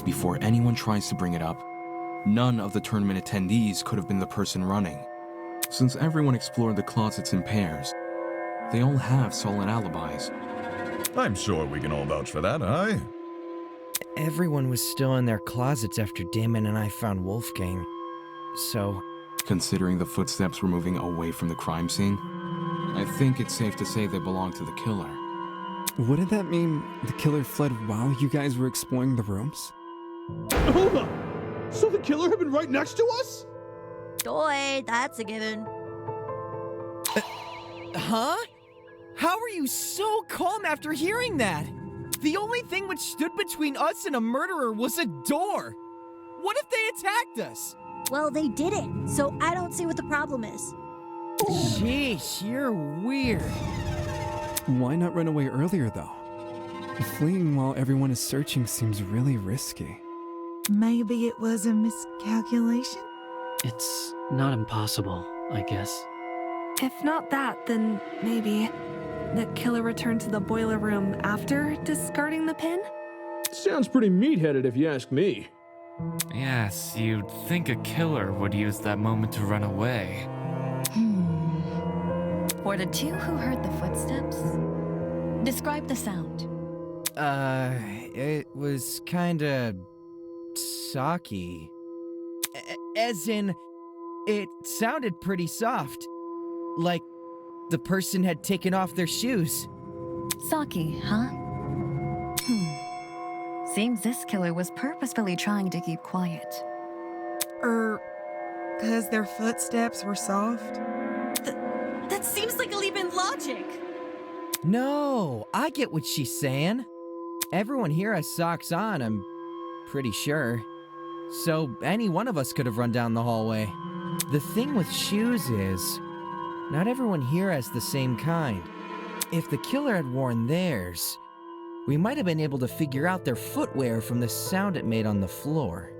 Before anyone tries to bring it up, none of the tournament attendees could have been the person running. Since everyone explored the closets in pairs, they all have solid alibis. I'm sure we can all vouch for that, aye? Everyone was still in their closets after Damon and I found Wolfgang. So, Considering the footsteps were moving away from the crime scene, I think it's safe to say they belong to the killer. Wouldn't that mean the killer fled while you guys were exploring the rooms? Hold on! So the killer had been right next to us? Boy, that's a given. huh? How are you so calm after hearing that? The only thing which stood between us and a murderer was a door. What if they attacked us? Well, they didn't, so I don't see what the problem is. Sheesh, you're weird. Why not run away earlier, though? Fleeing while everyone is searching seems really risky. Maybe it was a miscalculation? It's not impossible, I guess. If not that, then maybe the killer returned to the boiler room after discarding the pin? Sounds pretty meat-headed if you ask me. Yes, you'd think a killer would use that moment to run away. For the two who heard the footsteps, describe the sound. It was kinda socky. As in, it sounded pretty soft. Like the person had taken off their shoes. Saki, huh? Seems this killer was purposefully trying to keep quiet. 'Cause their footsteps were soft? That seems like a leap in logic. No, I get what she's saying. Everyone here has socks on, I'm pretty sure. So any one of us could have run down the hallway. The thing with shoes is, not everyone here has the same kind. If the killer had worn theirs, we might have been able to figure out their footwear from the sound it made on the floor.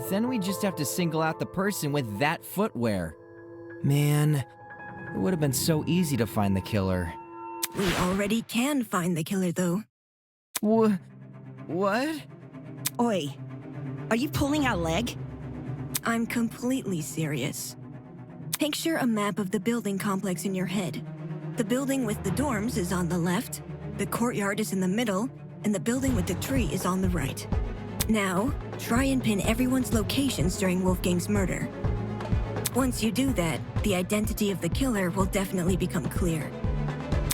Then we just have to single out the person with that footwear. Man, it would have been so easy to find the killer. We already can find the killer, though. What? Oi, are you pulling our leg? I'm completely serious. Picture a map of the building complex in your head. The building with the dorms is on the left, the courtyard is in the middle, and the building with the tree is on the right. Now, try and pin everyone's locations during Wolfgang's murder. Once you do that, the identity of the killer will definitely become clear.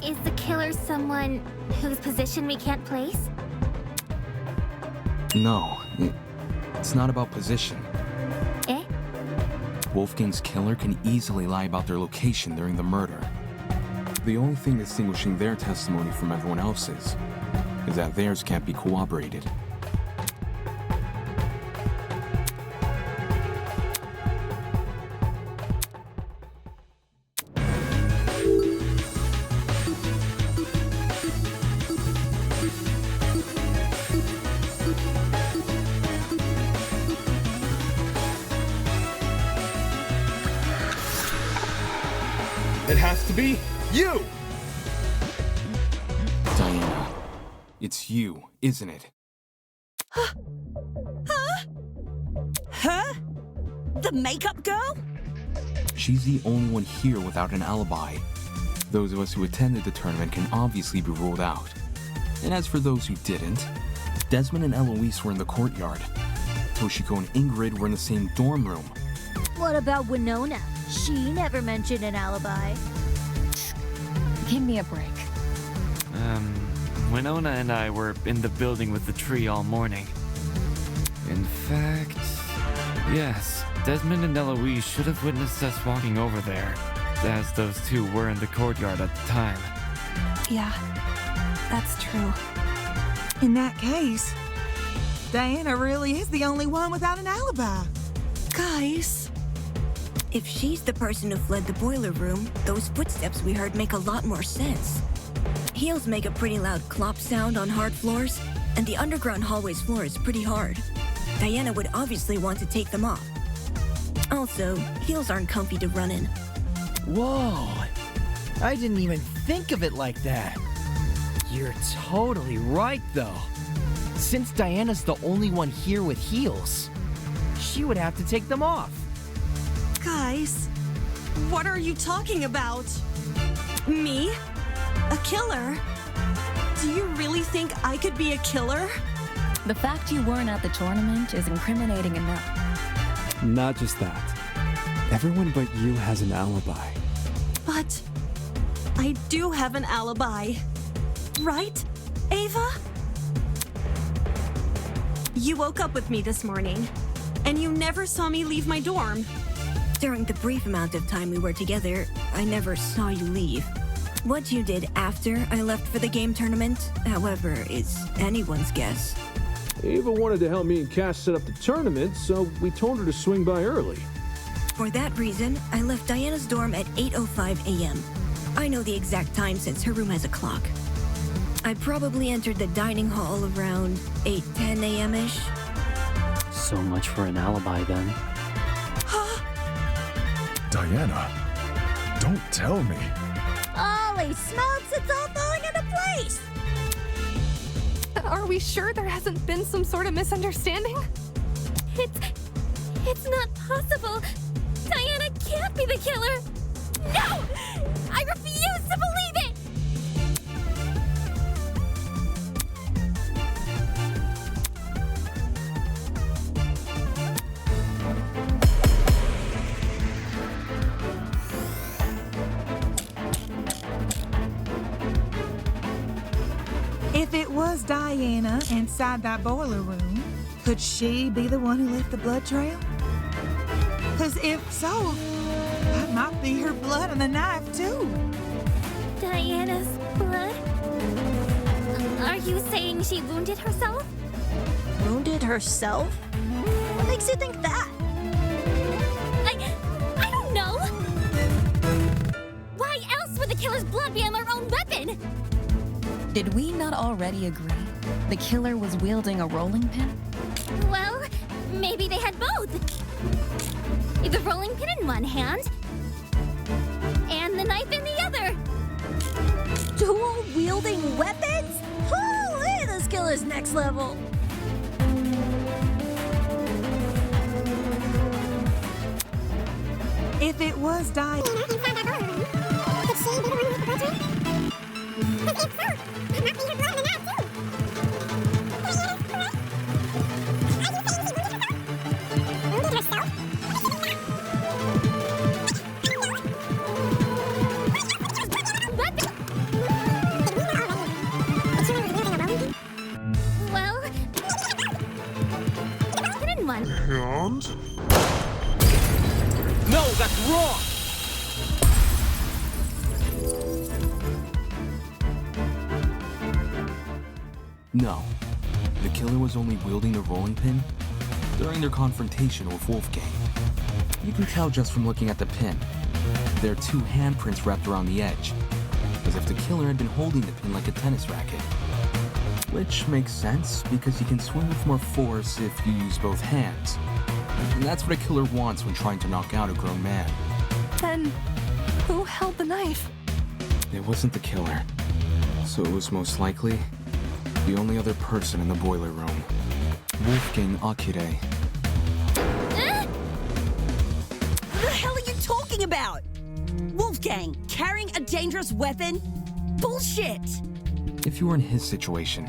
Is the killer someone whose position we can't place? No, it's not about position. Eh? Wolfgang's killer can easily lie about their location during the murder. The only thing distinguishing their testimony from everyone else's is that theirs can't be corroborated. It has to be you! Diana, it's you, isn't it? Huh? The makeup girl? She's the only one here without an alibi. Those of us who attended the tournament can obviously be ruled out. And as for those who didn't, Desmond and Eloise were in the courtyard. Toshiko and Ingrid were in the same dorm room. What about Winona? She never mentioned an alibi. Give me a break. Winona and I were in the building with the tree all morning. In fact, yes, Desmond and Eloise should have witnessed us walking over there, as those two were in the courtyard at the time. Yeah, that's true. In that case, Diana really is the only one without an alibi. Guys, if she's the person who fled the boiler room, those footsteps we heard make a lot more sense. Heels make a pretty loud clop sound on hard floors, and the underground hallway's floor is pretty hard. Diana would obviously want to take them off. Also, heels aren't comfy to run in. Whoa! I didn't even think of it like that. You're totally right, though. Since Diana's the only one here with heels, she would have to take them off. Guys, what are you talking about? Me? A killer? Do you really think I could be a killer? The fact you weren't at the tournament is incriminating enough. Not just that. Everyone but you has an alibi. But I do have an alibi. Right, Ava? You woke up with me this morning, and you never saw me leave my dorm. During the brief amount of time we were together, I never saw you leave. What you did after I left for the game tournament, however, is anyone's guess. Ava wanted to help me and Cass set up the tournament, so we told her to swing by early. For that reason, I left Diana's dorm at 8:05 a.m. I know the exact time since her room has a clock. I probably entered the dining hall around 8:10 a.m.-ish. So much for an alibi then. Diana, don't tell me. Holy smokes, it's all falling into place! Are we sure there hasn't been some sort of misunderstanding? It's not possible. Diana can't be the killer. No! I refuse to believe it! If it was Diana inside that boiler room, could she be the one who left the blood trail? Because if so, that might be her blood on the knife, too. Diana's blood? Are you saying she wounded herself? Wounded herself? What makes you think that? I don't know! Why else would the killer's blood be on their own weapon? Did we not already agree the killer was wielding a rolling pin? Well, maybe they had both. The rolling pin in one hand, and the knife in the other. Dual-wielding weapons? Holy, this killer's next level. If it was Diana... Well, pin in one. And? No, that's wrong! No. The killer was only wielding the rolling pin during their confrontation with Wolfgang. You can tell just from looking at the pin. There are two handprints wrapped around the edge, as if the killer had been holding the pin like a tennis racket. Which makes sense, because you can swing with more force if you use both hands. And that's what a killer wants when trying to knock out a grown man. Then, who held the knife? It wasn't the killer, so it was most likely the only other person in the boiler room. Wolfgang Akire. What the hell are you talking about? Wolfgang, carrying a dangerous weapon? Bullshit! If you were in his situation,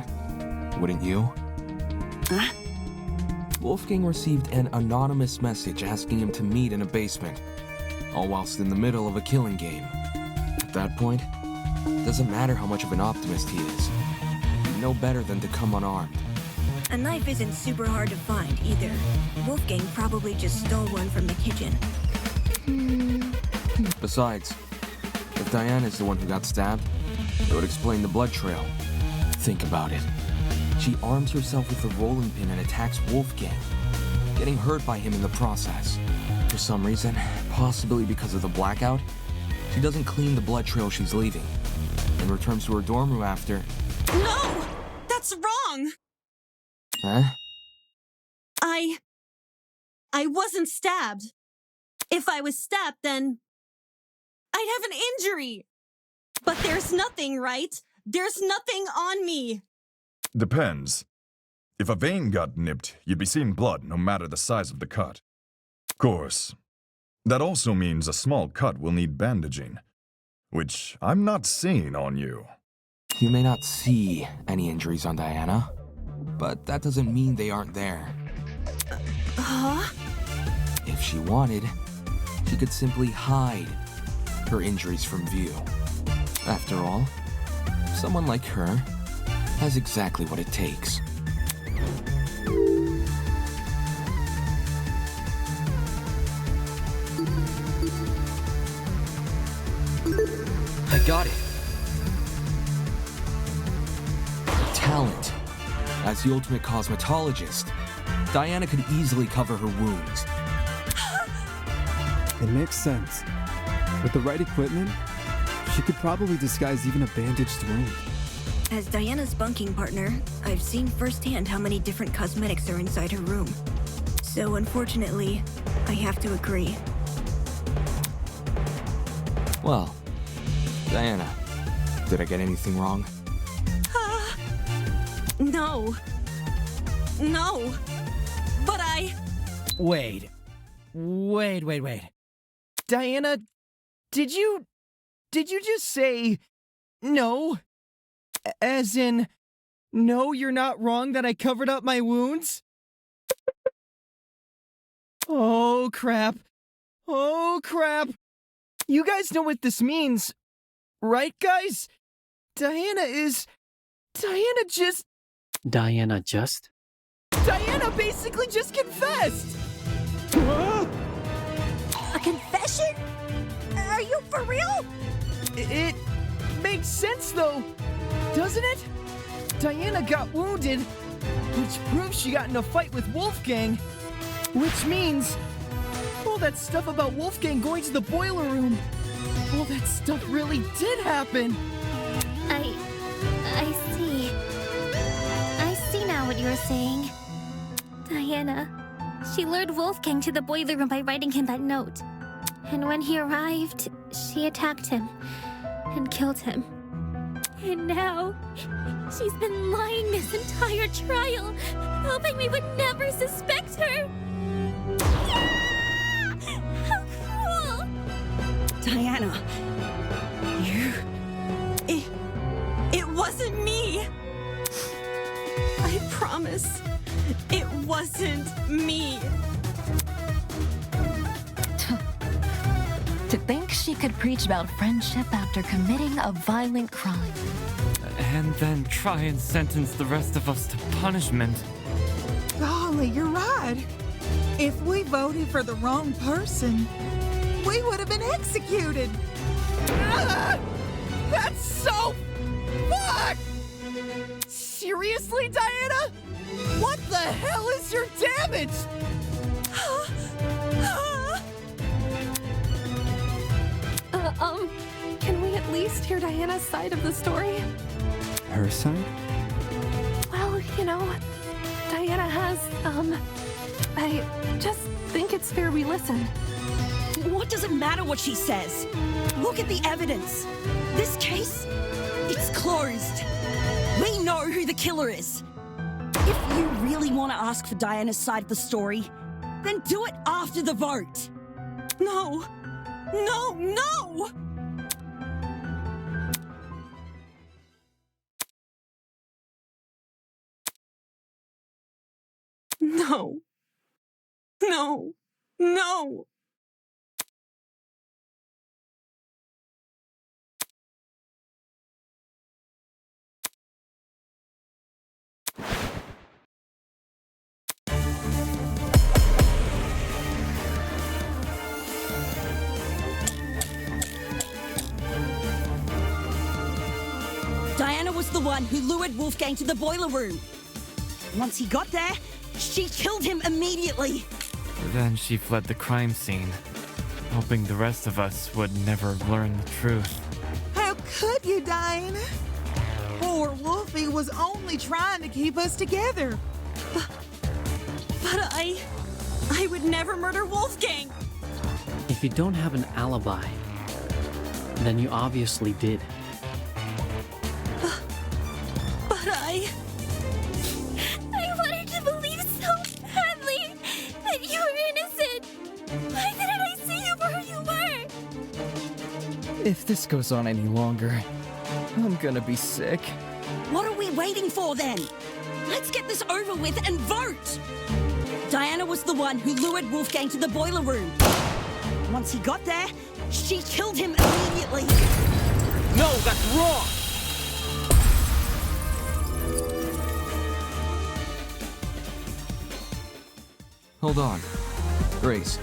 wouldn't you? Huh? Wolfgang received an anonymous message asking him to meet in a basement, all whilst in the middle of a killing game. At that point, it doesn't matter how much of an optimist he is. You know better than to come unarmed. A knife isn't super hard to find, either. Wolfgang probably just stole one from the kitchen. Besides, if Diana's the one who got stabbed, it would explain the blood trail. Think about it. She arms herself with a rolling pin and attacks Wolfgang, getting hurt by him in the process. For some reason, possibly because of the blackout, she doesn't clean the blood trail she's leaving, and returns to her dorm room after. No! That's wrong! Huh? I wasn't stabbed. If I was stabbed, then I'd have an injury. But there's nothing, right? There's nothing on me. Depends. If a vein got nipped, you'd be seeing blood no matter the size of the cut. Of course, that also means a small cut will need bandaging, which I'm not seeing on you. You may not see any injuries on Diana, but that doesn't mean they aren't there. Huh? If she wanted, she could simply hide her injuries from view. After all, someone like her has exactly what it takes. I got it. Talent. As the ultimate cosmetologist, Diana could easily cover her wounds. It makes sense. With the right equipment, she could probably disguise even a bandaged wound. As Diana's bunking partner, I've seen firsthand how many different cosmetics are inside her room. So unfortunately, I have to agree. Well, Diana, did I get anything wrong? No. No. But Wait. Diana, did you just say no? As in, no, you're not wrong that I covered up my wounds? Oh, crap. You guys know what this means, right, guys? Diana basically just confessed! a confession? Are you for real? It makes sense, though, doesn't it? Diana got wounded, which proves she got in a fight with Wolfgang, which means all that stuff about Wolfgang going to the boiler room, all that stuff really did happen. I see. I see now what you're saying. Diana, she lured Wolfgang to the boiler room by writing him that note. And when he arrived, she attacked him and killed him. And now, she's been lying this entire trial, hoping we would never suspect her. How cruel! Diana, It wasn't me! I promise, it wasn't me. To think she could preach about friendship after committing a violent crime. And then try and sentence the rest of us to punishment. Golly, you're right. If we voted for the wrong person, we would have been executed. Ah! That's so fucked! Seriously, Diana? What the hell is your damage? Can we at least hear Diana's side of the story? Her side? Well, you know, Diana has, I just think it's fair we listen. What does it matter what she says? Look at the evidence. This case, it's closed. We know who the killer is. If you really want to ask for Diana's side of the story, then do it after the vote. No. No, no! No. No. No. Diana was the one who lured Wolfgang to the boiler room. Once he got there, she killed him immediately. Then she fled the crime scene, hoping the rest of us would never learn the truth. How could you, Diana? Poor Wolfie was only trying to keep us together. But I would never murder Wolfgang. If you don't have an alibi, then you obviously did. But I would If this goes on any longer, I'm gonna be sick. What are we waiting for then? Let's get this over with and vote! Diana was the one who lured Wolfgang to the boiler room. Once he got there, she killed him immediately. No, that's wrong! Hold on. Grace,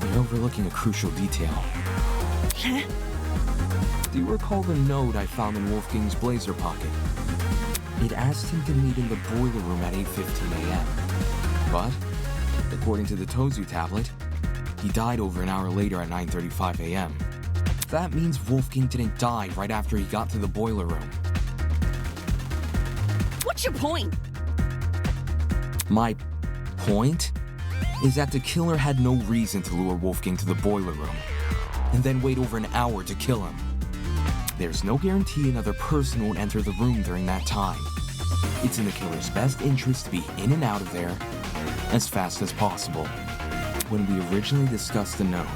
you're overlooking a crucial detail. Huh? Do you recall the note I found in Wolfgang's blazer pocket? It asked him to meet in the boiler room at 8:15 a.m. But, according to the Tozu tablet, he died over an hour later at 9:35 a.m. That means Wolfgang didn't die right after he got to the boiler room. What's your point? My point is that the killer had no reason to lure Wolfgang to the boiler room and then wait over an hour to kill him. There's no guarantee another person won't enter the room during that time. It's in the killer's best interest to be in and out of there as fast as possible. When we originally discussed the note,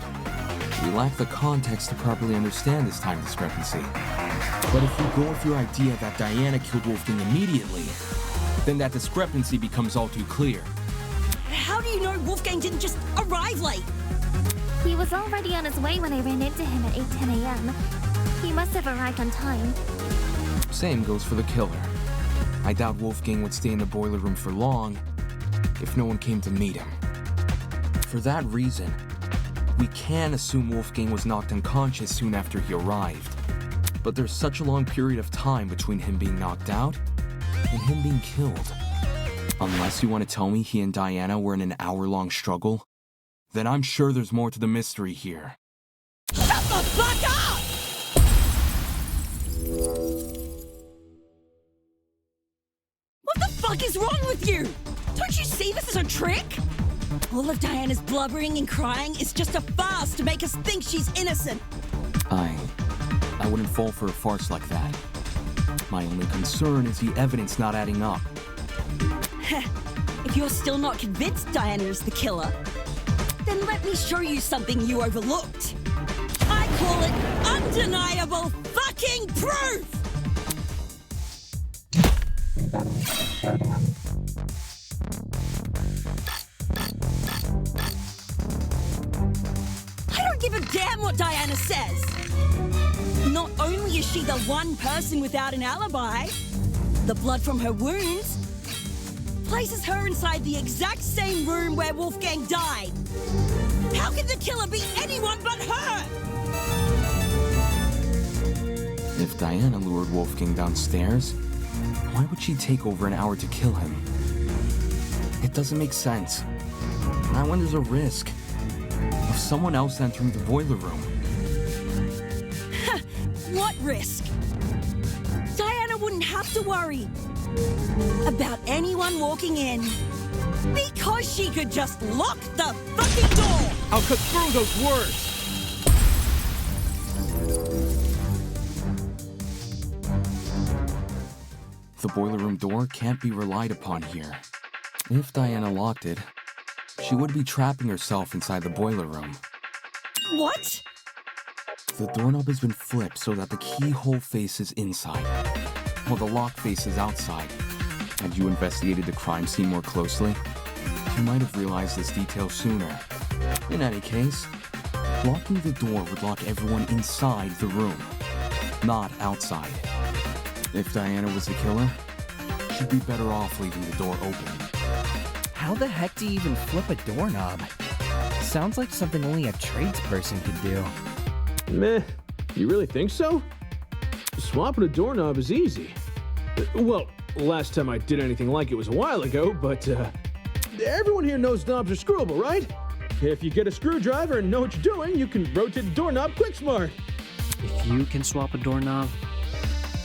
we lacked the context to properly understand this time discrepancy. But if we go with your idea that Diana killed Wolfgang immediately, then that discrepancy becomes all too clear. How do you know Wolfgang didn't just arrive late? He was already on his way when I ran into him at 8:10 a.m. He must have arrived on time. Same goes for the killer. I doubt Wolfgang would stay in the boiler room for long if no one came to meet him. For that reason, we can assume Wolfgang was knocked unconscious soon after he arrived. But there's such a long period of time between him being knocked out and him being killed. Unless you want to tell me he and Diana were in an hour-long struggle, then I'm sure there's more to the mystery here. Shut the fuck up! What the fuck is wrong with you? Don't you see this as a trick? All of Diana's blubbering and crying is just a farce to make us think she's innocent. I wouldn't fall for a farce like that. My only concern is the evidence not adding up. If you're still not convinced Diana is the killer, then let me show you something you overlooked. I call it undeniable fucking proof! I don't give a damn what Diana says. Not only is she the one person without an alibi, the blood from her wounds places her inside the exact same room where Wolfgang died. How can the killer be anyone but her? If Diana lured Wolfgang downstairs, why would she take over an hour to kill him? It doesn't make sense. Not when there's a risk of someone else entering the boiler room. What risk? Diana wouldn't have to worry about anyone walking in because she could just lock the fucking door! I'll cut through those words! The boiler room door can't be relied upon here. If Diana locked it, she would be trapping herself inside the boiler room. What? The doorknob has been flipped so that the keyhole faces inside, while the lock faces outside. Had you investigated the crime scene more closely, you might have realized this detail sooner. In any case, locking the door would lock everyone inside the room, not outside. If Diana was the killer, she'd be better off leaving the door open. How the heck do you even flip a doorknob? Sounds like something only a tradesperson could do. Meh, you really think so? Swapping a doorknob is easy. Well, last time I did anything like it was a while ago, but everyone here knows knobs are screwable, right? If you get a screwdriver and know what you're doing, you can rotate the doorknob quick smart. If you can swap a doorknob,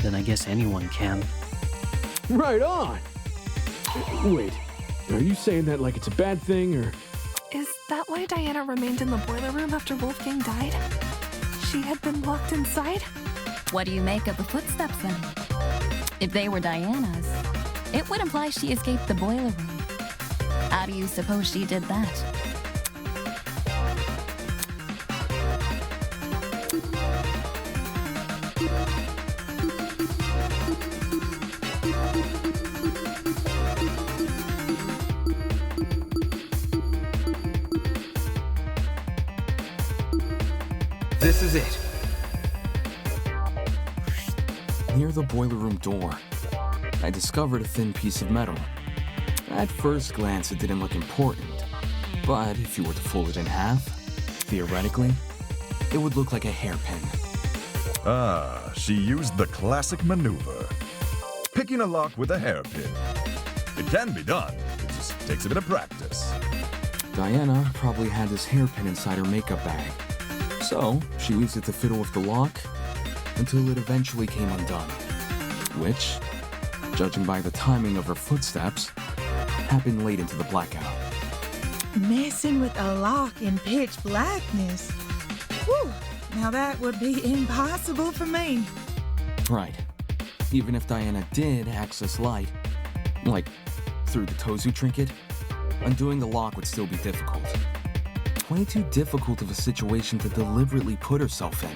then I guess anyone can. Right on! Wait, are you saying that like it's a bad thing, or...? Is that why Diana remained in the boiler room after Wolfgang died? She had been locked inside? What do you make of the footsteps then? If they were Diana's, it would imply she escaped the boiler room. How do you suppose she did that? This is it. Near the boiler room door, I discovered a thin piece of metal. At first glance, it didn't look important, but if you were to fold it in half, theoretically, it would look like a hairpin. Ah, she used the classic maneuver. Picking a lock with a hairpin. It can be done, it just takes a bit of practice. Diana probably had this hairpin inside her makeup bag, so she used it to fiddle with the lock until it eventually came undone, which, judging by the timing of her footsteps, happened late into the blackout. Messing with a lock in pitch blackness. Whew, now that would be impossible for me. Right. Even if Diana did access light, like through the Tozu trinket, undoing the lock would still be difficult. Way too difficult of a situation to deliberately put herself in.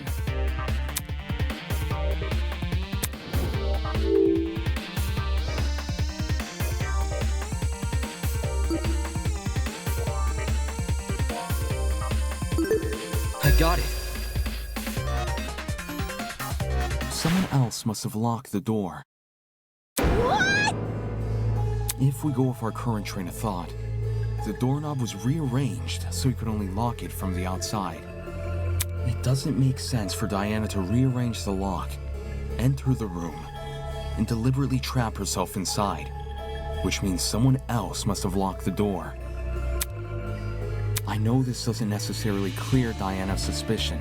I got it. Someone else must have locked the door. What? If we go with our current train of thought, the doorknob was rearranged so you could only lock it from the outside. It doesn't make sense for Diana to rearrange the lock, enter the room, and deliberately trap herself inside, which means someone else must have locked the door. I know this doesn't necessarily clear Diana's suspicion,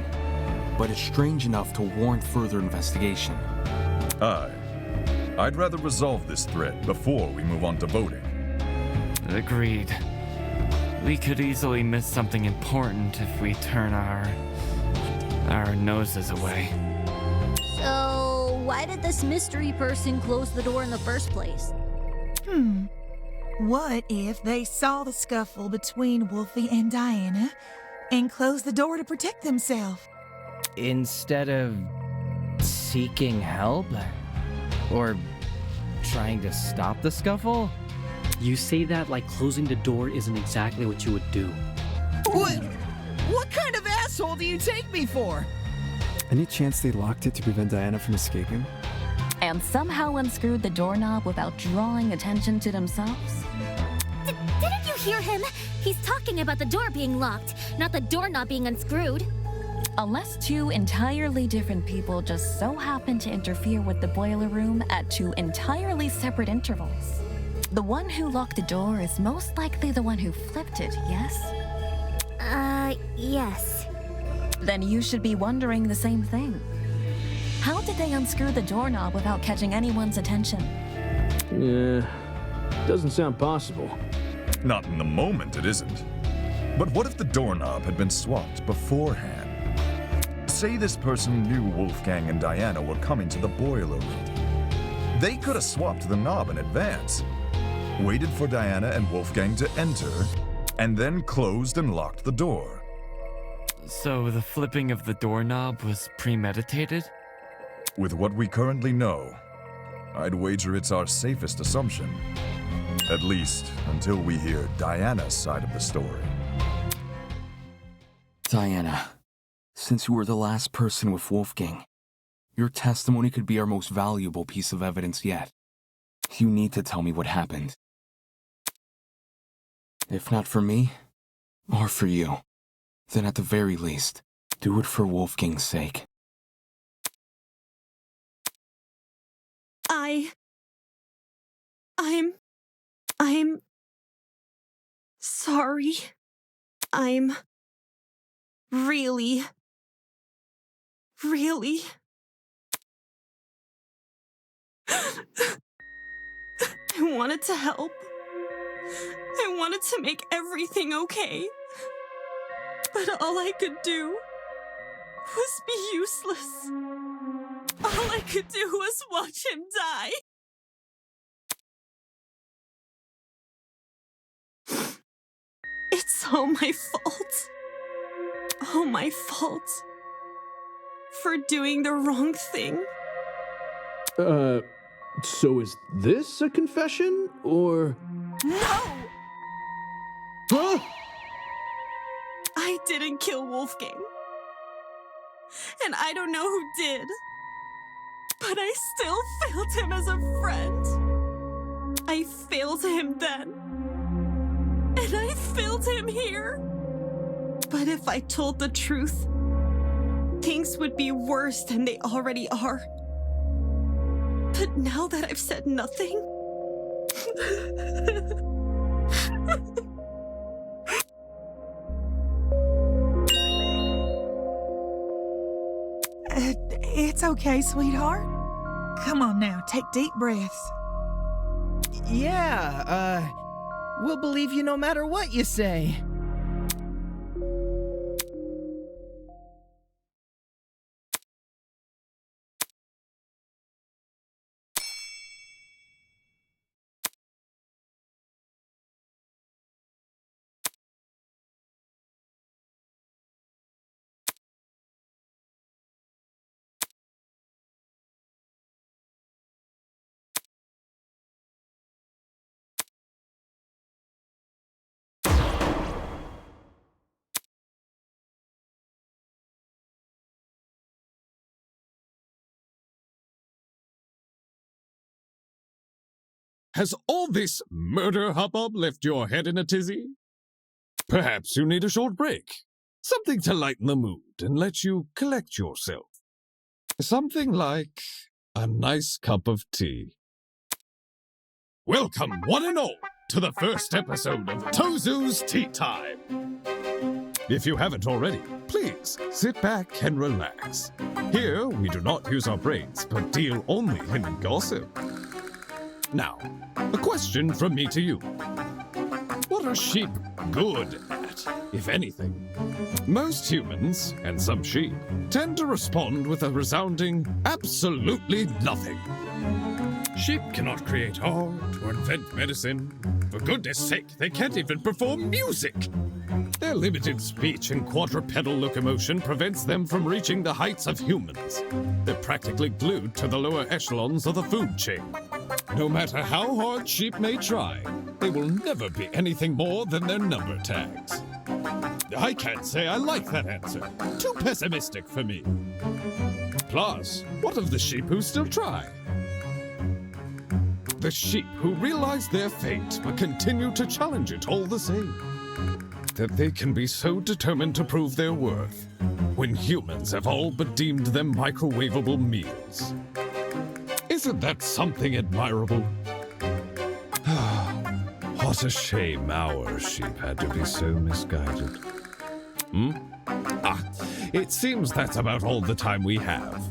but it's strange enough to warrant further investigation. I'd rather resolve this thread before we move on to voting. Agreed. We could easily miss something important if we turn our noses away. So, why did this mystery person close the door in the first place? What if they saw the scuffle between Wolfie and Diana and closed the door to protect themselves? Instead of seeking help? Or trying to stop the scuffle? You say that like closing the door isn't exactly what you would do. What kind of asshole do you take me for? Any chance they locked it to prevent Diana from escaping? And somehow unscrewed the doorknob without drawing attention to themselves? Didn't you hear him? He's talking about the door being locked, not the doorknob being unscrewed. Unless two entirely different people just so happen to interfere with the boiler room at two entirely separate intervals. The one who locked the door is most likely the one who flipped it, yes? Yes. Then you should be wondering the same thing. How did they unscrew the doorknob without catching anyone's attention? Yeah, doesn't sound possible. Not in the moment, it isn't. But what if the doorknob had been swapped beforehand? Say this person knew Wolfgang and Diana were coming to the boiler room. They could have swapped the knob in advance, waited for Diana and Wolfgang to enter, and then closed and locked the door. So the flipping of the doorknob was premeditated? With what we currently know, I'd wager it's our safest assumption. At least until we hear Diana's side of the story. Diana, since you were the last person with Wolfgang, your testimony could be our most valuable piece of evidence yet. You need to tell me what happened. If not for me, or for you, then at the very least, do it for Wolfgang's sake. I'm sorry. I'm really I wanted to help. I wanted to make everything okay. But all I could do was be useless. All I could do was watch him die. It's all my fault. All my fault. For doing the wrong thing. So is this a confession, or? No! Huh? I didn't kill Wolfgang. and I don't know who did. But I still failed him as a friend. I failed him then. And I failed him here. But if I told the truth, things would be worse than they already are. But now that I've said nothing... It's okay, sweetheart. Come on now, take deep breaths. Yeah, we'll believe you no matter what you say. Has all this murder hubbub left your head in a tizzy? Perhaps you need a short break. Something to lighten the mood and let you collect yourself. Something like a nice cup of tea. Welcome, one and all, to the first episode of Tozu's Tea Time. If you haven't already, please sit back and relax. Here, we do not use our brains, but deal only in gossip. Now, a question from me to you. What are sheep good at, if anything? Most humans, and some sheep, tend to respond with a resounding absolutely nothing. Sheep cannot create art or invent medicine. For goodness sake, they can't even perform music. Their limited speech and quadrupedal locomotion prevents them from reaching the heights of humans. They're practically glued to the lower echelons of the food chain. No matter how hard sheep may try, they will never be anything more than their number tags. I can't say I like that answer. Too pessimistic for me. Plus, what of the sheep who still try? The sheep who realize their fate but continue to challenge it all the same. That they can be so determined to prove their worth when humans have all but deemed them microwavable meals. Isn't that something admirable? What a shame our sheep had to be so misguided. It seems that's about all the time we have.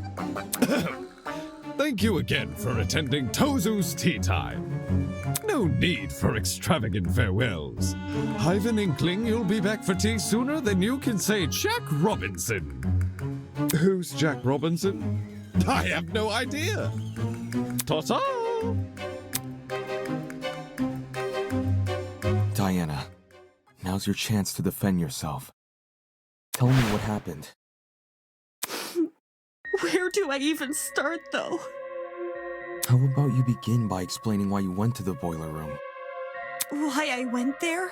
Thank you again for attending Tozu's Tea Time. No need for extravagant farewells. I've an inkling you'll be back for tea sooner than you can say Jack Robinson. Who's Jack Robinson? I have no idea. Ta-ta! Diana, now's your chance to defend yourself. Tell me what happened. Where do I even start, though? How about you begin by explaining why you went to the boiler room? Why I went there?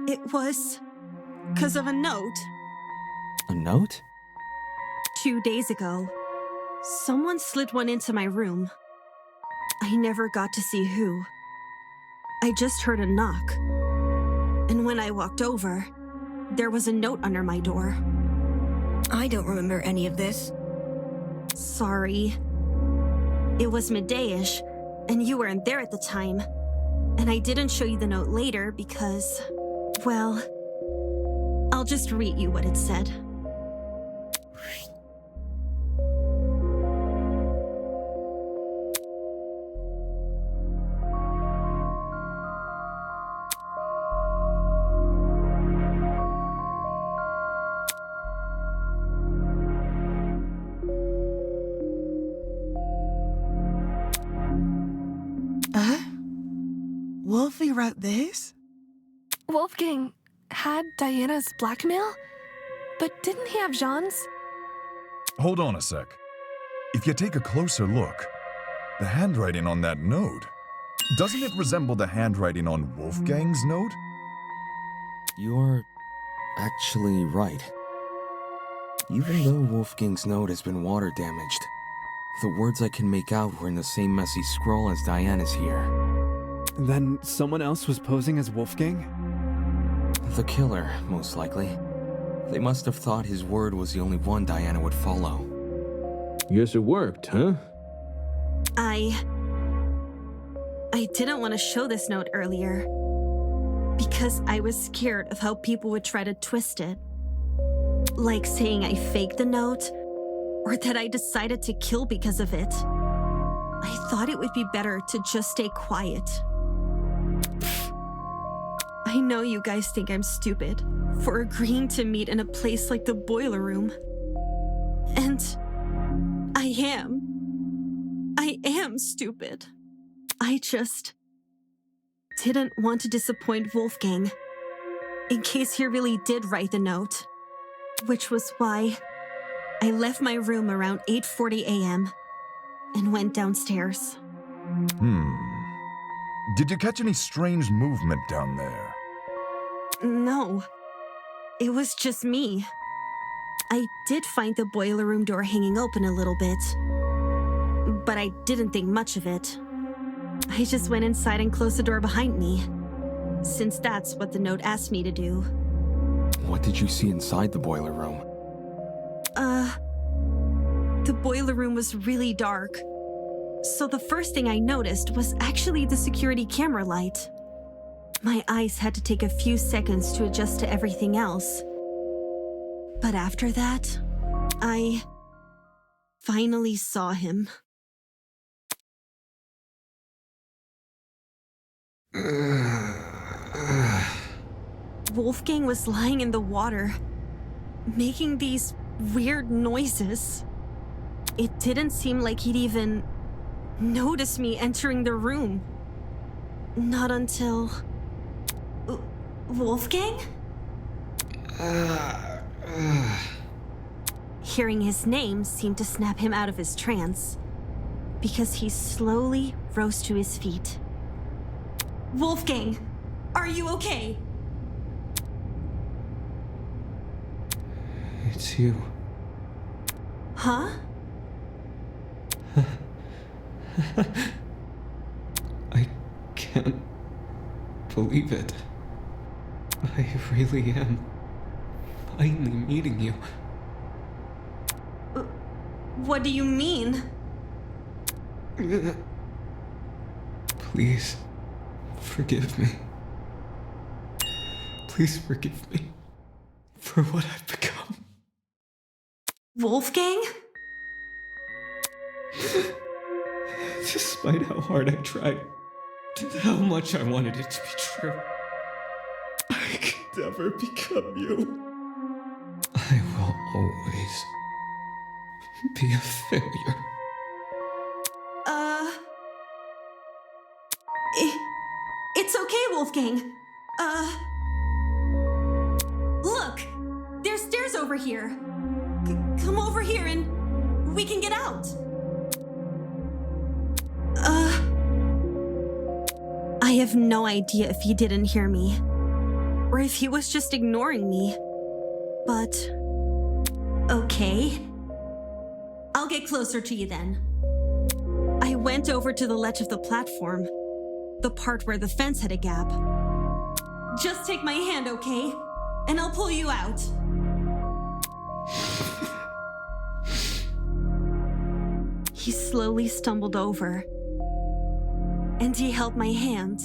It was... 'cause of a note. A note? 2 days ago, someone slid one into my room. I never got to see who. I just heard a knock. And when I walked over, there was a note under my door. I don't remember any of this. Sorry. It was midday-ish, and you weren't there at the time. And I didn't show you the note later because, well, I'll just read you what it said. Wolfie wrote this? Wolfgang had Diana's blackmail? But didn't he have Jean's? Hold on a sec. If you take a closer look, the handwriting on that note, doesn't it resemble the handwriting on Wolfgang's note? You're actually right. Even though Wolfgang's note has been water damaged, the words I can make out were in the same messy scroll as Diana's here. Then someone else was posing as Wolfgang? The killer, most likely. They must have thought his word was the only one Diana would follow. Guess it worked, huh? I didn't want to show this note earlier because I was scared of how people would try to twist it. Like saying I faked the note or that I decided to kill because of it. I thought it would be better to just stay quiet. I know you guys think I'm stupid for agreeing to meet in a place like the boiler room. And I am stupid. I just didn't want to disappoint Wolfgang in case he really did write the note, which was why I left my room around 8:40 a.m. and went downstairs. Did you catch any strange movement down there? No, it was just me. I did find the boiler room door hanging open a little bit, but I didn't think much of it. I just went inside and closed the door behind me, since that's what the note asked me to do. What did you see inside the boiler room? The boiler room was really dark, so the first thing I noticed was actually the security camera light. My eyes had to take a few seconds to adjust to everything else. But after that, I finally saw him. Wolfgang was lying in the water, making these weird noises. It didn't seem like he'd even notice me entering the room. Not until... Wolfgang? Hearing his name seemed to snap him out of his trance, because he slowly rose to his feet. Wolfgang, are you okay? It's you. Huh? I can't believe it. I really am finally meeting you. What do you mean? Please, forgive me. Please forgive me for what I've become. Wolfgang? Despite how hard I tried, how much I wanted it to be true, I could never become you. I will always be a failure. It's okay, Wolfgang. Look! There's stairs over here. Come over here and we can get out. I have no idea if he didn't hear me, or if he was just ignoring me. But, okay. I'll get closer to you then. I went over to the ledge of the platform, the part where the fence had a gap. Just take my hand, okay? And I'll pull you out. He slowly stumbled over, and he held my hand.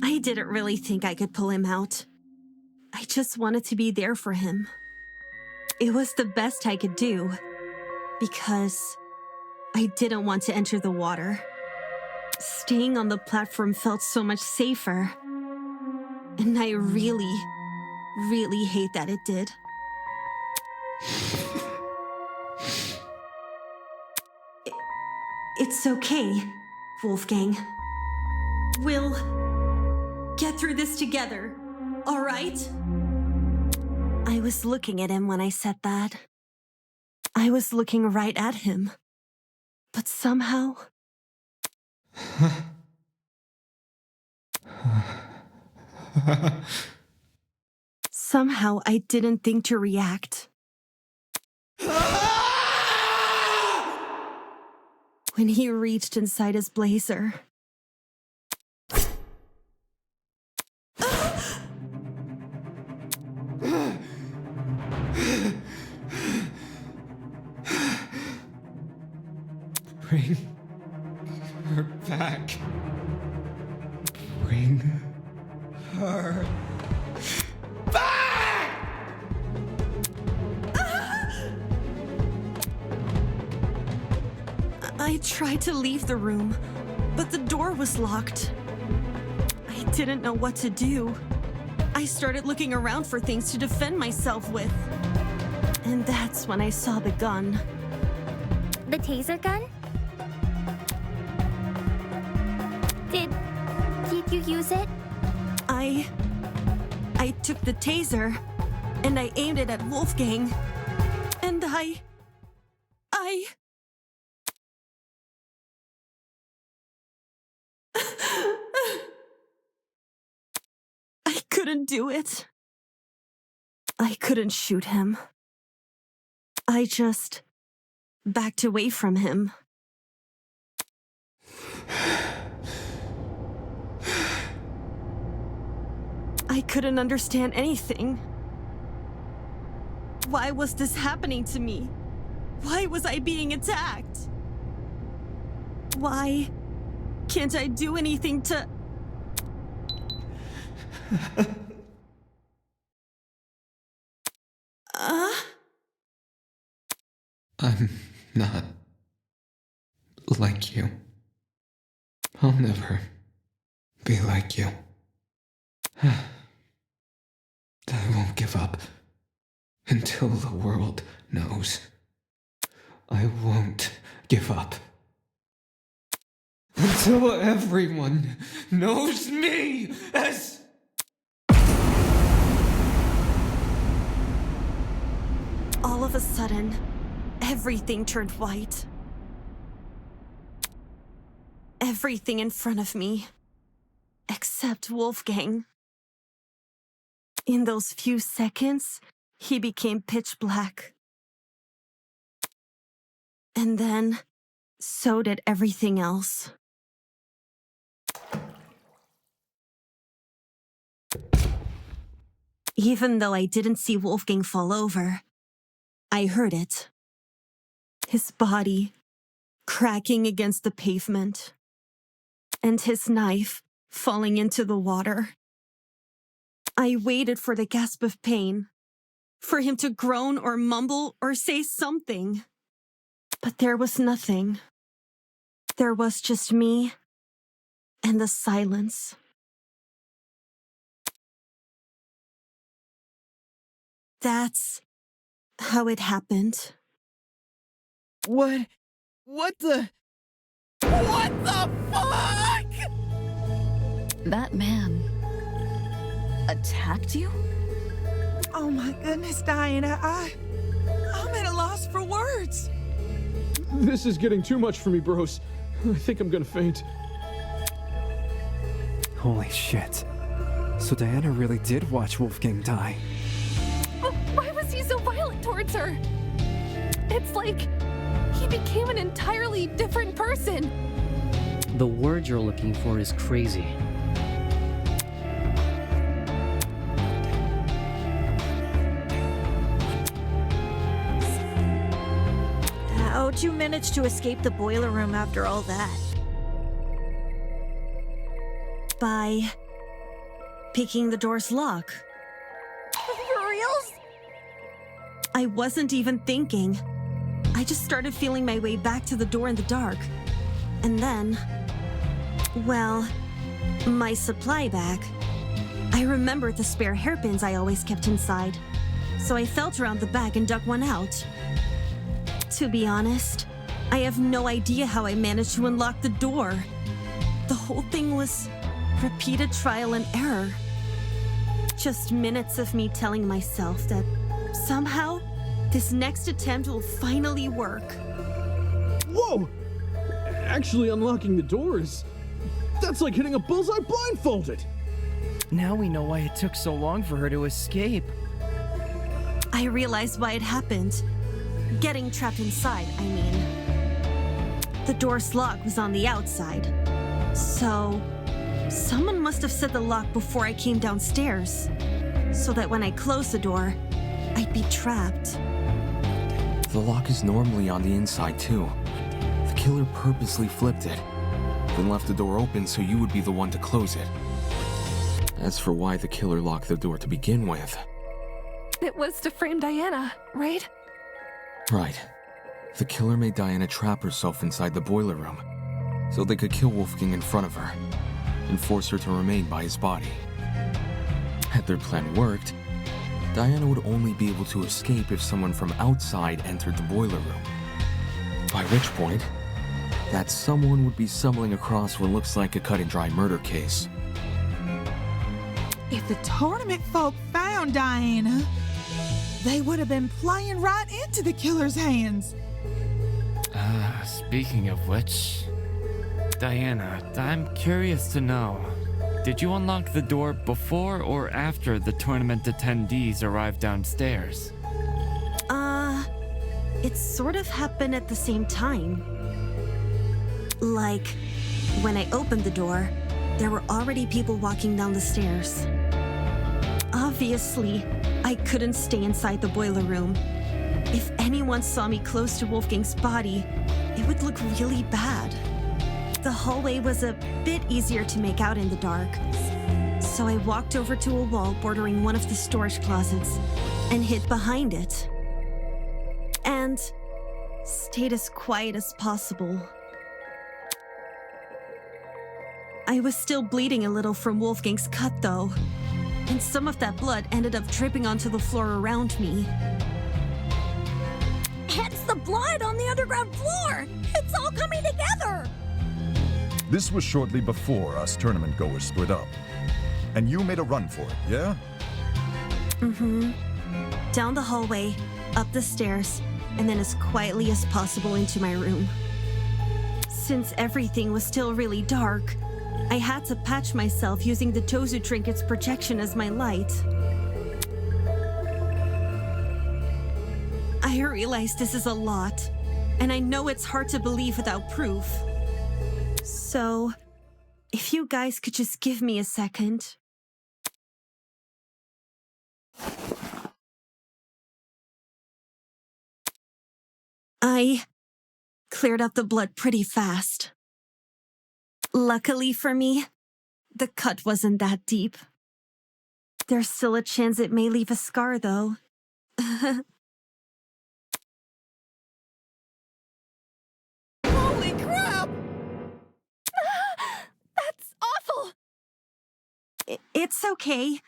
I didn't really think I could pull him out. I just wanted to be there for him. It was the best I could do, because I didn't want to enter the water. Staying on the platform felt so much safer, and I really, really hate that it did. It's okay, Wolfgang. We'll get through this together, all right? I was looking at him when I said that. I was looking right at him. But somehow... somehow I didn't think to react. when he reached inside his blazer. Bring her back. Bring her back! I tried to leave the room, but the door was locked. I didn't know what to do. I started looking around for things to defend myself with. And that's when I saw the gun. The taser gun? Did you use it? I took the taser, and I aimed it at Wolfgang, and I couldn't do it. I couldn't shoot him. I just backed away from him. I couldn't understand anything. Why was this happening to me? Why was I being attacked? Why can't I do anything to... I'm not like you. I'll never be like you. I won't give up until the world knows. I won't give up until everyone knows me as... All of a sudden, everything turned white. Everything in front of me, except Wolfgang. In those few seconds, he became pitch black. And then, so did everything else. Even though I didn't see Wolfgang fall over, I heard it. His body cracking against the pavement, and his knife falling into the water. I waited for the gasp of pain, for him to groan or mumble or say something. But there was nothing. There was just me and the silence. That's how it happened. What the fuck? That man attacked you? Oh my goodness, Diana, I'm at a loss for words. This is getting too much for me, bros. I think I'm gonna faint. Holy shit. So Diana really did watch Wolfgang die. But why was he so violent towards her? It's like he became an entirely different person. The word you're looking for is crazy. How'd you manage to escape the boiler room after all that? By picking the door's lock. For reals? I wasn't even thinking. I just started feeling my way back to the door in the dark. And then, well, my supply bag. I remembered the spare hairpins I always kept inside. So I felt around the bag and dug one out. To be honest, I have no idea how I managed to unlock the door. The whole thing was repeated trial and error. Just minutes of me telling myself that somehow this next attempt will finally work. Whoa! Actually unlocking the doors, that's like hitting a bullseye blindfolded! Now we know why it took so long for her to escape. I realized why it happened. Getting trapped inside, I mean. The door's lock was on the outside. So, someone must have set the lock before I came downstairs, so that when I closed the door, I'd be trapped. The lock is normally on the inside too. The killer purposely flipped it, then left the door open so you would be the one to close it. As for why the killer locked the door to begin with... It was to frame Diana, right? Right. The killer made Diana trap herself inside the boiler room, so they could kill Wolfgang in front of her, and force her to remain by his body. Had their plan worked, Diana would only be able to escape if someone from outside entered the boiler room. By which point, that someone would be stumbling across what looks like a cut-and-dry murder case. If the tournament folk found Diana, they would have been playing right into the killer's hands. Speaking of which, Diana, I'm curious to know, did you unlock the door before or after the tournament attendees arrived downstairs? It sort of happened at the same time. Like, when I opened the door, there were already people walking down the stairs. Obviously, I couldn't stay inside the boiler room. If anyone saw me close to Wolfgang's body, it would look really bad. The hallway was a bit easier to make out in the dark, so I walked over to a wall bordering one of the storage closets and hid behind it. And stayed as quiet as possible. I was still bleeding a little from Wolfgang's cut, though, and some of that blood ended up dripping onto the floor around me. Hence the blood on the underground floor! It's all coming together! This was shortly before us tournament goers split up. And you made a run for it, yeah? Mm-hmm. Down the hallway, up the stairs, and then as quietly as possible into my room. Since everything was still really dark, I had to patch myself using the Tozu trinket's projection as my light. I realize this is a lot, and I know it's hard to believe without proof. So, if you guys could just give me a second. I cleared up the blood pretty fast. Luckily for me, the cut wasn't that deep. There's still a chance it may leave a scar, though. Holy crap! That's awful! It's okay.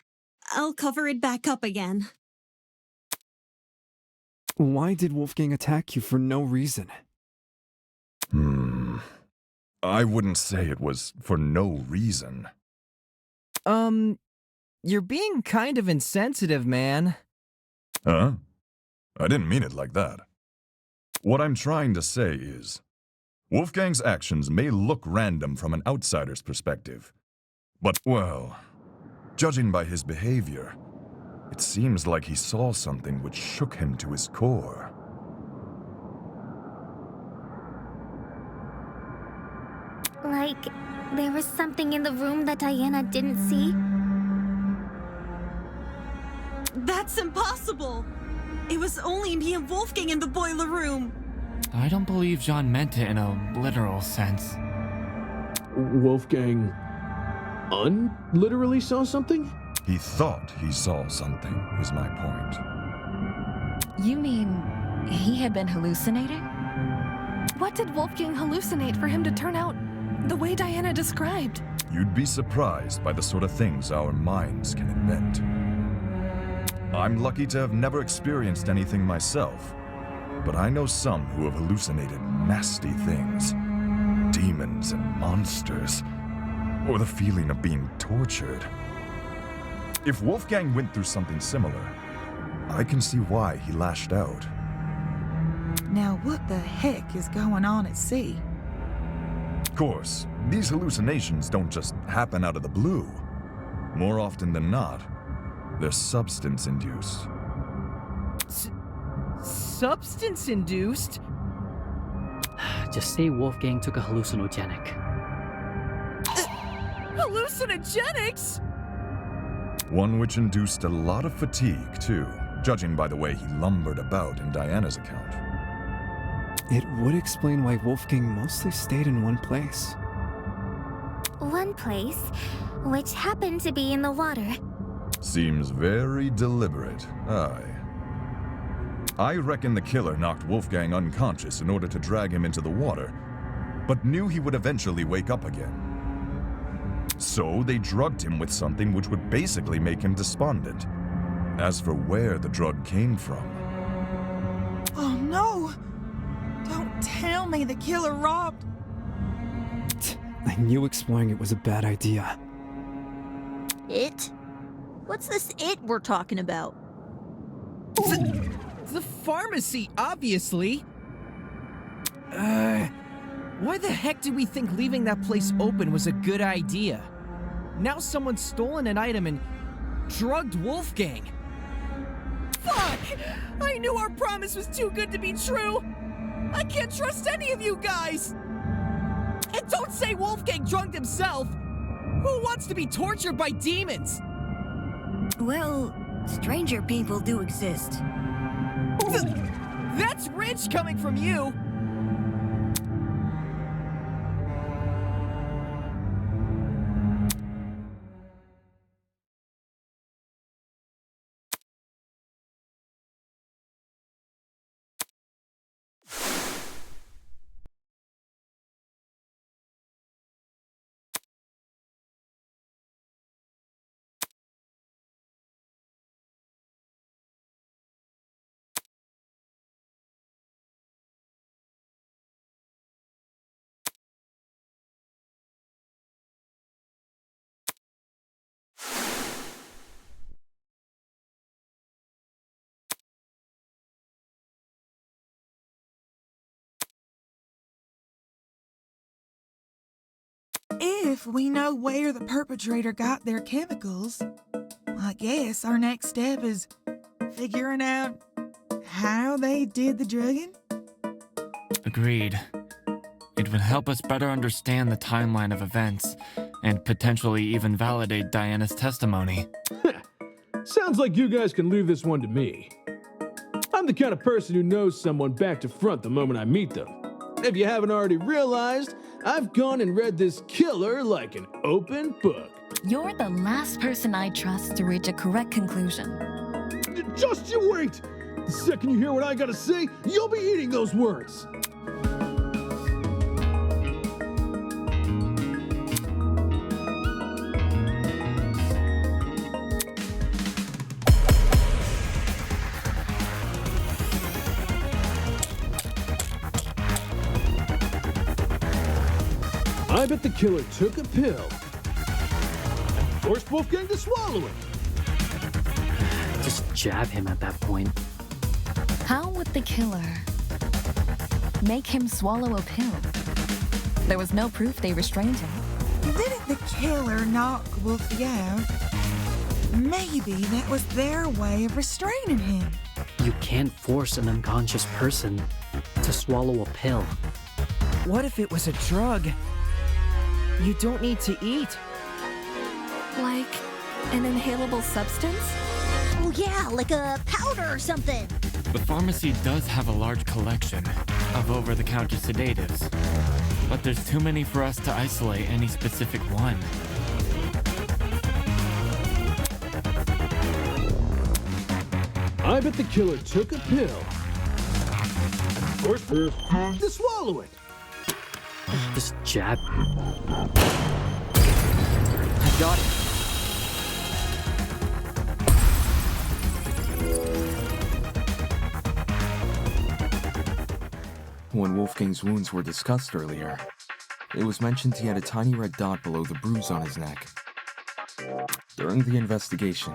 I'll cover it back up again. Why did Wolfgang attack you for no reason? I wouldn't say it was for no reason. You're being kind of insensitive, man. Huh? I didn't mean it like that. What I'm trying to say is, Wolfgang's actions may look random from an outsider's perspective, but, well, judging by his behavior, it seems like he saw something which shook him to his core. Like, there was something in the room that Diana didn't see? That's impossible! It was only me and Wolfgang in the boiler room! I don't believe Jean meant it in a literal sense. Wolfgang unliterally saw something? He thought he saw something, is my point. You mean he had been hallucinating? What did Wolfgang hallucinate for him to turn out the way Diana described? You'd be surprised by the sort of things our minds can invent. I'm lucky to have never experienced anything myself, but I know some who have hallucinated nasty things. Demons and monsters, or the feeling of being tortured. If Wolfgang went through something similar, I can see why he lashed out. Now what the heck is going on at sea? Of course, these hallucinations don't just happen out of the blue. More often than not, they're substance-induced. Substance-induced? Just say Wolfgang took a hallucinogenic. Hallucinogenics? One which induced a lot of fatigue, too, judging by the way he lumbered about in Diana's account. It would explain why Wolfgang mostly stayed in one place. One place, which happened to be in the water. Seems very deliberate, aye. I reckon the killer knocked Wolfgang unconscious in order to drag him into the water, but knew he would eventually wake up again. So they drugged him with something which would basically make him despondent. As for where the drug came from... Oh no! Don't tell me the killer robbed... I knew exploring it was a bad idea. It? What's this it we're talking about? The pharmacy, obviously. Why the heck did we think leaving that place open was a good idea? Now someone's stolen an item and drugged Wolfgang. Fuck! I knew our promise was too good to be true! I can't trust any of you guys! And don't say Wolfgang drugged himself! Who wants to be tortured by demons? Well, stranger people do exist. That's rich coming from you! If we know where the perpetrator got their chemicals, I guess our next step is figuring out how they did the drugging. Agreed. It would help us better understand the timeline of events, and potentially even validate Diana's testimony. Sounds like you guys can leave this one to me. I'm the kind of person who knows someone back to front the moment I meet them. If you haven't already realized, I've gone and read this killer like an open book. You're the last person I trust to reach a correct conclusion. Just you wait! The second you hear what I gotta say, you'll be eating those words! I bet the killer took a pill and forced Wolfgang to swallow it. Just jab him at that point. How would the killer make him swallow a pill? There was no proof they restrained him. Didn't the killer knock Wolfie out? Maybe that was their way of restraining him. You can't force an unconscious person to swallow a pill. What if it was a drug? You don't need to eat. Like an inhalable substance? Oh yeah, like a powder or something. The pharmacy does have a large collection of over-the-counter sedatives, but there's too many for us to isolate any specific one. I bet the killer took a pill and forced Wolfgang to swallow it. Just jab. I got it. When Wolfgang's wounds were discussed earlier, it was mentioned he had a tiny red dot below the bruise on his neck. During the investigation,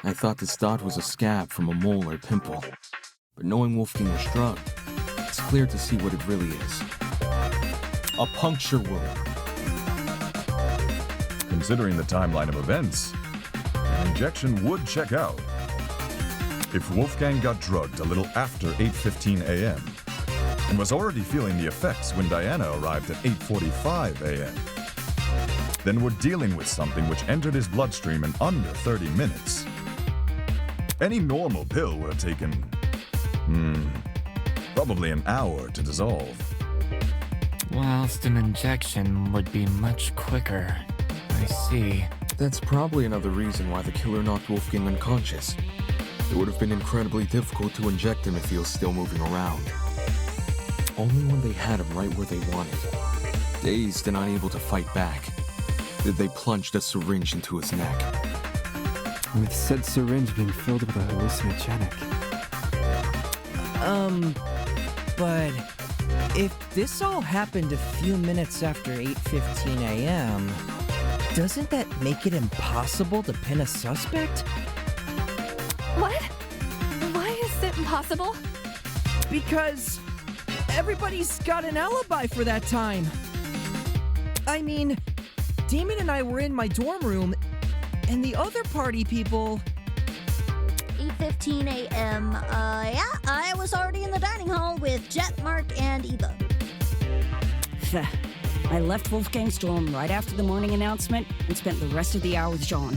I thought this dot was a scab from a mole or pimple, but knowing Wolfgang was drugged, it's clear to see what it really is. A puncture wound. Considering the timeline of events, an injection would check out. If Wolfgang got drugged a little after 8:15 a.m., and was already feeling the effects when Diana arrived at 8:45 a.m. Then we're dealing with something which entered his bloodstream in under 30 minutes. Any normal pill would have taken, probably an hour to dissolve. Whilst an injection would be much quicker. I see. That's probably another reason why the killer knocked Wolfgang unconscious. It would have been incredibly difficult to inject him if he was still moving around. Only when they had him right where they wanted, dazed and unable to fight back, did they plunge the syringe into his neck. With said syringe being filled with a hallucinogenic. But if this all happened a few minutes after 8:15 a.m., doesn't that make it impossible to pin a suspect? What? Why is it impossible? Because everybody's got an alibi for that time. I mean, Demon and I were in my dorm room, and the other party people... 8:15 a.m. Yeah, I was already in the dining hall with Jet, Mark, and Eva. I left Wolfgang's dorm right after the morning announcement and spent the rest of the hour with Jean.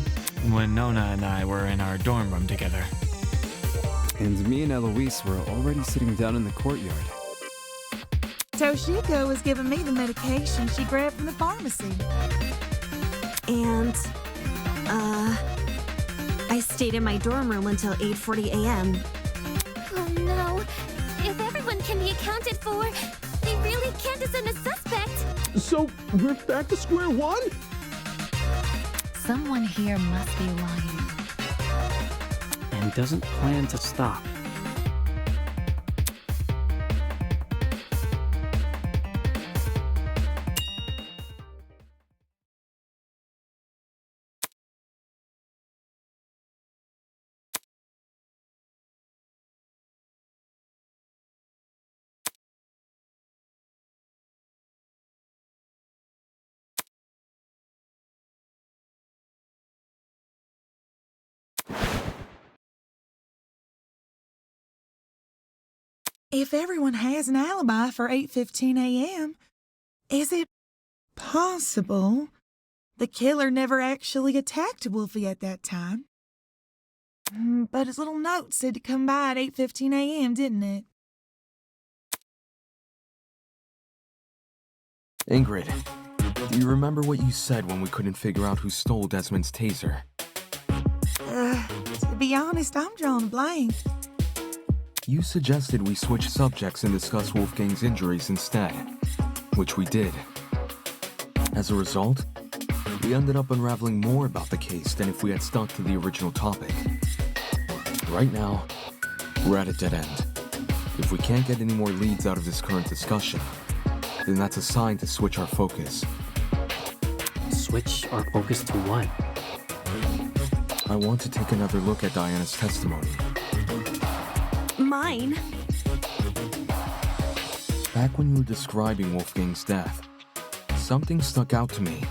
When Nona and I were in our dorm room together. And me and Eloise were already sitting down in the courtyard. Toshiko was giving me the medication she grabbed from the pharmacy. And, I stayed in my dorm room until 8:40 a.m. Oh no. If everyone can be accounted for, they really can't assign a suspect. So, we're back to square one? Someone here must be lying. And doesn't plan to stop. If everyone has an alibi for 8:15 a.m., is it possible the killer never actually attacked Wolfie at that time? But his little note said to come by at 8:15 a.m., didn't it? Ingrid, do you remember what you said when we couldn't figure out who stole Desmond's taser? To be honest, I'm drawing a blank. You suggested we switch subjects and discuss Wolfgang's injuries instead, which we did. As a result, we ended up unraveling more about the case than if we had stuck to the original topic. Right now, we're at a dead end. If we can't get any more leads out of this current discussion, then that's a sign to switch our focus. Switch our focus to what? I want to take another look at Diana's testimony. Mine? Back when you were describing Wolfgang's death, something stuck out to me.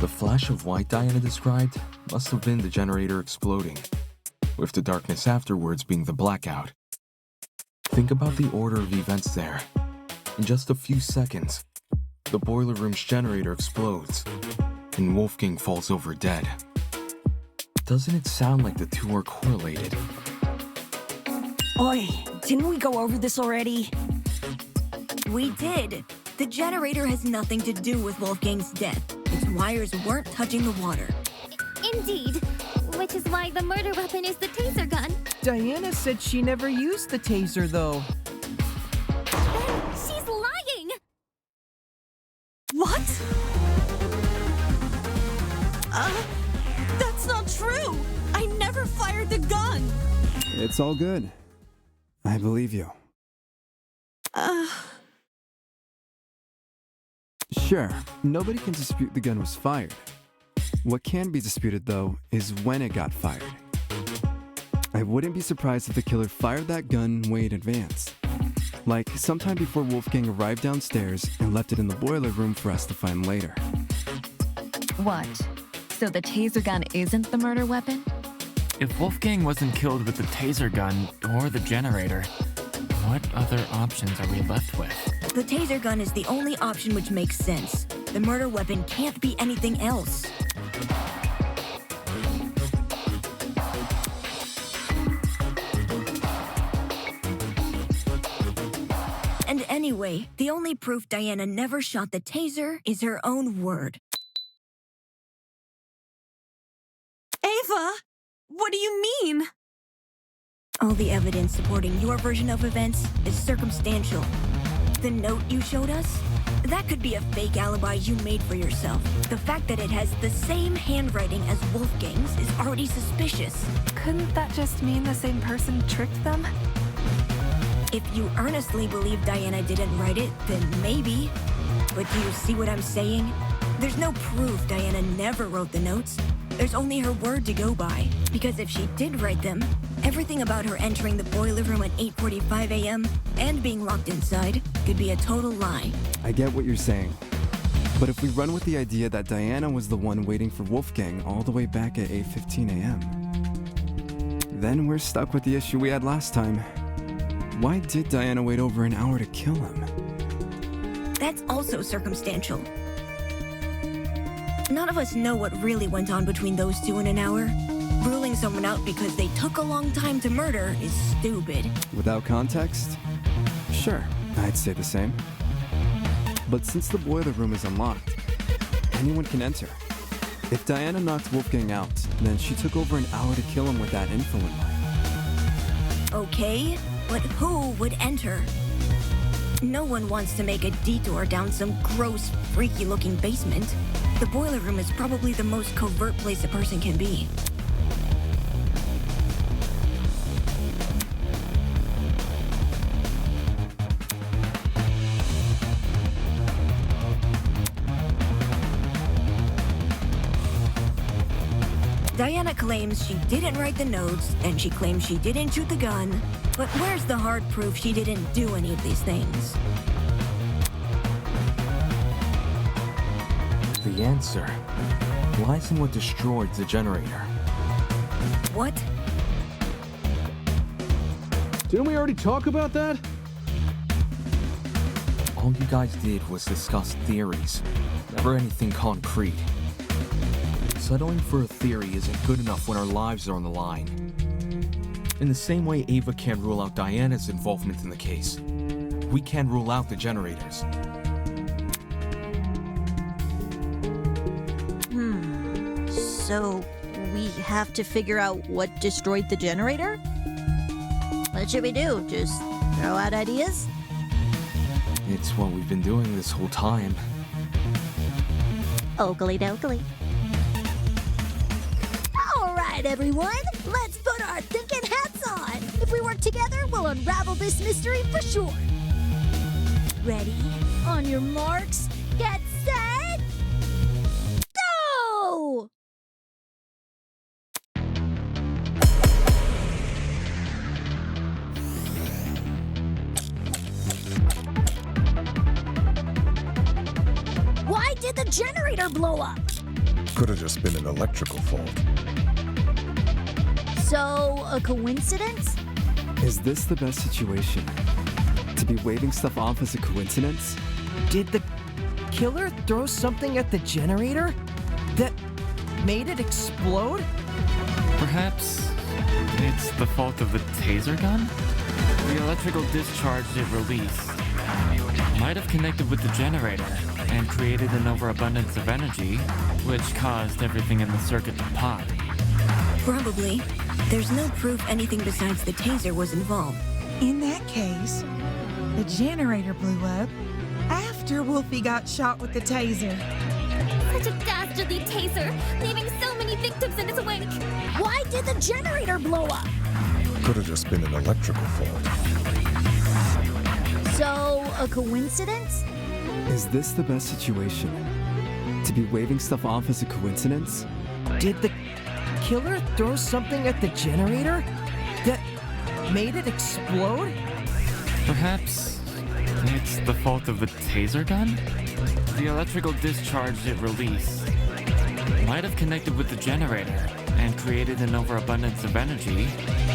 The flash of white Diana described must have been the generator exploding, with the darkness afterwards being the blackout. Think about the order of events there. In just a few seconds, the boiler room's generator explodes, and Wolfgang falls over dead. Doesn't it sound like the two are correlated? Oi, didn't we go over this already? We did. The generator has nothing to do with Wolfgang's death. Its wires weren't touching the water. Indeed. Which is why the murder weapon is the taser gun. Diana said she never used the taser, though. Then she's lying! What? That's not true! I never fired the gun! It's all good. I believe you. Sure, nobody can dispute the gun was fired. What can be disputed, though, is when it got fired. I wouldn't be surprised if the killer fired that gun way in advance. Like, sometime before Wolfgang arrived downstairs and left it in the boiler room for us to find later. What? So the taser gun isn't the murder weapon? If Wolfgang wasn't killed with the taser gun or the generator, what other options are we left with? The taser gun is the only option which makes sense. The murder weapon can't be anything else. And anyway, the only proof Diana never shot the taser is her own word. Ava! What do you mean? All the evidence supporting your version of events is circumstantial. The note you showed us? That could be a fake alibi you made for yourself. The fact that it has the same handwriting as Wolfgang's is already suspicious. Couldn't that just mean the same person tricked them? If you earnestly believe Diana didn't write it, then maybe. But do you see what I'm saying? There's no proof Diana never wrote the notes. There's only her word to go by. Because if she did write them, everything about her entering the boiler room at 8:45 a.m. and being locked inside could be a total lie. I get what you're saying. But if we run with the idea that Diana was the one waiting for Wolfgang all the way back at 8:15 a.m., then we're stuck with the issue we had last time. Why did Diana wait over an hour to kill him? That's also circumstantial. None of us know what really went on between those two in an hour. Ruling someone out because they took a long time to murder is stupid. Without context? Sure, I'd say the same. But since the boiler room is unlocked, anyone can enter. If Diana knocked Wolfgang out, then she took over an hour to kill him with that info in mind. Okay, but who would enter? No one wants to make a detour down some gross, freaky-looking basement. The boiler room is probably the most covert place a person can be. Diana claims she didn't write the notes, and she claims she didn't shoot the gun. But where's the hard proof she didn't do any of these things? The answer lies in what destroyed the generator. What? Didn't we already talk about that? All you guys did was discuss theories, never anything concrete. Settling for a theory isn't good enough when our lives are on the line. In the same way Ava can't rule out Diana's involvement in the case, we can't rule out the generators. So we have to figure out what destroyed the generator? What should we do? Just throw out ideas? It's what we've been doing this whole time. Oakley dokley. All right, everyone. Let's put our thinking hats on. If we work together, we'll unravel this mystery for sure. Ready? On your marks, get set, go! Why did the generator blow up? Could have just been an electrical fault. So, a coincidence? Is this the best situation? To be waving stuff off as a coincidence? Did the killer throw something at the generator that made it explode? Perhaps it's the fault of the taser gun? The electrical discharge it released might have connected with the generator and created an overabundance of energy, which caused everything in the circuit to pop. Probably. There's no proof anything besides the taser was involved. In that case, the generator blew up after Wolfie got shot with the taser. Such a dastardly taser, leaving so many victims in its wake. Why did the generator blow up? Could have just been an electrical fault. So, a coincidence? Is this the best situation? To be waving stuff off as a coincidence? Did the killer throw something at the generator that made it explode? Perhaps it's the fault of the taser gun? The electrical discharge it released might have connected with the generator and created an overabundance of energy,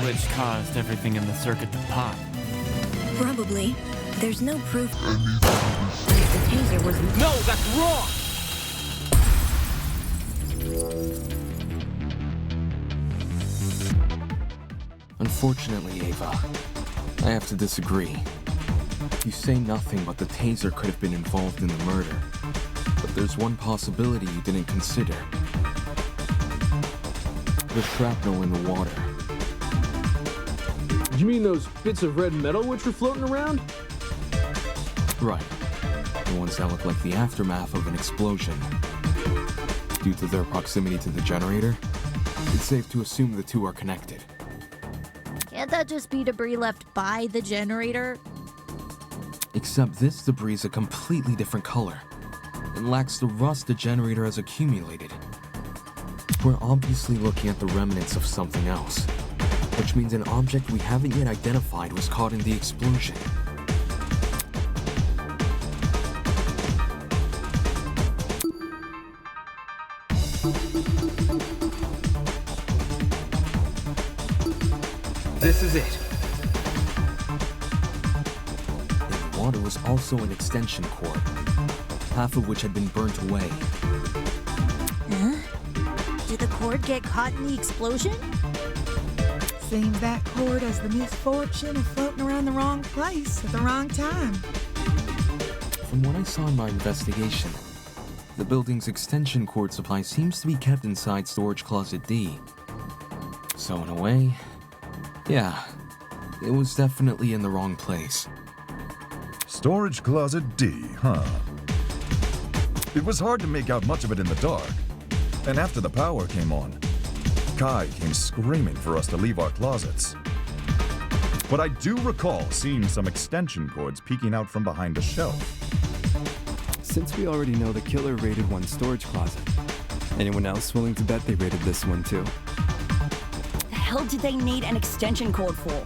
which caused everything in the circuit to pop. Probably. There's no proof the taser was... No, that's wrong! Unfortunately, Ava, I have to disagree. You say nothing but the taser could have been involved in the murder. But there's one possibility you didn't consider. The shrapnel in the water. You mean those bits of red metal which were floating around? Right. The ones that look like the aftermath of an explosion. Due to their proximity to the generator, it's safe to assume the two are connected. Can't that just be debris left by the generator? Except this debris is a completely different color and lacks the rust the generator has accumulated. We're obviously looking at the remnants of something else, which means an object we haven't yet identified was caught in the explosion. This is it. In the water was also an extension cord, half of which had been burnt away. Huh? Did the cord get caught in the explosion? Seems that cord has the misfortune of floating around the wrong place at the wrong time. From what I saw in my investigation, the building's extension cord supply seems to be kept inside Storage Closet D. So in a way, yeah, it was definitely in the wrong place. Storage Closet D, huh? It was hard to make out much of it in the dark. And after the power came on, Kai came screaming for us to leave our closets. But I do recall seeing some extension cords peeking out from behind a shelf. Since we already know the killer raided one storage closet, anyone else willing to bet they raided this one too? The hell did they need an extension cord for?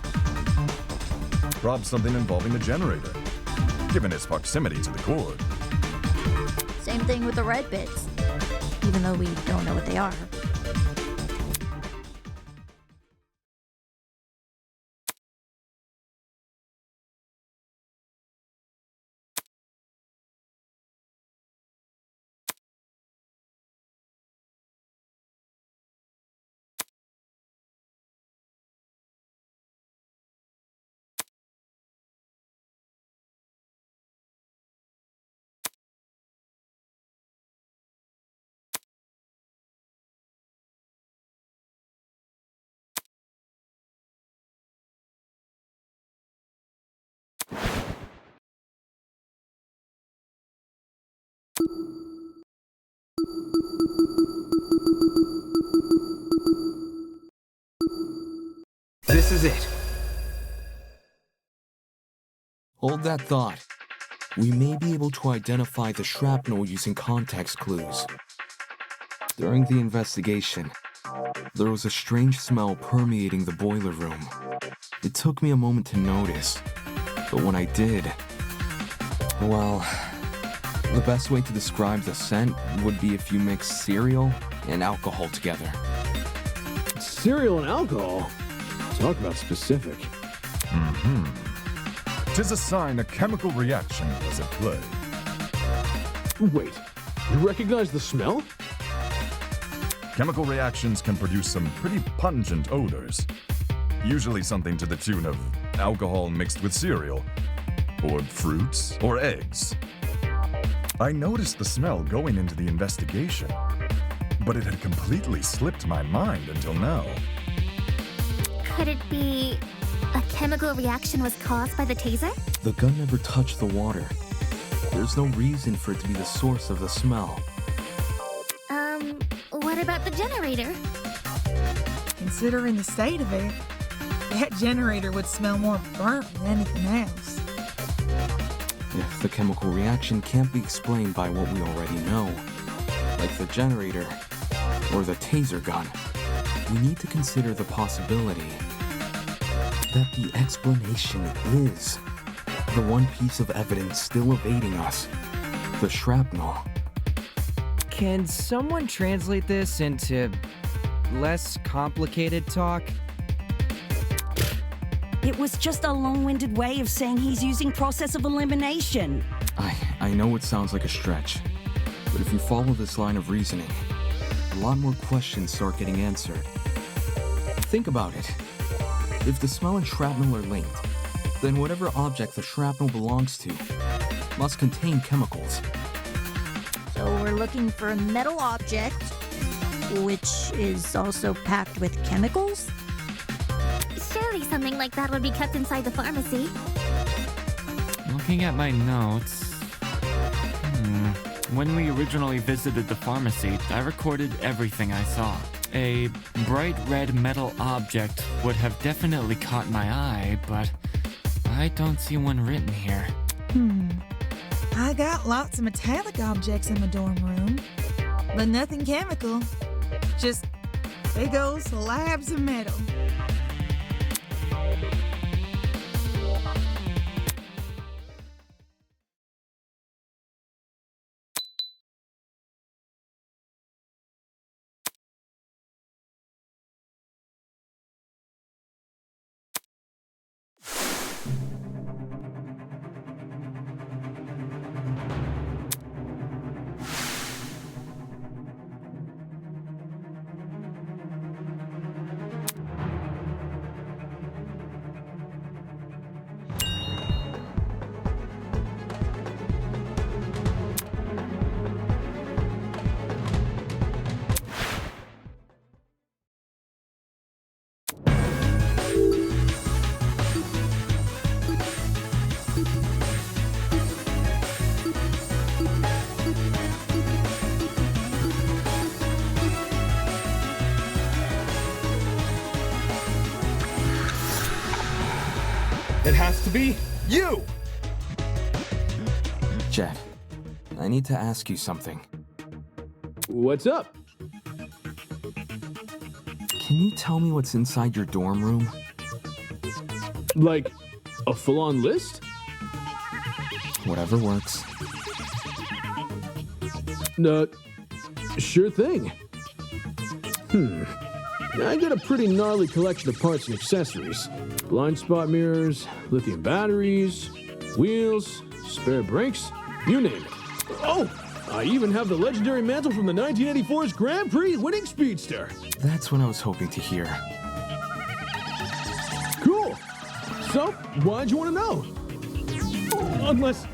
Probably something involving the generator, given its proximity to the cord. Same thing with the red bits, even though we don't know what they are. This is it. Hold that thought. We may be able to identify the shrapnel using context clues. During the investigation, there was a strange smell permeating the boiler room. It took me a moment to notice, but when I did, well, the best way to describe the scent would be if you mix cereal and alcohol together. Cereal and alcohol? Talk about specific. Mm-hmm. 'Tis a sign a chemical reaction was at play. Wait, you recognize the smell? Chemical reactions can produce some pretty pungent odors. Usually something to the tune of alcohol mixed with cereal, or fruits, or eggs. I noticed the smell going into the investigation. but it had completely slipped my mind until now. Could it be a chemical reaction was caused by the taser? The gun never touched the water. There's no reason for it to be the source of the smell. What about the generator? Considering the state of it, that generator would smell more burnt than anything else. If the chemical reaction can't be explained by what we already know, like the generator or the taser gun, we need to consider the possibility that the explanation is the one piece of evidence still evading us, the shrapnel. Can someone translate this into less complicated talk? It was just a long-winded way of saying he's using process of elimination. I know it sounds like a stretch, but if you follow this line of reasoning, a lot more questions start getting answered. Think about it. If the smell and shrapnel are linked, then whatever object the shrapnel belongs to must contain chemicals. So we're looking for a metal object, which is also packed with chemicals? Surely something like that would be kept inside the pharmacy. Looking at my notes... When we originally visited the pharmacy, I recorded everything I saw. A bright red metal object would have definitely caught my eye, but I don't see one written here. I got lots of metallic objects in my dorm room, but nothing chemical. Just big old slabs of metal. It has to be you! Jet, I need to ask you something. What's up? Can you tell me what's inside your dorm room? Like, a full-on list? Whatever works. Sure thing. I got a pretty gnarly collection of parts and accessories. Blind spot mirrors, lithium batteries, wheels, spare brakes, you name it. Oh, I even have the legendary mantle from the 1984's Grand Prix winning speedster. That's what I was hoping to hear. Cool. So, why'd you want to know? Unless...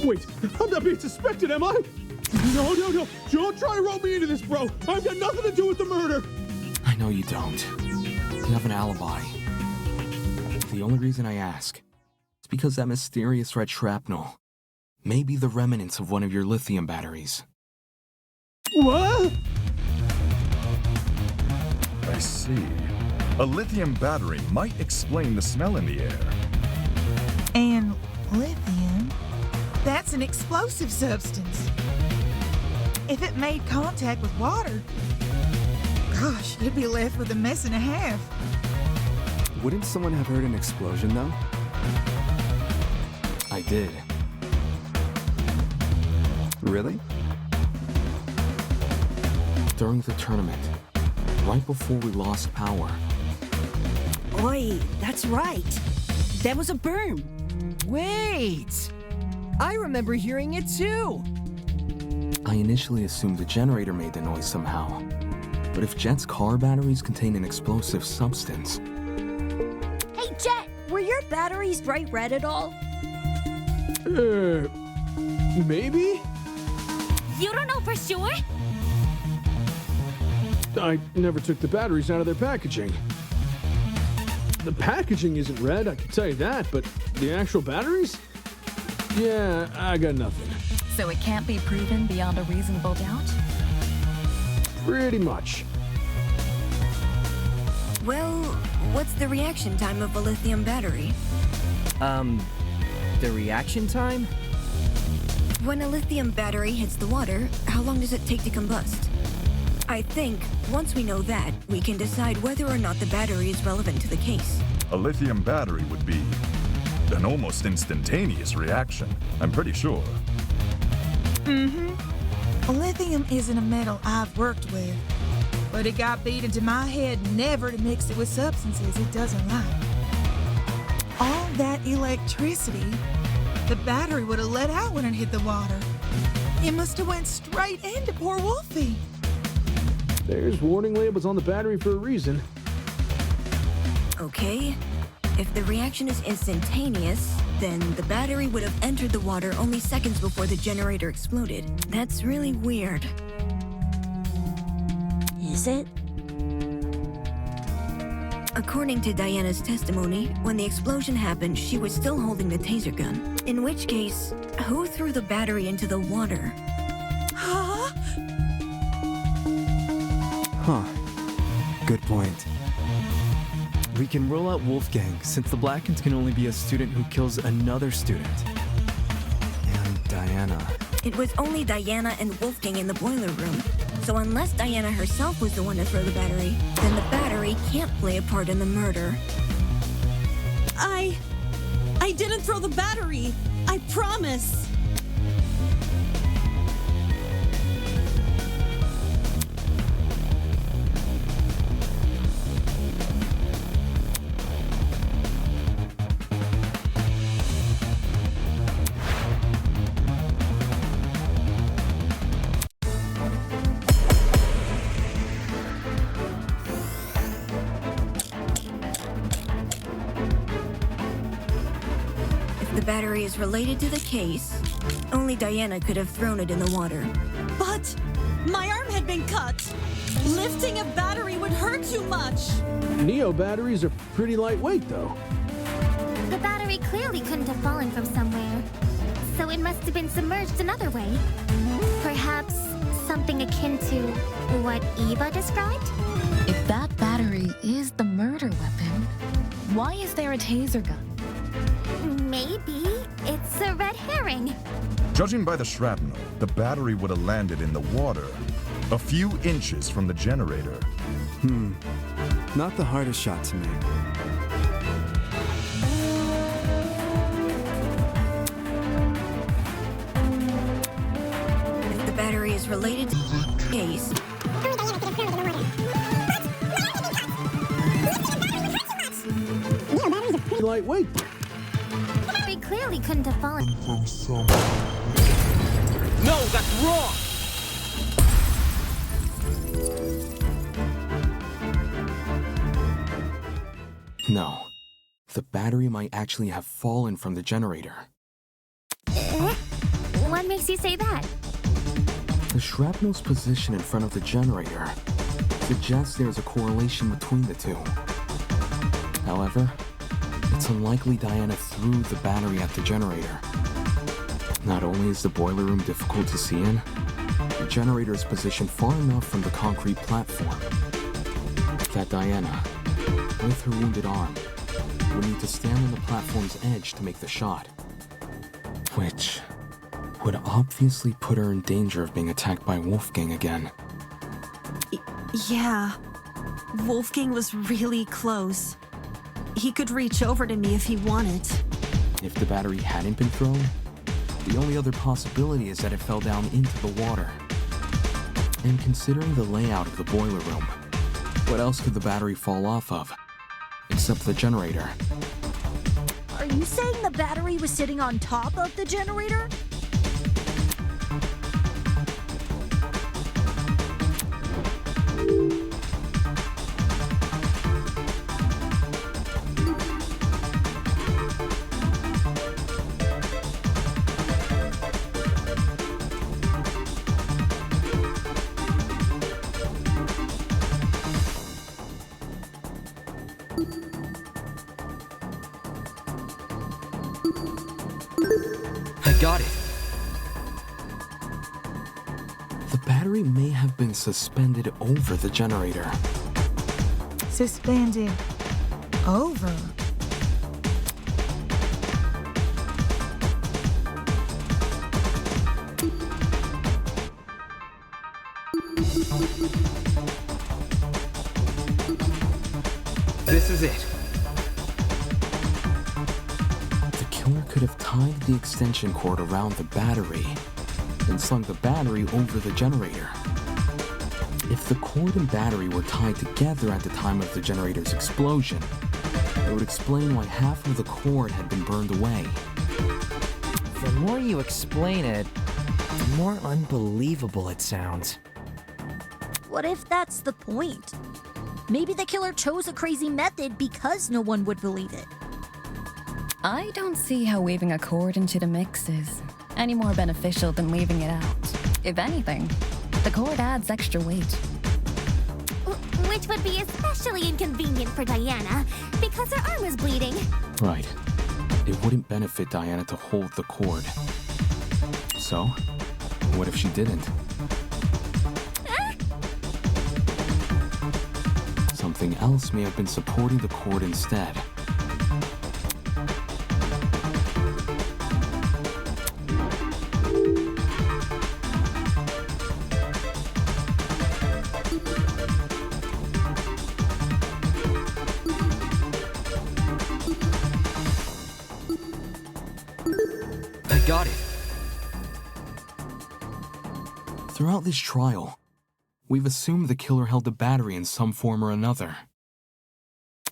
Wait, I'm not being suspected, am I? No. Don't try to rope me into this, bro. I've got nothing to do with the murder. I know you don't. You have an alibi. The only reason I ask is because that mysterious red shrapnel may be the remnants of one of your lithium batteries. What? I see. A lithium battery might explain the smell in the air. And lithium, that's an explosive substance. If it made contact with water, gosh, you'd be left with a mess and a half. Wouldn't someone have heard an explosion, though? I did. Really? During the tournament, right before we lost power. Oi, that's right. There was a boom. Wait! I remember hearing it too! I initially assumed the generator made the noise somehow. But if Jet's car batteries contain an explosive substance... Hey, Jet, were your batteries bright red at all? Maybe? You don't know for sure? I never took the batteries out of their packaging. The packaging isn't red, I can tell you that, but the actual batteries? Yeah, I got nothing. So it can't be proven beyond a reasonable doubt? Pretty much. Well, what's the reaction time of a lithium battery? The reaction time? When a lithium battery hits the water, how long does it take to combust? I think, once we know that, we can decide whether or not the battery is relevant to the case. A lithium battery would be an almost instantaneous reaction, I'm pretty sure. Lithium isn't a metal I've worked with, but it got beat into my head never to mix it with substances it doesn't like. All that electricity, the battery would have let out when it hit the water. It must have went straight into poor Wolfie. There's warning labels on the battery for a reason. Okay. If the reaction is instantaneous, then the battery would have entered the water only seconds before the generator exploded. That's really weird. Is it? According to Diana's testimony, when the explosion happened, she was still holding the taser gun. In which case, who threw the battery into the water? Huh? Huh. Good point. We can rule out Wolfgang, since the Blackens can only be a student who kills another student. And Diana. It was only Diana and Wolfgang in the boiler room. So unless Diana herself was the one to throw the battery, then the battery can't play a part in the murder. I didn't throw the battery. I promise. If the battery is related to the case, only Diana could have thrown it in the water. But my arm had been cut. Lifting a battery would hurt too much. Neo batteries are pretty lightweight, though. The battery clearly couldn't have fallen from somewhere, so it must have been submerged another way. Perhaps something akin to what Eva described? If that battery is the murder weapon, why is there a taser gun? Maybe it's a red herring. Judging by the shrapnel, the battery would have landed in the water, a few inches from the generator. Not the hardest shot to make. If the battery is related to the case, Pretty lightweight. They clearly couldn't have fallen from somewhere. No, that's wrong! No. The battery might actually have fallen from the generator. What makes you say that? The shrapnel's position in front of the generator suggests there's a correlation between the two. However, it's unlikely Diana threw the battery at the generator. Not only is the boiler room difficult to see in, the generator is positioned far enough from the concrete platform that Diana, with her wounded arm, would need to stand on the platform's edge to make the shot, which would obviously put her in danger of being attacked by Wolfgang again. Yeah. Wolfgang was really close. He could reach over to me if he wanted. If the battery hadn't been thrown, the only other possibility is that it fell down into the water. And considering the layout of the boiler room, what else could the battery fall off of? Except the generator. Are you saying the battery was sitting on top of the generator? got it. The battery may have been suspended over the generator. Suspended over. This is it. The killer could have tied the extension cord around the battery and slung the battery over the generator. If the cord and battery were tied together at the time of the generator's explosion, it would explain why half of the cord had been burned away. The more you explain it, the more unbelievable it sounds. What if that's the point? Maybe the killer chose a crazy method because no one would believe it. I don't see how weaving a cord into the mix is any more beneficial than leaving it out. If anything, the cord adds extra weight. Which would be especially inconvenient for Diana, because her arm is bleeding. Right. It wouldn't benefit Diana to hold the cord. So, what if she didn't? Something else may have been supporting the cord instead. I got it. Throughout this trial, we've assumed the killer held the battery in some form or another.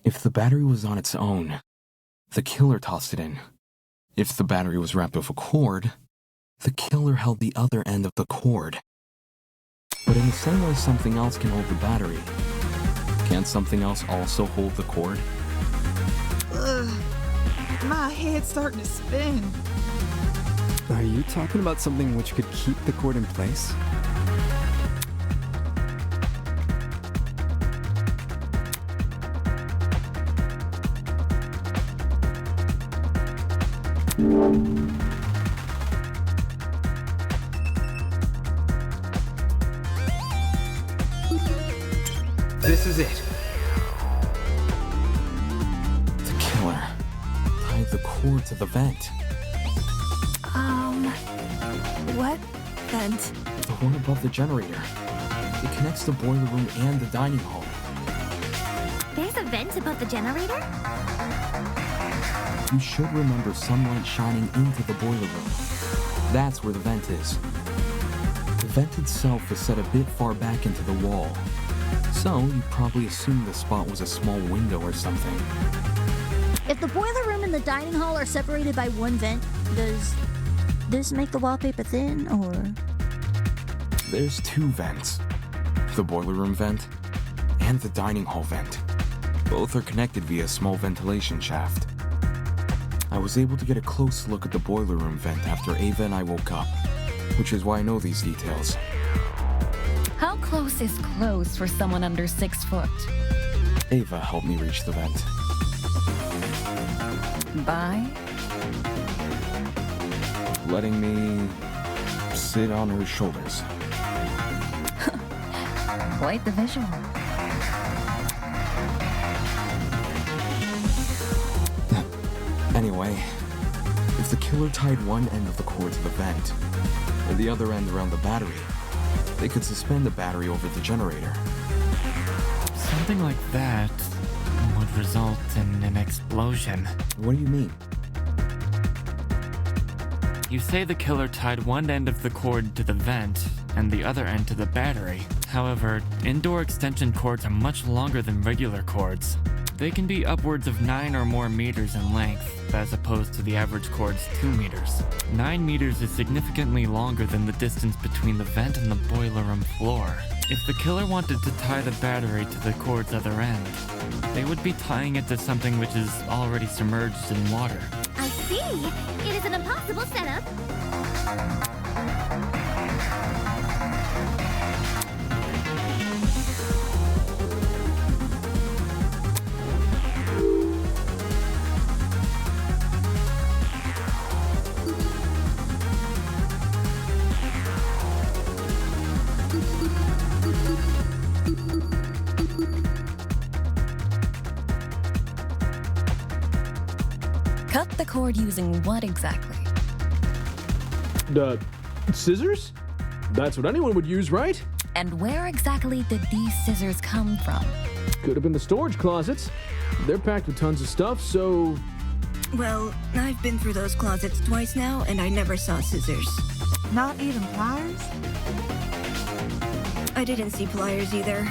If the battery was on its own, the killer tossed it in. If the battery was wrapped with a cord, the killer held the other end of the cord. But in the same way something else can hold the battery, can't something else also hold the cord? Ugh, my head's starting to spin. Are you talking about something which could keep the cord in place? This is it. The killer tied the cord to the vent. What vent? The one above the generator. It connects the boiler room and the dining hall. There's a vent above the generator? You should remember sunlight shining into the boiler room. That's where the vent is. The vent itself is set a bit far back into the wall, so you probably assumed the spot was a small window or something. If the boiler room and the dining hall are separated by one vent, does this make the wallpaper thin, or? There's two vents. The boiler room vent and the dining hall vent. Both are connected via a small ventilation shaft. I was able to get a close look at the boiler room vent after Ava and I woke up, which is why I know these details. How close is close for someone under 6 foot? Ava helped me reach the vent. By? Letting me sit on her shoulders. Quite the visual. Anyway, if the killer tied one end of the cord to the vent and the other end around the battery, they could suspend the battery over the generator. Something like that would result in an explosion. What do you mean? You say the killer tied one end of the cord to the vent and the other end to the battery. However, indoor extension cords are much longer than regular cords. They can be upwards of 9 or more meters in length, as opposed to the average cord's 2 meters. 9 meters is significantly longer than the distance between the vent and the boiler room floor. If the killer wanted to tie the battery to the cord's other end, they would be tying it to something which is already submerged in water. I see. It is an impossible setup. the cord using what exactly? Scissors? That's what anyone would use, right? And where exactly did these scissors come from? Could have been the storage closets. They're packed with tons of stuff, so... Well, I've been through those closets twice now, and I never saw scissors. Not even pliers? I didn't see pliers either.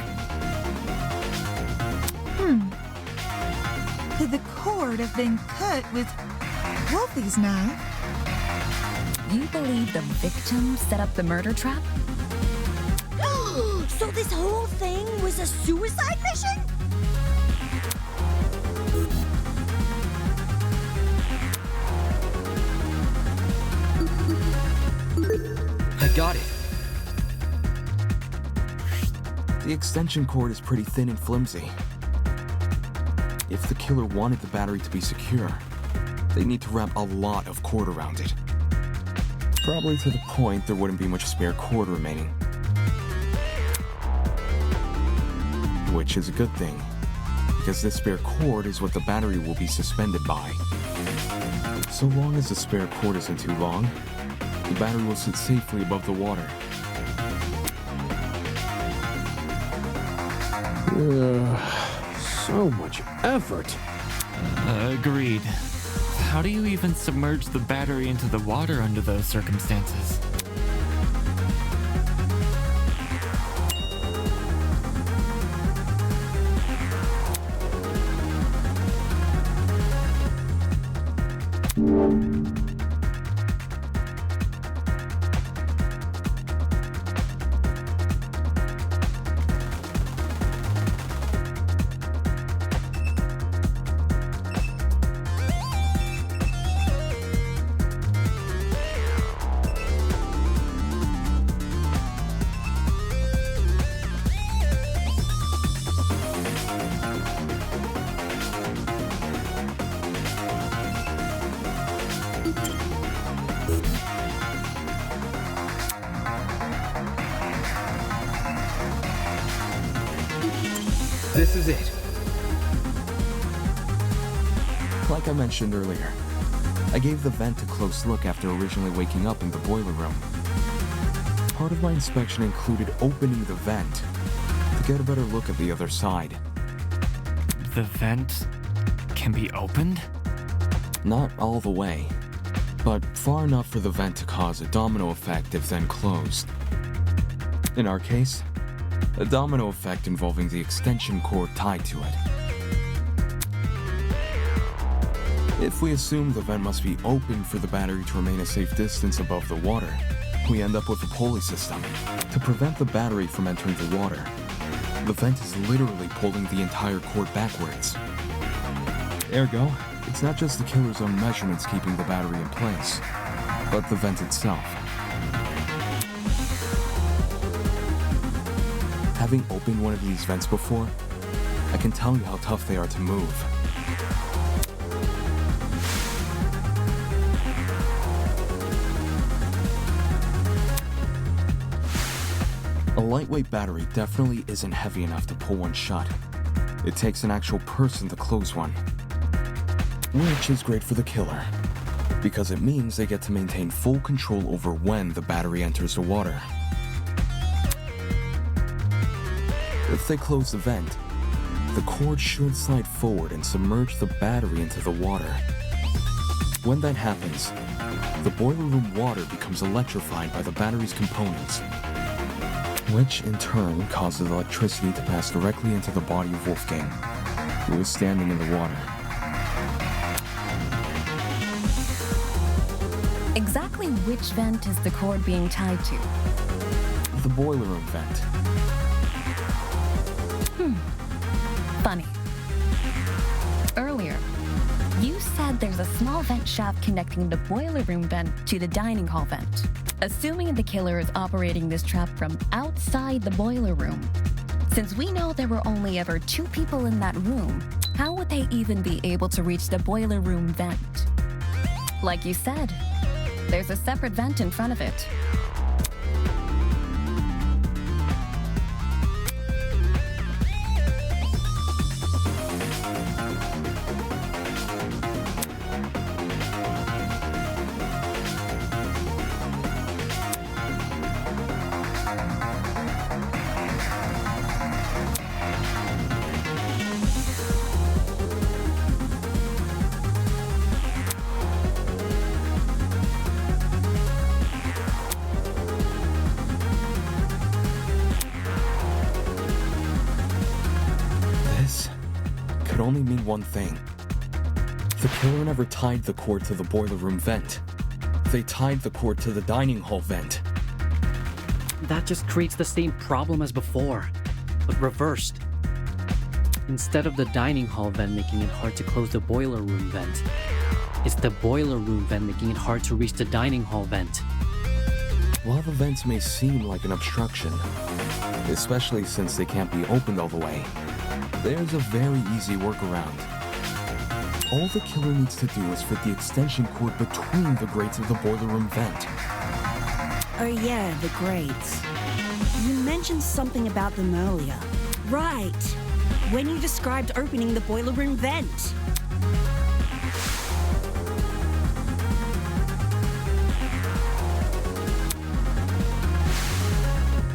Could the cord have been cut with Wolfie's knife? You believe the victim set up the murder trap? So this whole thing was a suicide mission? I got it. The extension cord is pretty thin and flimsy. If the killer wanted the battery to be secure, they'd need to wrap a lot of cord around it. Probably to the point there wouldn't be much spare cord remaining. Which is a good thing, because this spare cord is what the battery will be suspended by. So long as the spare cord isn't too long, the battery will sit safely above the water. So much effort. Agreed. How do you even submerge the battery into the water under those circumstances? This is it. Like I mentioned earlier, I gave the vent a close look after originally waking up in the boiler room. Part of my inspection included opening the vent to get a better look at the other side. The vent can be opened? Not all the way, but far enough for the vent to cause a domino effect if then closed. In our case, a domino effect involving the extension cord tied to it. If we assume the vent must be open for the battery to remain a safe distance above the water, we end up with a pulley system. To prevent the battery from entering the water, the vent is literally pulling the entire cord backwards. Ergo, it's not just the killer's own measurements keeping the battery in place, but the vent itself. Having opened one of these vents before, I can tell you how tough they are to move. A lightweight battery definitely isn't heavy enough to pull one shut. It takes an actual person to close one. Which is great for the killer, because it means they get to maintain full control over when the battery enters the water. If they close the vent, the cord should slide forward and submerge the battery into the water. When that happens, the boiler room water becomes electrified by the battery's components, which in turn causes electricity to pass directly into the body of Wolfgang, who is standing in the water. Exactly which vent is the cord being tied to? The boiler room vent. Funny. Earlier, you said there's a small vent shaft connecting the boiler room vent to the dining hall vent. Assuming the killer is operating this trap from outside the boiler room, since we know there were only ever 2 people in that room, how would they even be able to reach the boiler room vent? Like you said, there's a separate vent in front of it. only mean one thing. The killer never tied the cord to the boiler room vent. They tied the cord to the dining hall vent. That just creates the same problem as before, but reversed. Instead of the dining hall vent making it hard to close the boiler room vent, it's the boiler room vent making it hard to reach the dining hall vent. While the vents may seem like an obstruction, especially since they can't be opened all the way, there's a very easy workaround. All the killer needs to do is fit the extension cord between the grates of the boiler room vent. Oh yeah, the grates. You mentioned something about them earlier. Right. When you described opening the boiler room vent.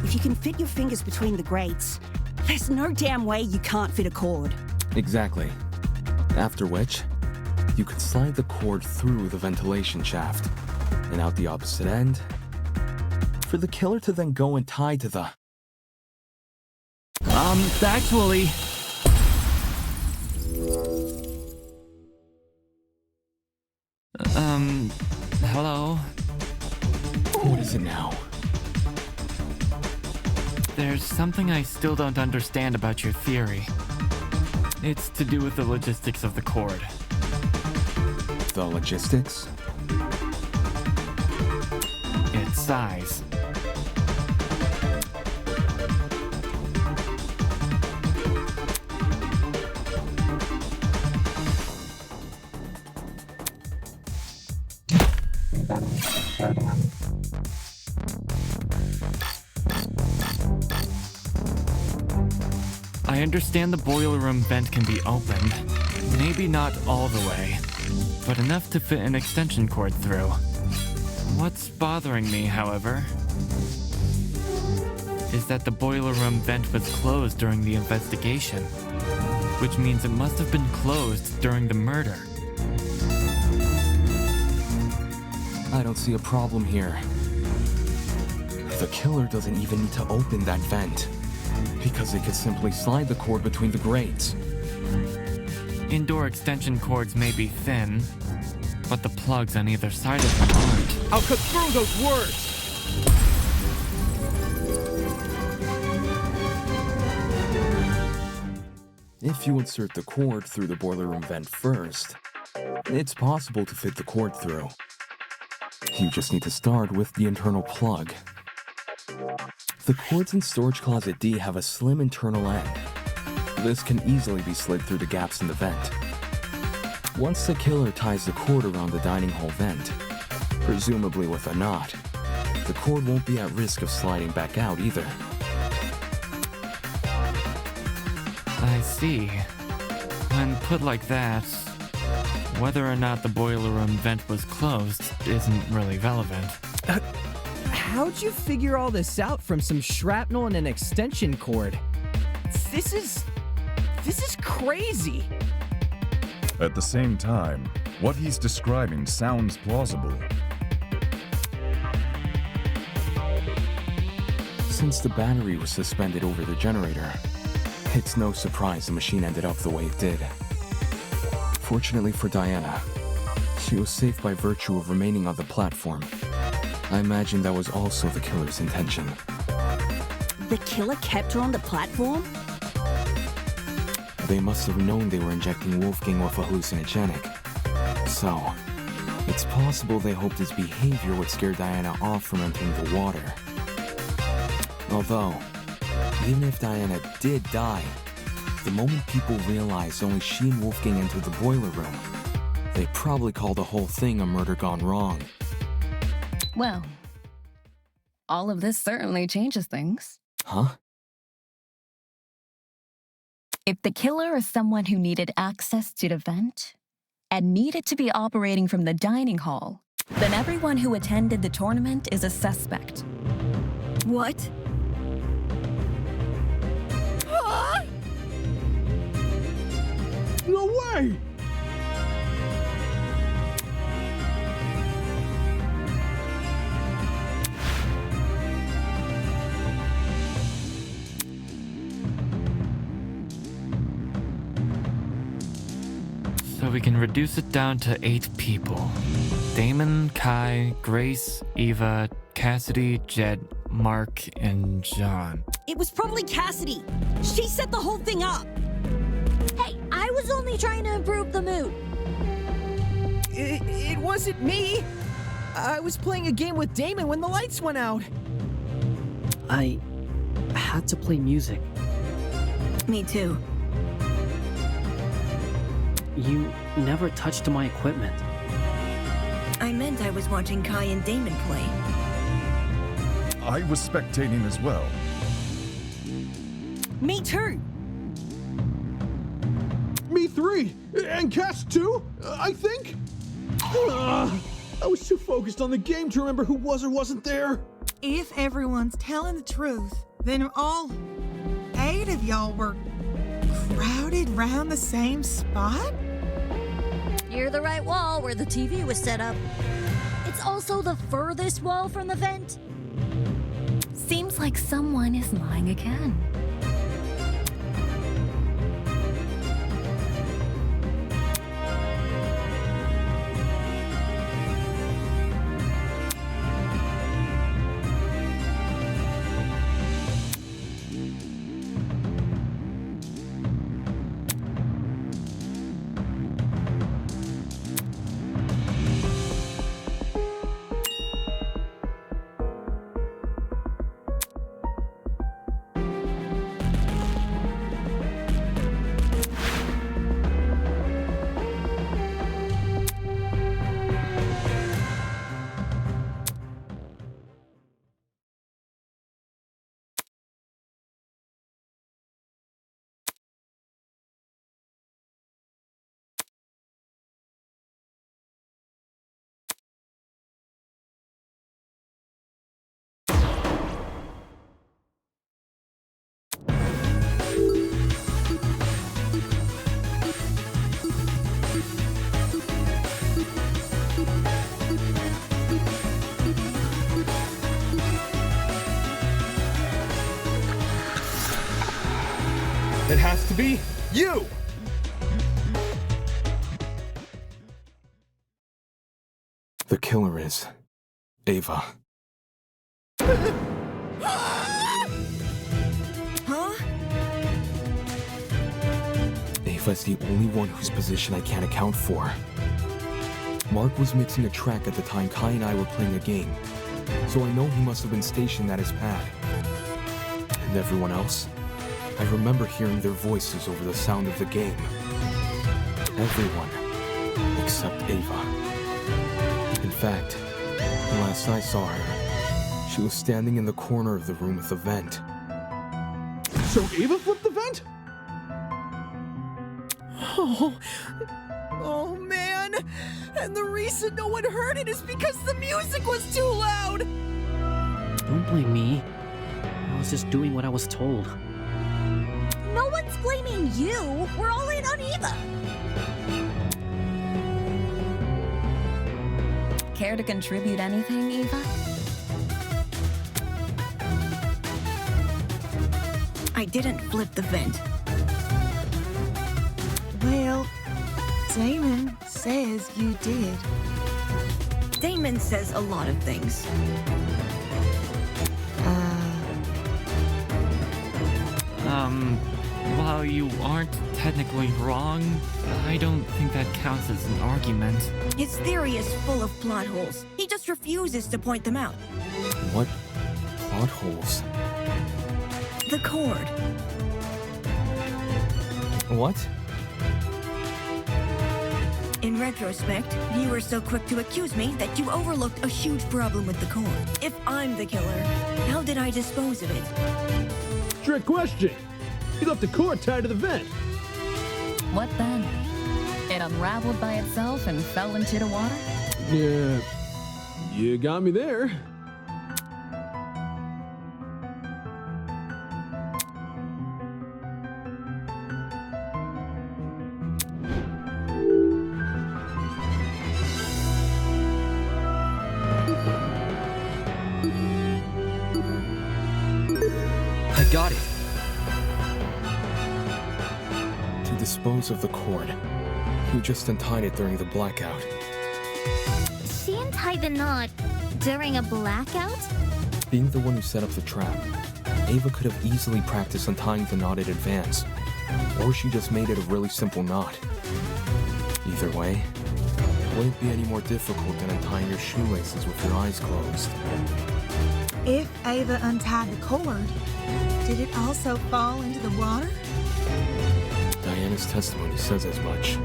If you can fit your fingers between the grates, there's no damn way you can't fit a cord. Exactly. After which, you can slide the cord through the ventilation shaft and out the opposite end for the killer to then go and tie to the... Actually... Hello? What is it now? There's something I still don't understand about your theory. It's to do with the logistics of the cord. The logistics? Its size. I understand the boiler room vent can be opened. Maybe not all the way, but enough to fit an extension cord through. What's bothering me, however, is that the boiler room vent was closed during the investigation, which means it must have been closed during the murder. I don't see a problem here. The killer doesn't even need to open that vent, because they could simply slide the cord between the grates. Indoor extension cords may be thin, but the plugs on either side of them aren't. I'll cut through those words! If you insert the cord through the boiler room vent first, it's possible to fit the cord through. You just need to start with the internal plug. The cords in Storage Closet D have a slim internal end. This can easily be slid through the gaps in the vent. Once the killer ties the cord around the dining hall vent, presumably with a knot, the cord won't be at risk of sliding back out either. I see. When put like that, whether or not the boiler room vent was closed isn't really relevant. How'd you figure all this out from some shrapnel and an extension cord? This is crazy. At the same time, what he's describing sounds plausible. Since the battery was suspended over the generator, it's no surprise the machine ended up the way it did. Fortunately for Diana, she was safe by virtue of remaining on the platform. I imagine that was also the killer's intention. The killer kept her on the platform? They must have known they were injecting Wolfgang with a hallucinogenic. So, it's possible they hoped his behavior would scare Diana off from entering the water. Although, even if Diana did die, the moment people realized only she and Wolfgang entered the boiler room, they probably call the whole thing a murder gone wrong. Well, all of this certainly changes things. Huh? If the killer is someone who needed access to the vent and needed to be operating from the dining hall, then everyone who attended the tournament is a suspect. What? No way! we can reduce it down to 8 people. Damon, Kai, Grace, Eva, Cassidy, Jed, Mark, and John. It was probably Cassidy. She set the whole thing up. Hey, I was only trying to improve the mood. It wasn't me. I was playing a game with Damon when the lights went out. I had to play music. Me too. You never touched my equipment. I meant I was watching Kai and Damon play. I was spectating as well. Me too. Me 3! And Cass 2, I think? I was too focused on the game to remember who was or wasn't there. If everyone's telling the truth, then all 8 of y'all were crowded round the same spot? Near the right wall where the TV was set up. It's also the furthest wall from the vent. Seems like someone is lying again. It has to be you! The killer is Ava. Huh? Ava's the only one whose position I can't account for. Mark was mixing a track at the time Kai and I were playing a game, so I know he must have been stationed at his pad. And everyone else? I remember hearing their voices over the sound of the game. Everyone, except Ava. In fact, the last I saw her, she was standing in the corner of the room with the vent. So Ava flipped the vent? Oh man! And the reason no one heard it is because the music was too loud! Don't blame me. I was just doing what I was told. No one's blaming you. We're all in on Eva. Care to contribute anything, Eva? I didn't flip the vent. Well, Damon says you did. Damon says a lot of things. While you aren't technically wrong, I don't think that counts as an argument. His theory is full of plot holes. He just refuses to point them out. What plot holes? The cord. What? In retrospect, you were so quick to accuse me that you overlooked a huge problem with the cord. If I'm the killer, how did I dispose of it? Trick question. You left the cord tied to the vent. What then? It unraveled by itself and fell into the water? Yeah, you got me there. I got it. To dispose of the cord, who just untied it during the blackout. She untied the knot during a blackout? Being the one who set up the trap, Ava could have easily practiced untying the knot in advance, or she just made it a really simple knot. Either way, it wouldn't be any more difficult than untying your shoelaces with your eyes closed. If Ava untied the cord, did it also fall into the water? Diana's testimony says as much.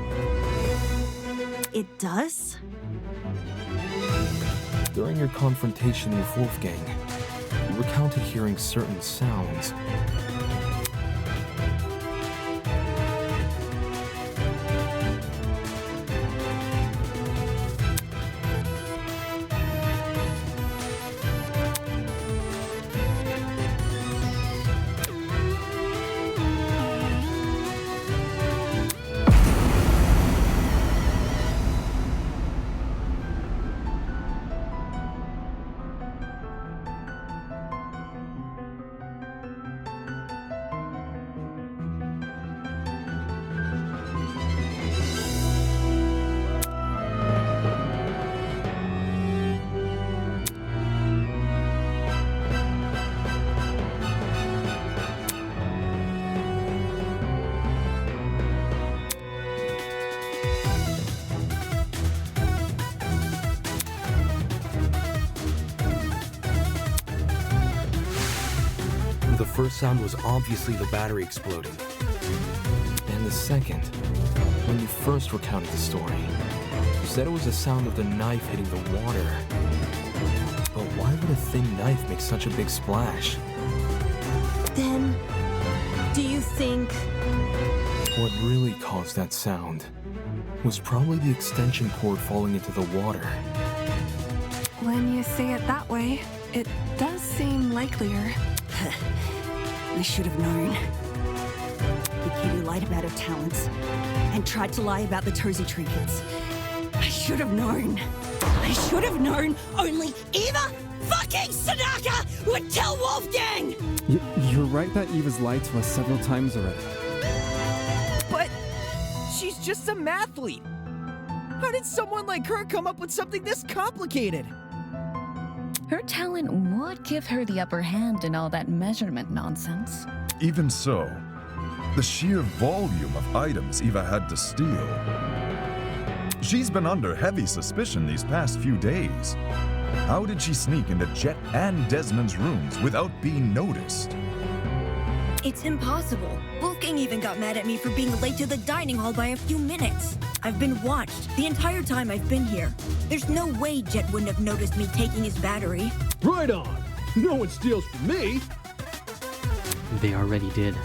It does? During your confrontation with Wolfgang, you recounted hearing certain sounds. The first sound was obviously the battery exploding. And the second, when you first recounted the story, you said it was the sound of the knife hitting the water. But why would a thin knife make such a big splash? Then, do you think... What really caused that sound was probably the extension cord falling into the water. When you say it that way, it does seem likelier. I should have known. The kid who lied about her talents and tried to lie about the Tozy trinkets. I should have known. I should have known only Eva fucking Sadaka would tell Wolfgang! You're right that Eva's lied to us several times already. But she's just some mathlete. How did someone like her come up with something this complicated? Her talent would give her the upper hand in all that measurement nonsense. Even so, the sheer volume of items Eva had to steal. She's been under heavy suspicion these past few days. How did she sneak into Jet and Desmond's rooms without being noticed? It's impossible. Wolfgang even got mad at me for being late to the dining hall by a few minutes. I've been watched the entire time I've been here. There's no way Jet wouldn't have noticed me taking his battery. Right on! No one steals from me! They already did.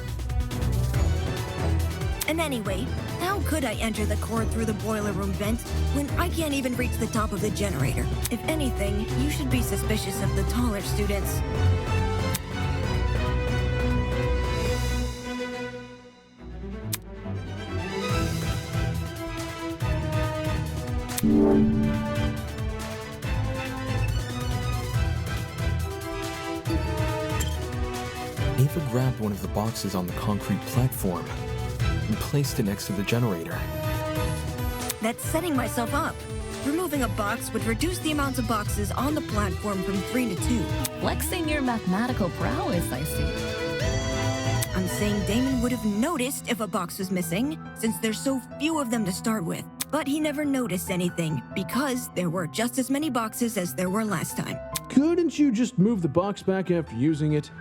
And anyway, how could I enter the cord through the boiler room vent when I can't even reach the top of the generator? If anything, you should be suspicious of the taller students. Ava grabbed one of the boxes on the concrete platform and placed it next to the generator. That's setting myself up. Removing a box would reduce the amount of boxes on the platform from 3 to 2. Flexing your mathematical prowess, I see. I'm saying Damon would have noticed if a box was missing, since there's so few of them to start with. But he never noticed anything, because there were just as many boxes as there were last time. Couldn't you just move the box back after using it?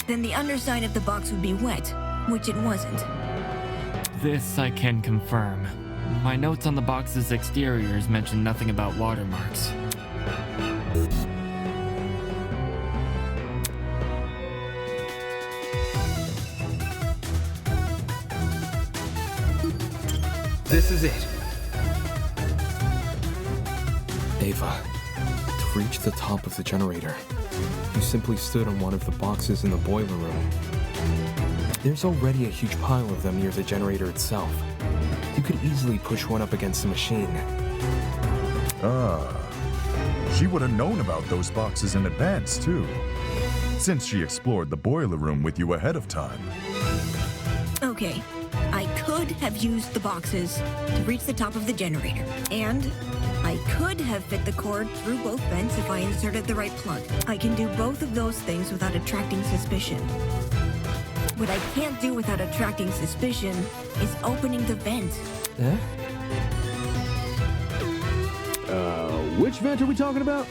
Then the underside of the box would be wet, which it wasn't. This I can confirm. My notes on the box's exteriors mention nothing about watermarks. This is it. Ava, to reach the top of the generator, you simply stood on one of the boxes in the boiler room. There's already a huge pile of them near the generator itself. You could easily push one up against the machine. Ah, she would have known about those boxes in advance, too, since she explored the boiler room with you ahead of time. Okay, I could have used the boxes to reach the top of the generator, and I could have fit the cord through both vents if I inserted the right plug. I can do both of those things without attracting suspicion. What I can't do without attracting suspicion is opening the vent. Which vent are we talking about?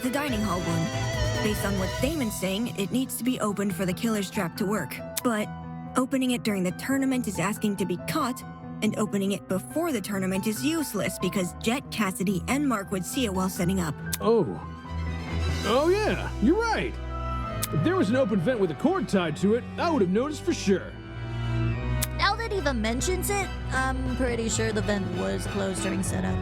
The dining hall one. Based on what Damon's saying, it needs to be opened for the killer's trap to work. But opening it during the tournament is asking to be caught, and opening it before the tournament is useless because Jet, Cassidy, and Mark would see it while setting up. Oh yeah, you're right. If there was an open vent with a cord tied to it, I would have noticed for sure. Now that Eva mentions it, I'm pretty sure the vent was closed during setup.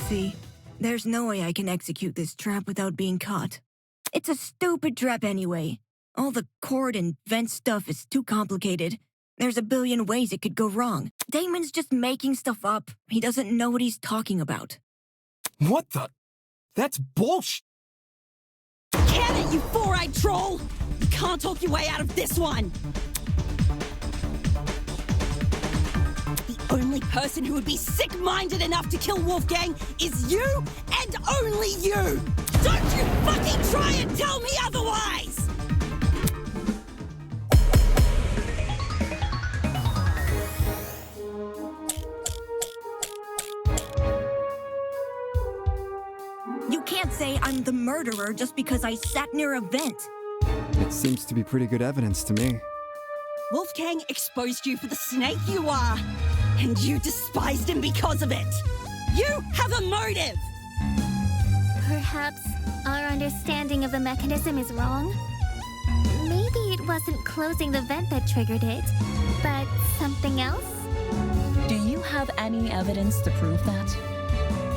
See, there's no way I can execute this trap without being caught. It's a stupid trap anyway. All the cord and vent stuff is too complicated. There's a billion ways it could go wrong. Damon's just making stuff up. He doesn't know what he's talking about. What the? That's bullshit! Get it, you four-eyed troll! You can't talk your way out of this one! The only person who would be sick-minded enough to kill Wolfgang is you, and only you! Don't you fucking try and tell me otherwise! You can't say I'm the murderer just because I sat near a vent. It seems to be pretty good evidence to me. Wolfgang exposed you for the snake you are, and you despised him because of it. You have a motive! Perhaps our understanding of the mechanism is wrong. Maybe it wasn't closing the vent that triggered it, but something else? Do you have any evidence to prove that?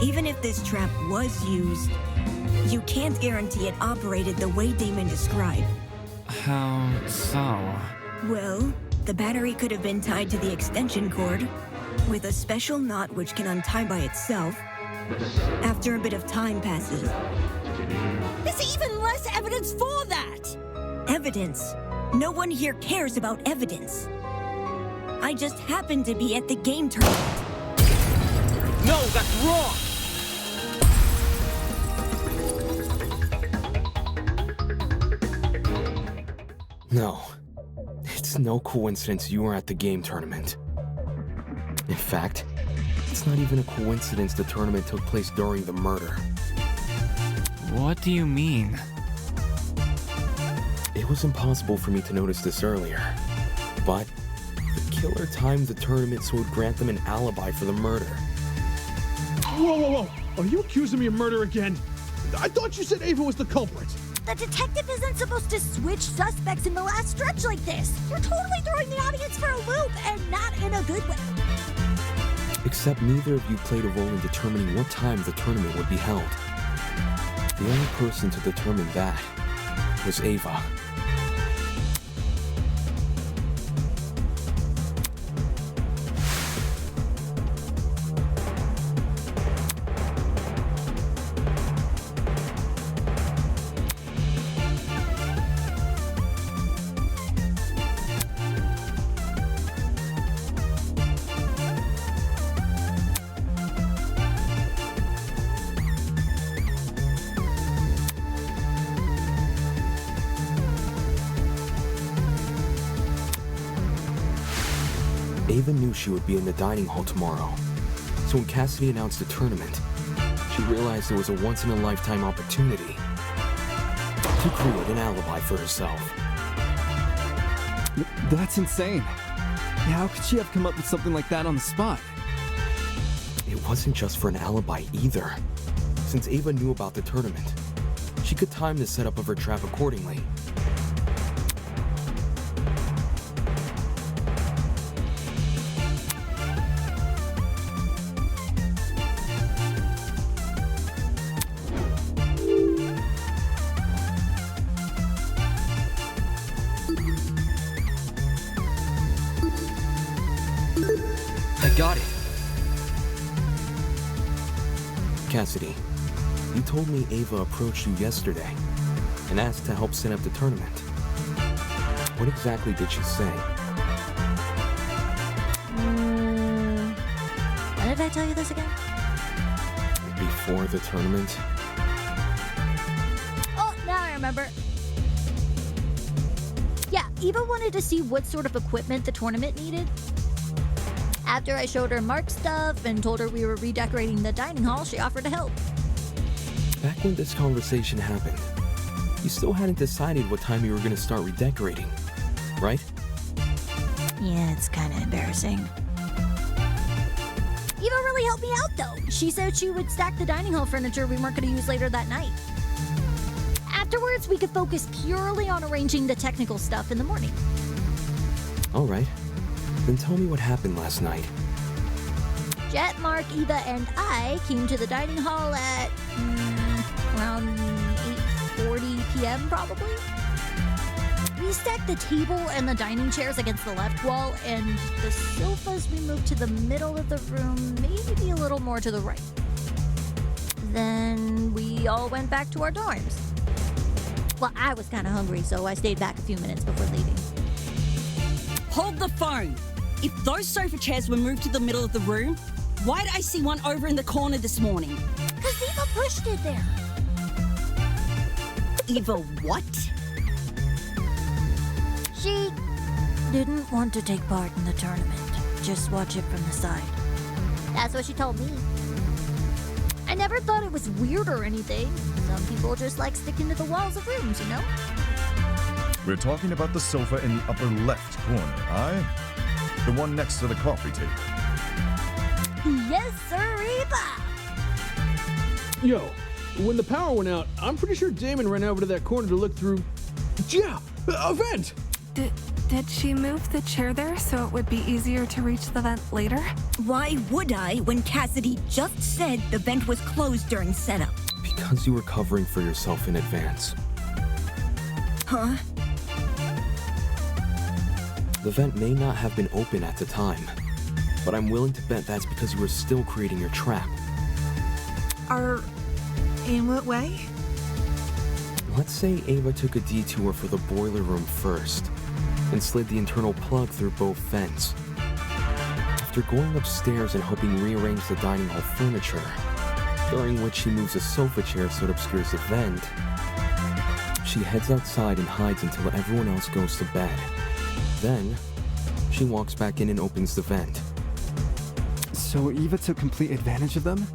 Even if this trap was used, you can't guarantee it operated the way Damon described. How so? Well, the battery could have been tied to the extension cord with a special knot which can untie by itself after a bit of time passes. There's even less evidence for that! Evidence? No one here cares about evidence. I just happened to be at the game tournament. No, that's wrong! No. It's no coincidence you were at the game tournament. In fact, it's not even a coincidence the tournament took place during the murder. What do you mean? It was impossible for me to notice this earlier, but the killer timed the tournament so it would grant them an alibi for the murder. Whoa! Are you accusing me of murder again? I thought you said Ava was the culprit. The detective isn't supposed to switch suspects in the last stretch like this. You're totally throwing the audience for a loop, and not in a good way. Except neither of you played a role in determining what time the tournament would be held. The only person to determine that was Ava. Ava knew she would be in the dining hall tomorrow, so when Cassidy announced the tournament, she realized it was a once-in-a-lifetime opportunity to create an alibi for herself. That's insane. How could she have come up with something like that on the spot? It wasn't just for an alibi either. Since Ava knew about the tournament, she could time the setup of her trap accordingly. I got it. Cassidy, you told me Ava approached you yesterday. and asked to help set up the tournament. What exactly did she say? When did I tell you this again? Before the tournament? Oh, now I remember. Yeah, Eva wanted to see what sort of equipment the tournament needed. After I showed her Mark's stuff and told her we were redecorating the dining hall, she offered to help. Back when this conversation happened, you still hadn't decided what time you were going to start redecorating, right? Yeah, it's kind of embarrassing. Eva really helped me out, though. She said she would stack the dining hall furniture we weren't going to use later that night. Afterwards, we could focus purely on arranging the technical stuff in the morning. All right. Then tell me what happened last night. Jet, Mark, Eva, and I came to the dining hall at around 8:40 p.m. probably. We stacked the table and the dining chairs against the left wall, and the sofas we moved to the middle of the room, maybe a little more to the right. Then we all went back to our dorms. Well, I was kind of hungry, so I stayed back a few minutes before leaving. Hold the phone. If those sofa chairs were moved to the middle of the room, why did I see one over in the corner this morning? Because Eva pushed it there. Eva what? She didn't want to take part in the tournament. Just watch it from the side. That's what she told me. I never thought it was weird or anything. Some people just like sticking to the walls of rooms, you know? We're talking about the sofa in the upper left corner, aye? The one next to the coffee table. Yes, sir, Eva! Yo, when the power went out, I'm pretty sure Damon ran over to that corner to look through. Yeah, a vent! Did she move the chair there so it would be easier to reach the vent later? Why would I when Cassidy just said the vent was closed during setup? Because you were covering for yourself in advance. Huh? The vent may not have been open at the time, but I'm willing to bet that's because you were still creating your trap. In what way? Let's say Ava took a detour for the boiler room first, and slid the internal plug through both vents. After going upstairs and helping rearrange the dining hall furniture, during which she moves a sofa chair so it obscures the vent, she heads outside and hides until everyone else goes to bed. Then, she walks back in and opens the vent. So Eva took complete advantage of them?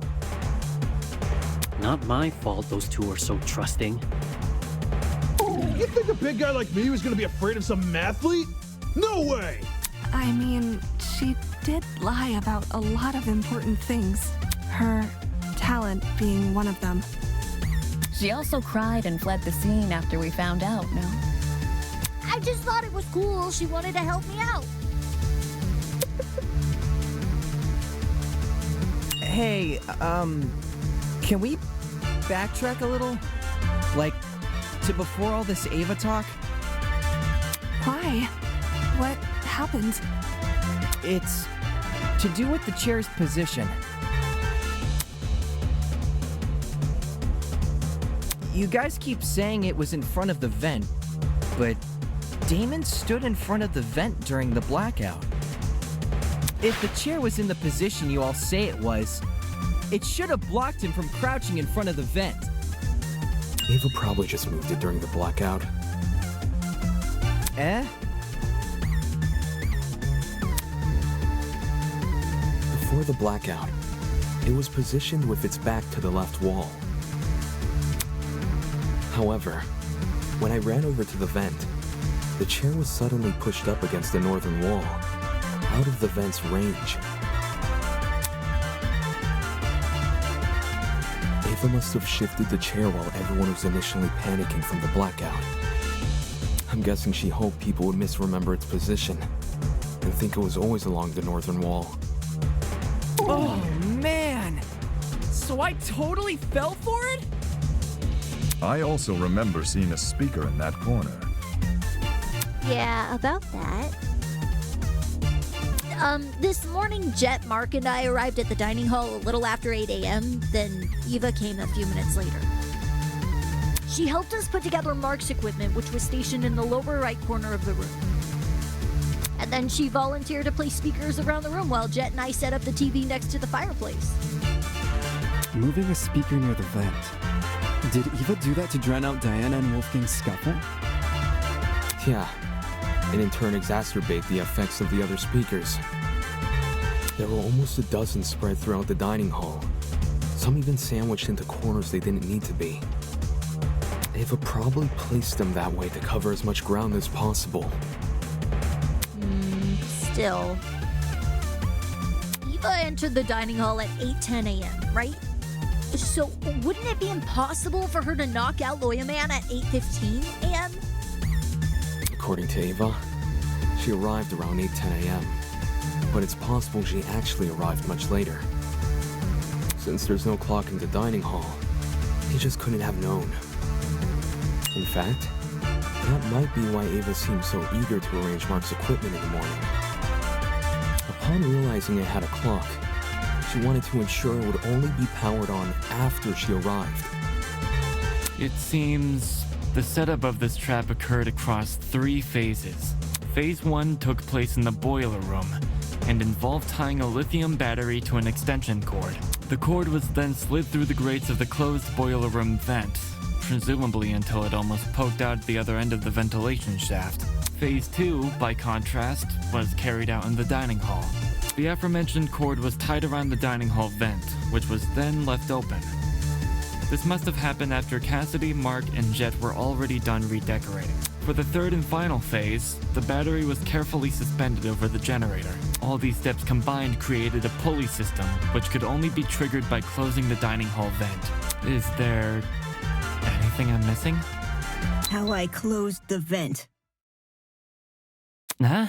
Not my fault those two are so trusting. You think a big guy like me was gonna be afraid of some mathlete? No way! I mean, she did lie about a lot of important things. Her talent being one of them. She also cried and fled the scene after we found out, no? I just thought it was cool. She wanted to help me out. Hey, can we backtrack a little? Like, to before all this Ava talk? Why? What happened? It's to do with the chair's position. You guys keep saying it was in front of the vent, but Damon stood in front of the vent during the blackout. If the chair was in the position you all say it was, it should have blocked him from crouching in front of the vent. Ava probably just moved it during the blackout. Eh? Before the blackout, it was positioned with its back to the left wall. However, when I ran over to the vent, the chair was suddenly pushed up against the northern wall, out of the vent's range. Ava must have shifted the chair while everyone was initially panicking from the blackout. I'm guessing she hoped people would misremember its position and think it was always along the northern wall. Oh, man! So I totally fell for it? I also remember seeing a speaker in that corner. Yeah, about that. This morning, Jet, Mark, and I arrived at the dining hall a little after 8 a.m., then Eva came a few minutes later. She helped us put together Mark's equipment, which was stationed in the lower right corner of the room. And then she volunteered to play speakers around the room while Jet and I set up the TV next to the fireplace. Moving a speaker near the vent. Did Eva do that to drown out Diana and Wolfgang's scuffle? Yeah, and in turn exacerbate the effects of the other speakers. There were almost a dozen spread throughout the dining hall. Some even sandwiched into corners they didn't need to be. Eva probably placed them that way to cover as much ground as possible. Still. Eva entered the dining hall at 8:10 a.m., right? So wouldn't it be impossible for her to knock out Lawyer Man at 8:15 a.m.? According to Eva, she arrived around 8:10 a.m., but it's possible she actually arrived much later. Since there's no clock in the dining hall, he just couldn't have known. In fact, that might be why Eva seemed so eager to arrange Mark's equipment in the morning. Upon realizing it had a clock, she wanted to ensure it would only be powered on after she arrived. It seems the setup of this trap occurred across 3 phases. Phase 1 took place in the boiler room and involved tying a lithium battery to an extension cord. The cord was then slid through the grates of the closed boiler room vent, presumably until it almost poked out the other end of the ventilation shaft. Phase 2, by contrast, was carried out in the dining hall. The aforementioned cord was tied around the dining hall vent, which was then left open. This must have happened after Cassidy, Mark, and Jet were already done redecorating. For the third and final phase, the battery was carefully suspended over the generator. All these steps combined created a pulley system, which could only be triggered by closing the dining hall vent. Is there anything I'm missing? How I closed the vent. Huh?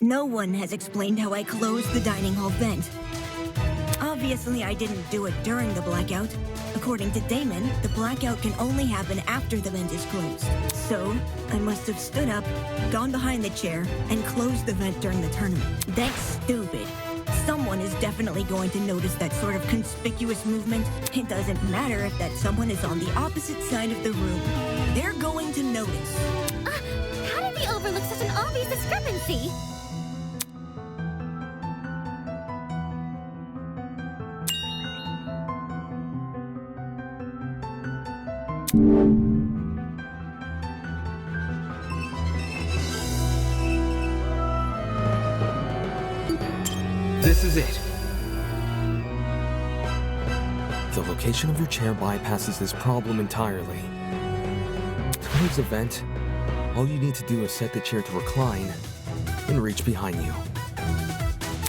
No one has explained how I closed the dining hall vent. Obviously, I didn't do it during the blackout. According to Damon, the blackout can only happen after the vent is closed. So, I must have stood up, gone behind the chair, and closed the vent during the tournament. That's stupid. Someone is definitely going to notice that sort of conspicuous movement. It doesn't matter if that someone is on the opposite side of the room. They're going to notice. How did we overlook such an obvious discrepancy? This is it. The location of your chair bypasses this problem entirely. Towards the vent, all you need to do is set the chair to recline and reach behind you.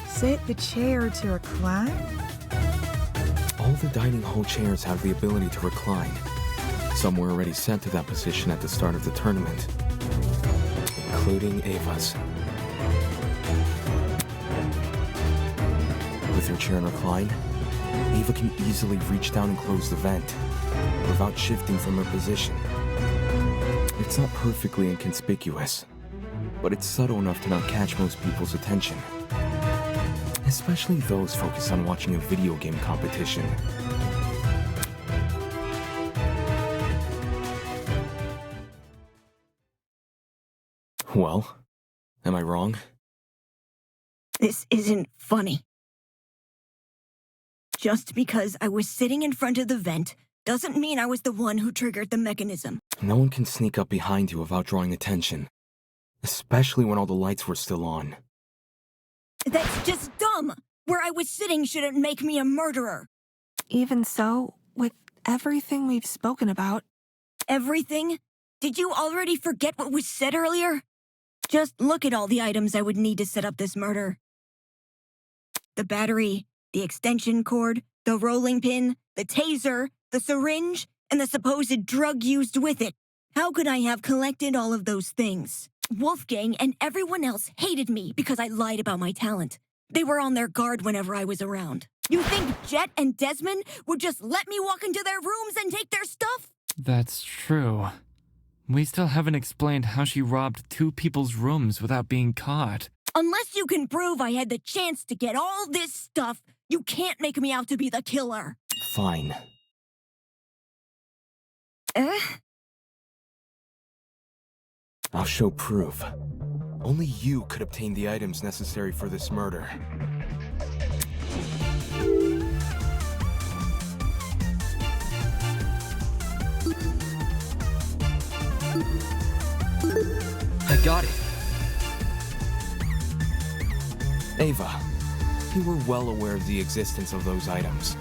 Set the chair to recline? All the dining hall chairs have the ability to recline. Some were already set to that position at the start of the tournament, including Ava's. With her chair in recline, Ava can easily reach down and close the vent without shifting from her position. It's not perfectly inconspicuous, but it's subtle enough to not catch most people's attention, especially those focused on watching a video game competition. Well, am I wrong? This isn't funny. Just because I was sitting in front of the vent doesn't mean I was the one who triggered the mechanism. No one can sneak up behind you without drawing attention, especially when all the lights were still on. That's just dumb! Where I was sitting shouldn't make me a murderer. Even so, with everything we've spoken about... Everything? Did you already forget what was said earlier? Just look at all the items I would need to set up this murder. The battery, the extension cord, the rolling pin, the taser, the syringe, and the supposed drug used with it. How could I have collected all of those things? Wolfgang and everyone else hated me because I lied about my talent. They were on their guard whenever I was around. You think Jet and Desmond would just let me walk into their rooms and take their stuff? That's true. We still haven't explained how she robbed 2 people's rooms without being caught. Unless you can prove I had the chance to get all this stuff, you can't make me out to be the killer. Fine. I'll show proof. Only you could obtain the items necessary for this murder. I got it. Ava, you were well aware of the existence of those items.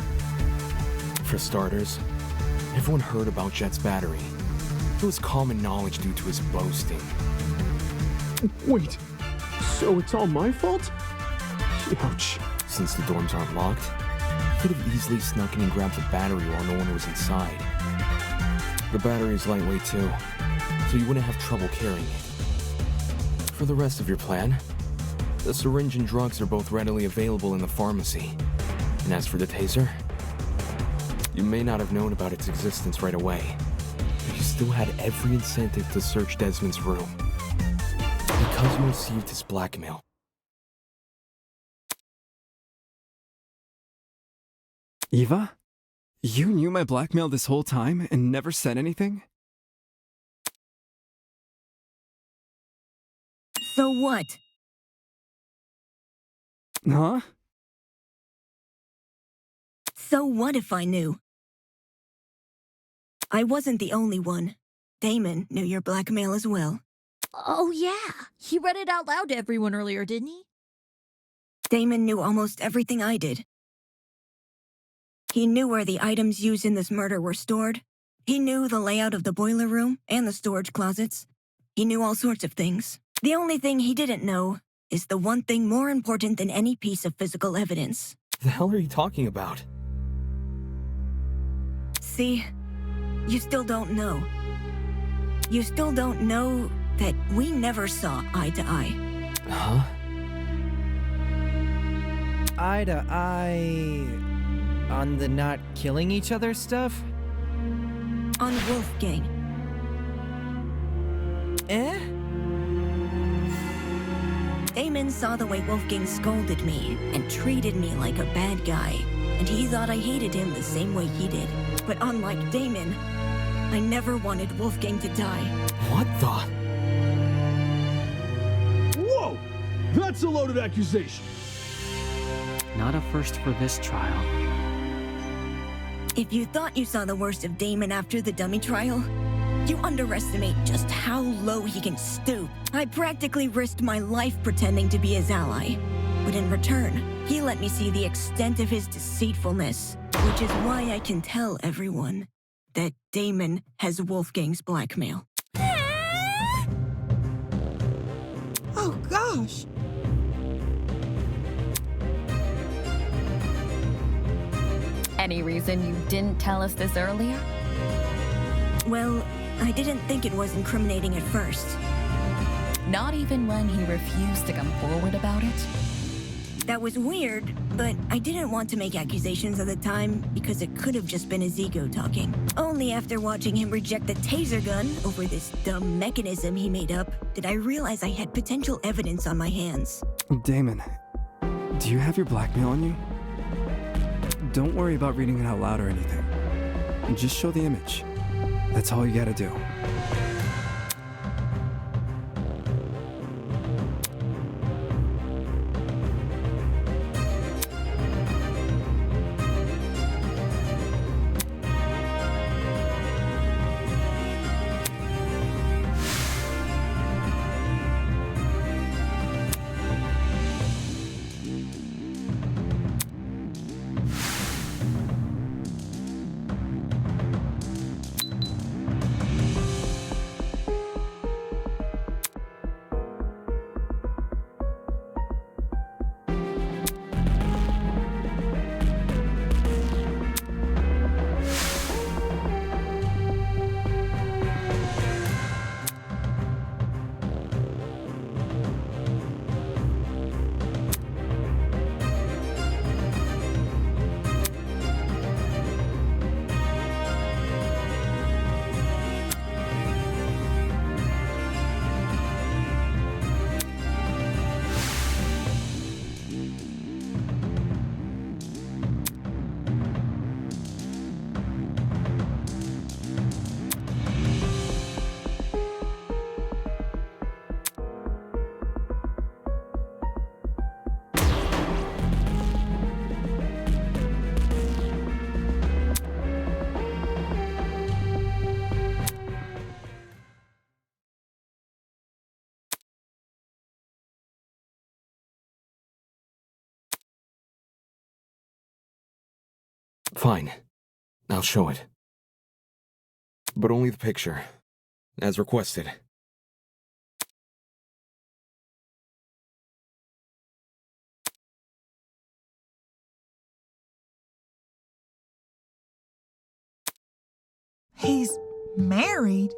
For starters, everyone heard about Jet's battery. It was common knowledge due to his boasting. Wait, so it's all my fault? Ouch. Since the dorms aren't locked, he could have easily snuck in and grabbed the battery while no one was inside. The battery is lightweight too, so you wouldn't have trouble carrying it. For the rest of your plan, the syringe and drugs are both readily available in the pharmacy. And as for the taser, you may not have known about its existence right away, but you still had every incentive to search Desmond's room. Because you received his blackmail. Eva? You knew my blackmail this whole time and never said anything? So what? Huh? So what if I knew? I wasn't the only one. Damon knew your blackmail as well. Oh yeah, he read it out loud to everyone earlier, didn't he? Damon knew almost everything I did. He knew where the items used in this murder were stored. He knew the layout of the boiler room and the storage closets. He knew all sorts of things. The only thing he didn't know is the one thing more important than any piece of physical evidence. The hell are you talking about? See, you still don't know. You still don't know that we never saw eye to eye. Huh? Eye to eye... on the not killing each other stuff? On Wolfgang. Eh? Damon saw the way Wolfgang scolded me and treated me like a bad guy, and he thought I hated him the same way he did. But unlike Damon, I never wanted Wolfgang to die. What the? Whoa! That's a loaded accusation! Not a first for this trial. If you thought you saw the worst of Damon after the dummy trial, you underestimate just how low he can stoop. I practically risked my life pretending to be his ally. But in return, he let me see the extent of his deceitfulness, which is why I can tell everyone that Damon has Wolfgang's blackmail. Oh gosh! Any reason you didn't tell us this earlier? Well, I didn't think it was incriminating at first. Not even when he refused to come forward about it? That was weird, but I didn't want to make accusations at the time because it could have just been his ego talking. Only after watching him reject the taser gun over this dumb mechanism he made up did I realize I had potential evidence on my hands. Damon, do you have your blackmail on you? Don't worry about reading it out loud or anything. Just show the image. That's all you gotta do. Fine. I'll show it. But only the picture, as requested. He's married?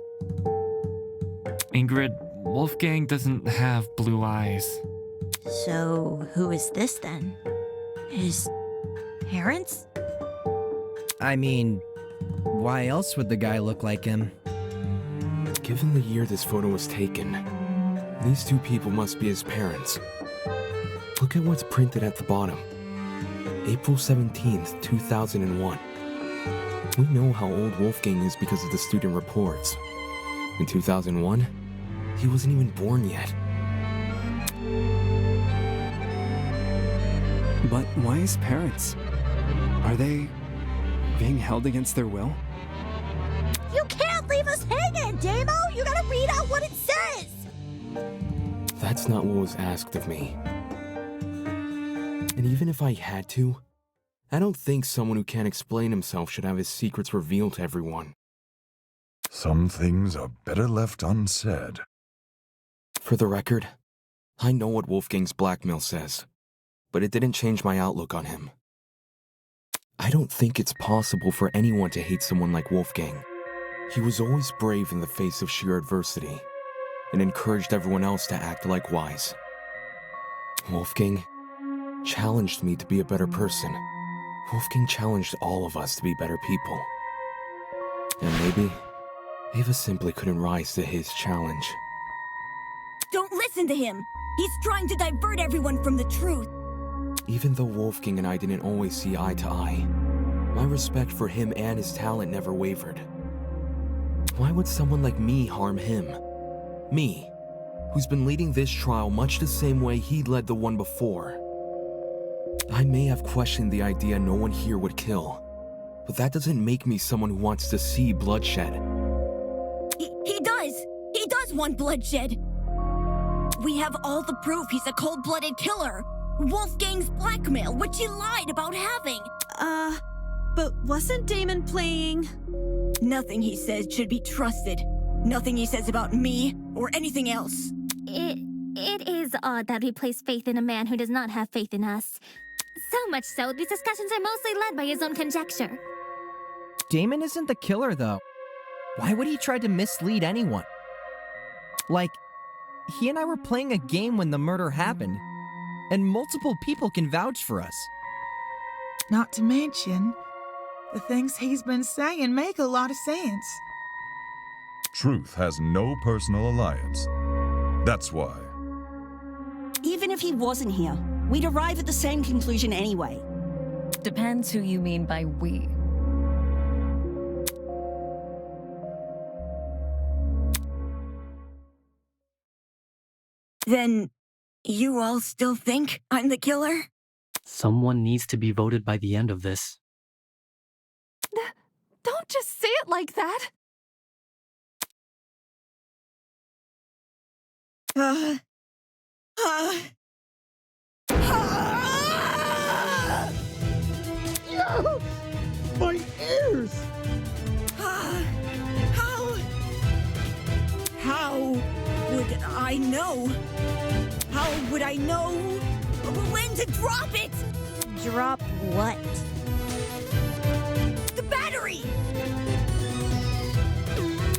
Ingrid, Wolfgang doesn't have blue eyes. So, who is this then? His parents? I mean, why else would the guy look like him? Given the year this photo was taken, these two people must be his parents. Look at what's printed at the bottom. April 17th, 2001. We know how old Wolfgang is because of the student reports. In 2001, he wasn't even born yet. But why his parents? Are they being held against their will? You can't leave us hanging, Damo! You gotta read out what it says! That's not what was asked of me. And even if I had to, I don't think someone who can't explain himself should have his secrets revealed to everyone. Some things are better left unsaid. For the record, I know what Wolfgang's blackmail says, but it didn't change my outlook on him. I don't think it's possible for anyone to hate someone like Wolfgang. He was always brave in the face of sheer adversity, and encouraged everyone else to act likewise. Wolfgang challenged me to be a better person. Wolfgang challenged all of us to be better people. And maybe Ava simply couldn't rise to his challenge. Don't listen to him! He's trying to divert everyone from the truth. Even though Wolfgang and I didn't always see eye to eye, my respect for him and his talent never wavered. Why would someone like me harm him? Me, who's been leading this trial much the same way he led the one before. I may have questioned the idea no one here would kill, but that doesn't make me someone who wants to see bloodshed. He does! He does want bloodshed! We have all the proof he's a cold-blooded killer! Wolfgang's blackmail, which he lied about having! But wasn't Damon playing? Nothing he says should be trusted. Nothing he says about me, or anything else. It is odd that we place faith in a man who does not have faith in us. So much so, these discussions are mostly led by his own conjecture. Damon isn't the killer, though. Why would he try to mislead anyone? Like, he and I were playing a game when the murder happened, and multiple people can vouch for us. Not to mention, the things he's been saying make a lot of sense. Truth has no personal alliance. That's why. Even if he wasn't here, we'd arrive at the same conclusion anyway. Depends who you mean by we. Then, you all still think I'm the killer? Someone needs to be voted by the end of this. Don't just say it like that! No! My ears! How would I know? How would I know when to drop it? Drop what? The battery!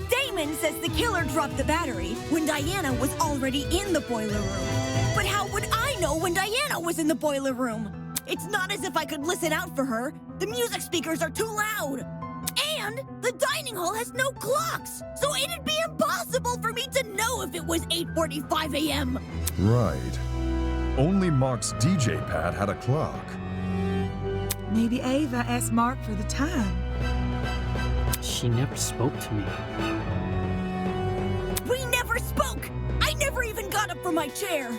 Damon says the killer dropped the battery when Diana was already in the boiler room. But how would I know when Diana was in the boiler room? It's not as if I could listen out for her. The music speakers are too loud. And the dining hall has no clocks, so it'd be impossible for me to know if it was 8:45 a.m. Right. Only Mark's DJ pad had a clock. Maybe Ava asked Mark for the time. She never spoke to me. We never spoke! I never even got up from my chair!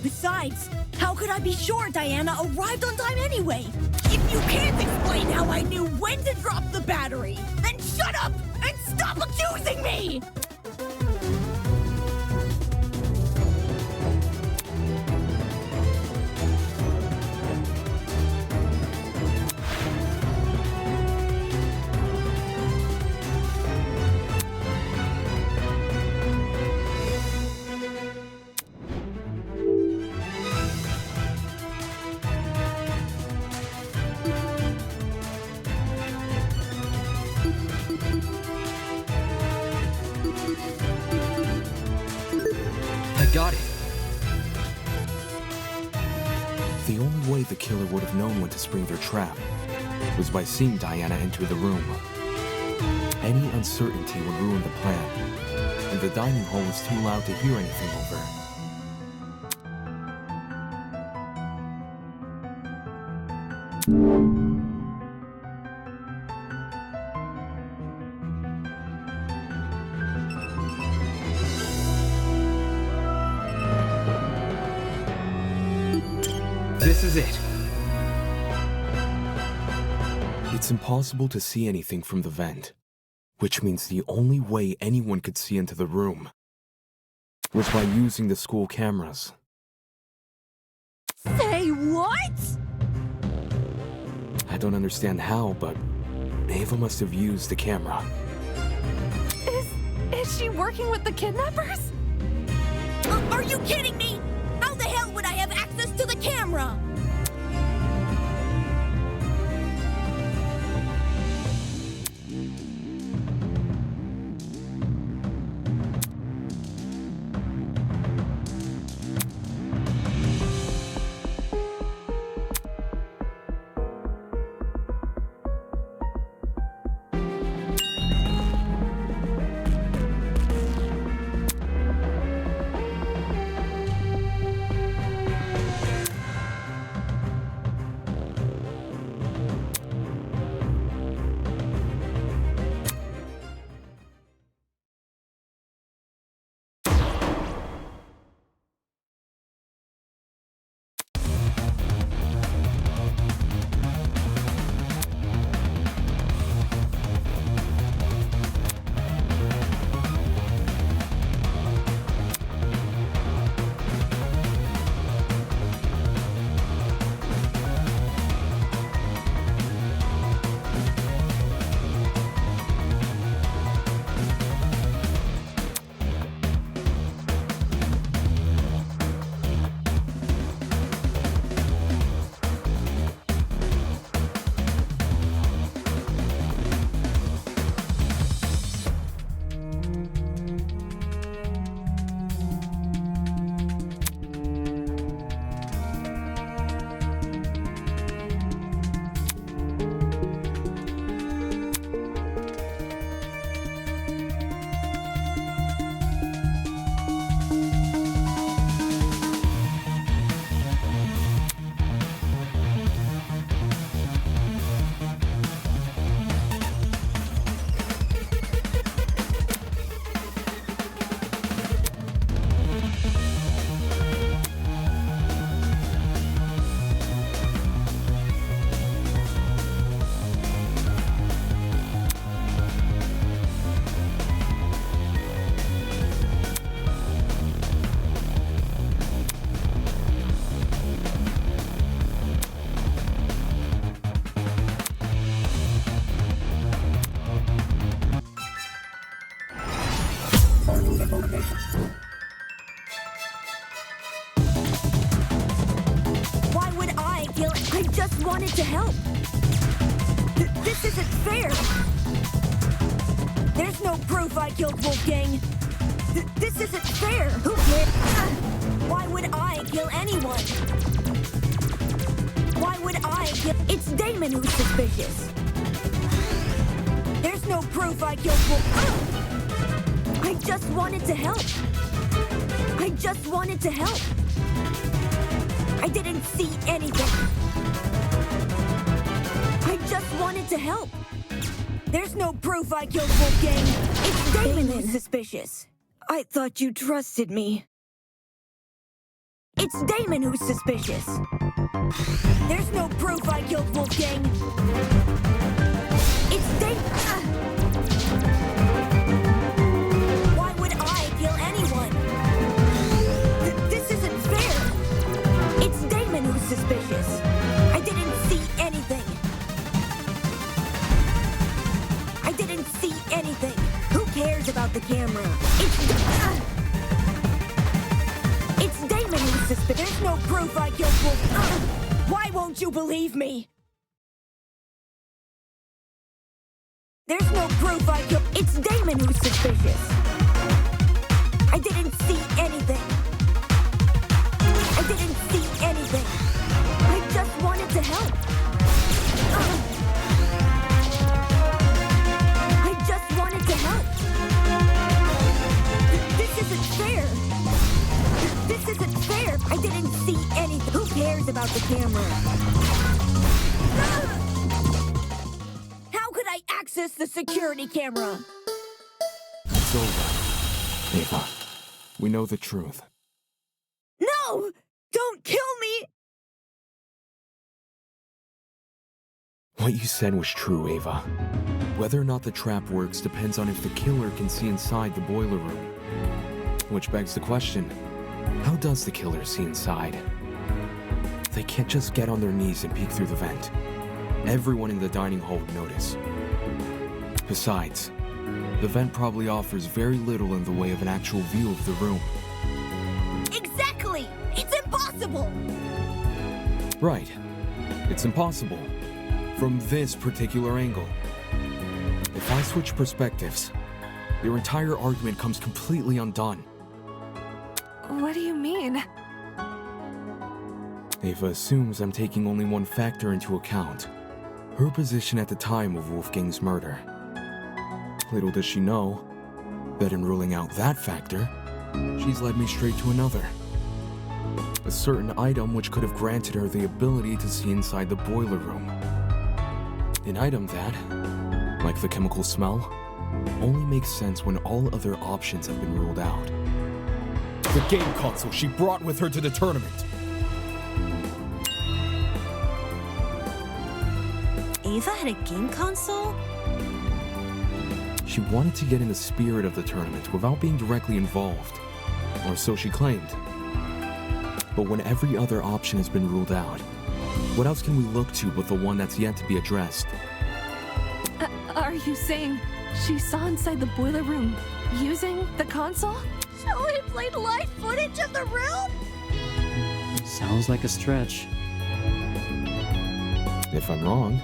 Besides, how could I be sure Diana arrived on time anyway? If you can't explain how I knew when to drop the battery, then shut up and stop accusing me! got it. The only way the killer would have known when to spring their trap was by seeing Diana enter the room. Any uncertainty would ruin the plan, and the dining hall was too loud to hear anything over. This is it. It's impossible to see anything from the vent, which means the only way anyone could see into the room was by using the school cameras. Say what? I don't understand how, but Ava must have used the camera. Is she working with the kidnappers? Are you kidding me? How the hell would I have access to the camera? Why would I kill? I just wanted to help. This isn't fair. There's no proof I killed Wolfgang. This isn't fair. Who cares? Why would I kill anyone? Why would I kill? It's Damon who's suspicious. There's no proof I killed Wolf. I just wanted to help. I just wanted to help. I didn't see anything. I just wanted to help. There's no proof I killed Wolfgang. It's Damon who's suspicious. I thought you trusted me. It's Damon who's suspicious. There's no proof I killed Wolfgang. It's Damon. Why would I kill anyone? This isn't fair. It's Damon who's suspicious. I didn't see anything. I didn't see anything. Who cares about the camera? It's Damon who's suspicious. There's no proof I killed Wolf. Why won't you believe me? There's no proof I killed. It's Damon who's suspicious. I didn't see anything. I didn't see anything. I just wanted to help. I just wanted to help. This isn't fair. This isn't fair. I didn't see anything. Who cares about the camera? How could I access the security camera? It's over. Ava, we know the truth. No! Don't kill me! What you said was true, Ava. Whether or not the trap works depends on if the killer can see inside the boiler room. Which begs the question, how does the killer see inside? They can't just get on their knees and peek through the vent. Everyone in the dining hall would notice. Besides, the vent probably offers very little in the way of an actual view of the room. Exactly! It's impossible! Right. It's impossible. From this particular angle. If I switch perspectives, your entire argument comes completely undone. What do you mean? Ava assumes I'm taking only one factor into account. Her position at the time of Wolfgang's murder. Little does she know that in ruling out that factor, she's led me straight to another. A certain item which could have granted her the ability to see inside the boiler room. An item that, like the chemical smell, only makes sense when all other options have been ruled out. The game console she brought with her to the tournament. Ava had a game console? She wanted to get in the spirit of the tournament without being directly involved, or so she claimed. But when every other option has been ruled out, what else can we look to but the one that's yet to be addressed? Are you saying she saw inside the boiler room using the console? So he played live footage of the room? Sounds like a stretch. If I'm wrong,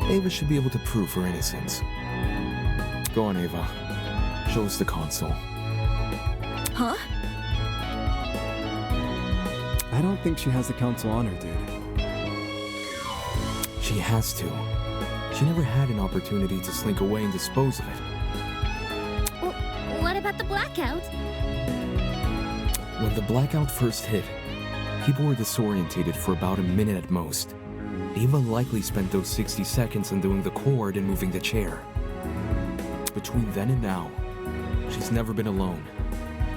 Ava should be able to prove her innocence. Go on, Ava. Show us the console. Huh? I don't think she has the console on her, dude. She has to. She never had an opportunity to slink away and dispose of it. What about the blackout? When the blackout first hit, people were disorientated for about a minute at most. Ava likely spent those 60 seconds undoing the cord and moving the chair. Between then and now, she's never been alone.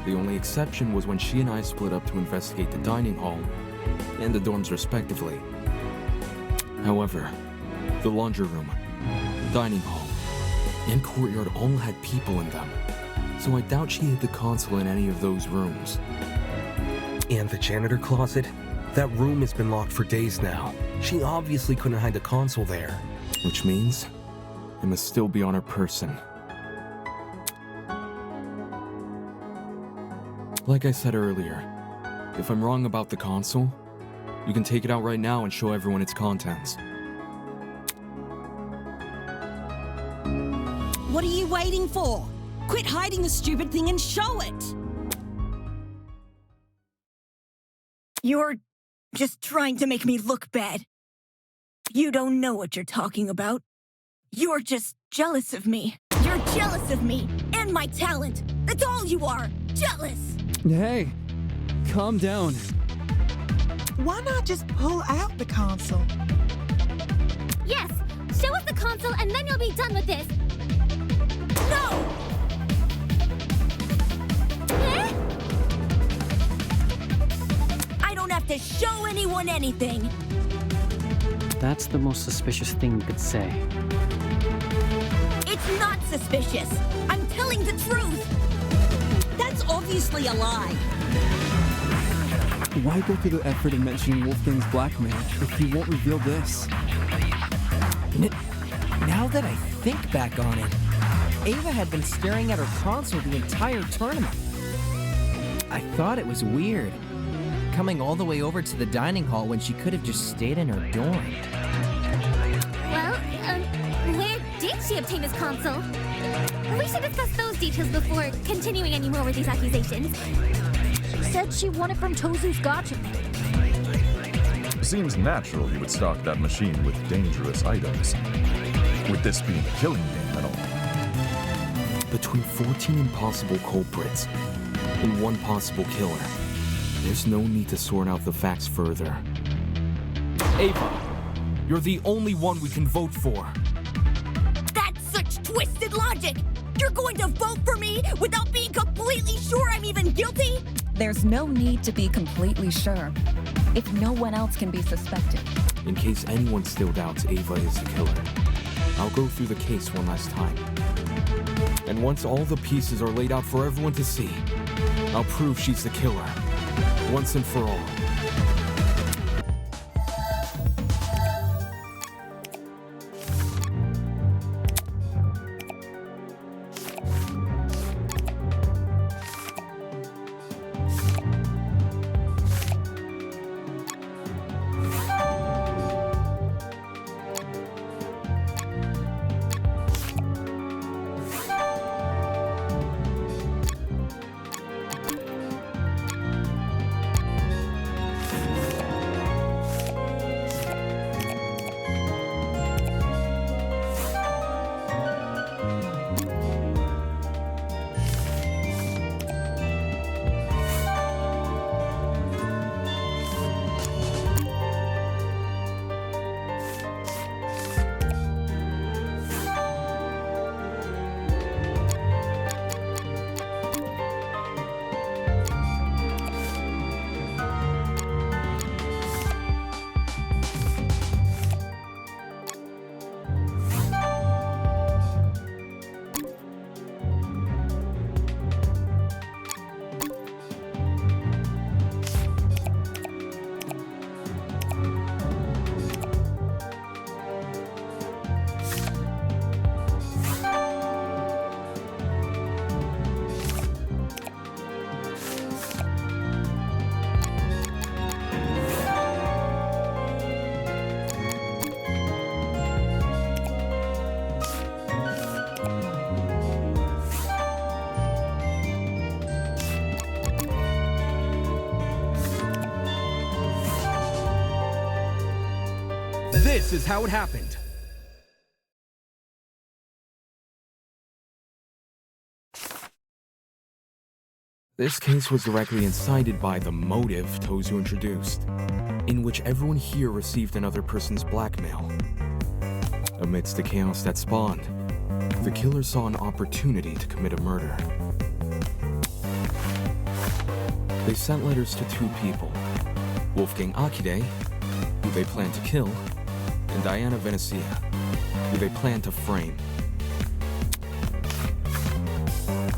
The only exception was when she and I split up to investigate the dining hall and the dorms respectively. However, the laundry room, dining hall, and courtyard all had people in them, so I doubt she hid the console in any of those rooms. And the janitor closet? That room has been locked for days now. She obviously couldn't hide the console there. Which means it must still be on her person. Like I said earlier, if I'm wrong about the console, you can take it out right now and show everyone its contents. What are you waiting for? Quit hiding the stupid thing and show it! You're just trying to make me look bad. You don't know what you're talking about. You're just jealous of me. You're jealous of me and my talent. That's all you are. Jealous. Hey, calm down. Why not just pull out the console? Yes, show us the console and then you'll be done with this. No! Eh? I don't have to show anyone anything. That's the most suspicious thing you could say. It's not suspicious. I'm telling the truth. That's obviously a lie. Why go through the effort of mentioning Wolfgang's blackmail if you won't reveal this? Now that I think back on it, Ava had been staring at her console the entire tournament. I thought it was weird, coming all the way over to the dining hall when she could have just stayed in her dorm. Well, where did she obtain this console? We should discuss those details before continuing any more with these accusations. said she won it from Tozu's gotcha. Seems natural he would stock that machine with dangerous items. With this being a killing game and all. Between 14 impossible culprits and one possible killer, there's no need to sort out the facts further. Ava, you're the only one we can vote for. That's such twisted logic! You're going to vote for me without being completely sure I'm even guilty? There's no need to be completely sure, if no one else can be suspected. In case anyone still doubts Ava is the killer, I'll go through the case one last time. And once all the pieces are laid out for everyone to see, I'll prove she's the killer, once and for all. This is how it happened. This case was directly incited by the motive Tozu introduced, in which everyone here received another person's blackmail. Amidst the chaos that spawned, the killer saw an opportunity to commit a murder. They sent letters to two people, Wolfgang Akide, who they planned to kill, and Diana Venezia, who they planned to frame.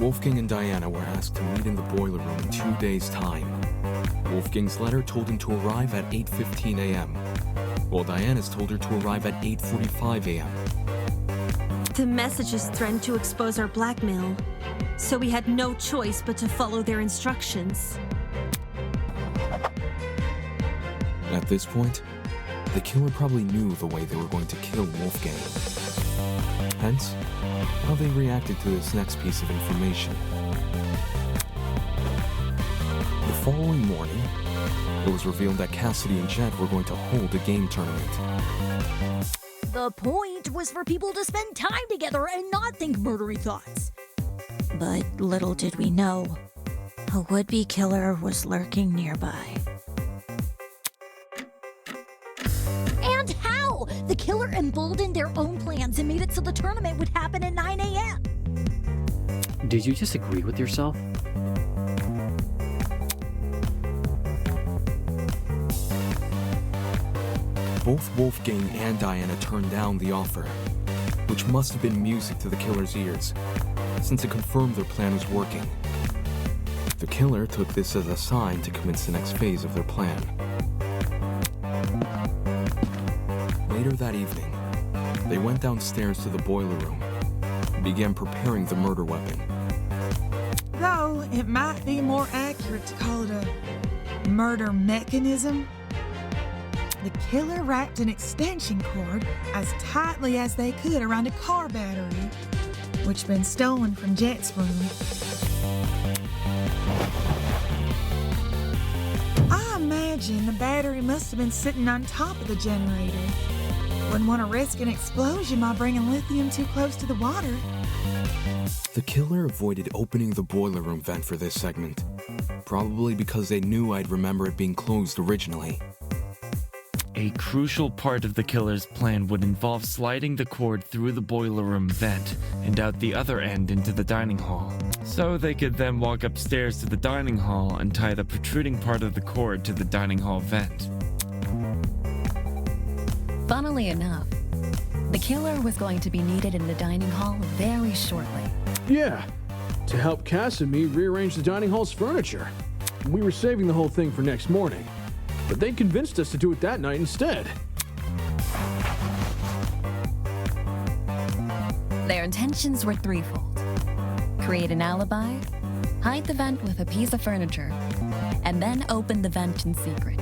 Wolfgang and Diana were asked to meet in the boiler room in 2 days' time. Wolfgang's letter told him to arrive at 8:15 a.m., while Diana's told her to arrive at 8:45 a.m. The messages threatened to expose our blackmail, so we had no choice but to follow their instructions. At this point, the killer probably knew the way they were going to kill Wolfgang. Hence, how they reacted to this next piece of information. The following morning, it was revealed that Cassidy and Jet were going to hold a game tournament. The point was for people to spend time together and not think murdery thoughts. But little did we know, a would-be killer was lurking nearby. And how? The killer emboldened their own plans and made it so the tournament would happen at 9 a.m. Did you just agree with yourself? Both Wolfgang and Diana turned down the offer, which must have been music to the killer's ears, since it confirmed their plan was working. The killer took this as a sign to commence the next phase of their plan. Later that evening, they went downstairs to the boiler room and began preparing the murder weapon. Though it might be more accurate to call it a murder mechanism. The killer wrapped an extension cord as tightly as they could around a car battery, which had been stolen from Jet's room. imagine the battery must have been sitting on top of the generator. Wouldn't want to risk an explosion by bringing lithium too close to the water. The killer avoided opening the boiler room vent for this segment, probably because they knew I'd remember it being closed originally. A crucial part of the killer's plan would involve sliding the cord through the boiler room vent and out the other end into the dining hall, so they could then walk upstairs to the dining hall and tie the protruding part of the cord to the dining hall vent. Funnily enough, the killer was going to be needed in the dining hall very shortly. Yeah, to help Cass and me rearrange the dining hall's furniture. We were saving the whole thing for next morning, but they convinced us to do it that night instead. Their intentions were threefold: create an alibi, hide the vent with a piece of furniture, and then open the vent in secret.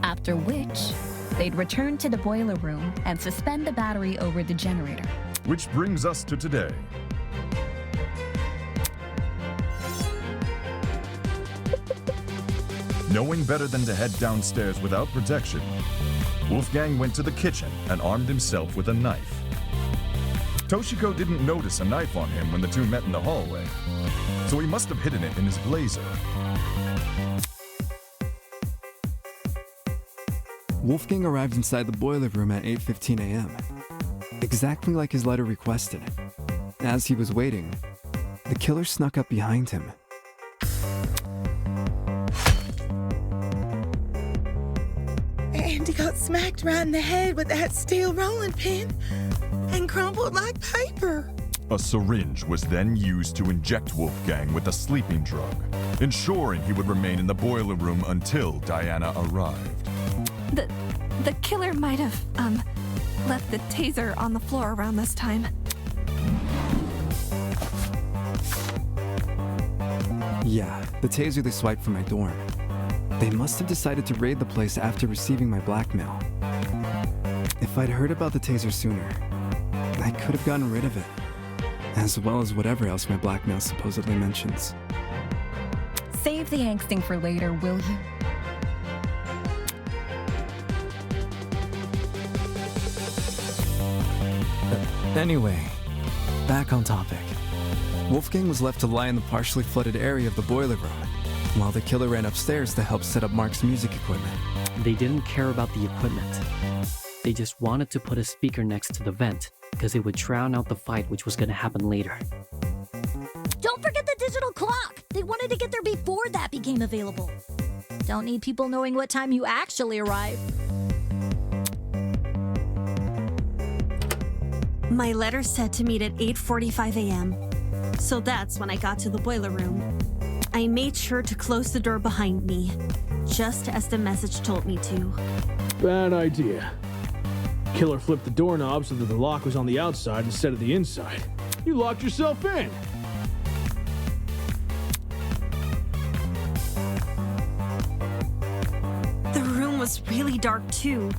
After which, they'd return to the boiler room and suspend the battery over the generator. Which brings us to today. Knowing better than to head downstairs without protection, Wolfgang went to the kitchen and armed himself with a knife. Toshiko didn't notice a knife on him when the two met in the hallway, so he must have hidden it in his blazer. Wolfgang arrived inside the boiler room at 8:15 a.m., exactly like his letter requested. As he was waiting, the killer snuck up behind him. And he got smacked right in the head with that steel rolling pin and crumpled like paper. A syringe was then used to inject Wolfgang with a sleeping drug, ensuring he would remain in the boiler room until Diana arrived. The killer might have, left the taser on the floor around this time. Yeah, the taser they swiped from my dorm. They must have decided to raid the place after receiving my blackmail. If I'd heard about the taser sooner, I could have gotten rid of it, as well as whatever else my blackmail supposedly mentions. Save the angsting for later, will you? Anyway, back on topic. Wolfgang was left to lie in the partially flooded area of the boiler room, while the killer ran upstairs to help set up Mark's music equipment. They didn't care about the equipment. They just wanted to put a speaker next to the vent, because it would drown out the fight which was gonna happen later. Don't forget the digital clock! They wanted to get there before that became available. Don't need people knowing what time you actually arrive. My letter said to meet at 8:45 a.m., so that's when I got to the boiler room. I made sure to close the door behind me, just as the message told me to. Bad idea. Killer flipped the doorknob so that the lock was on the outside instead of the inside. You locked yourself in! The room was really dark too.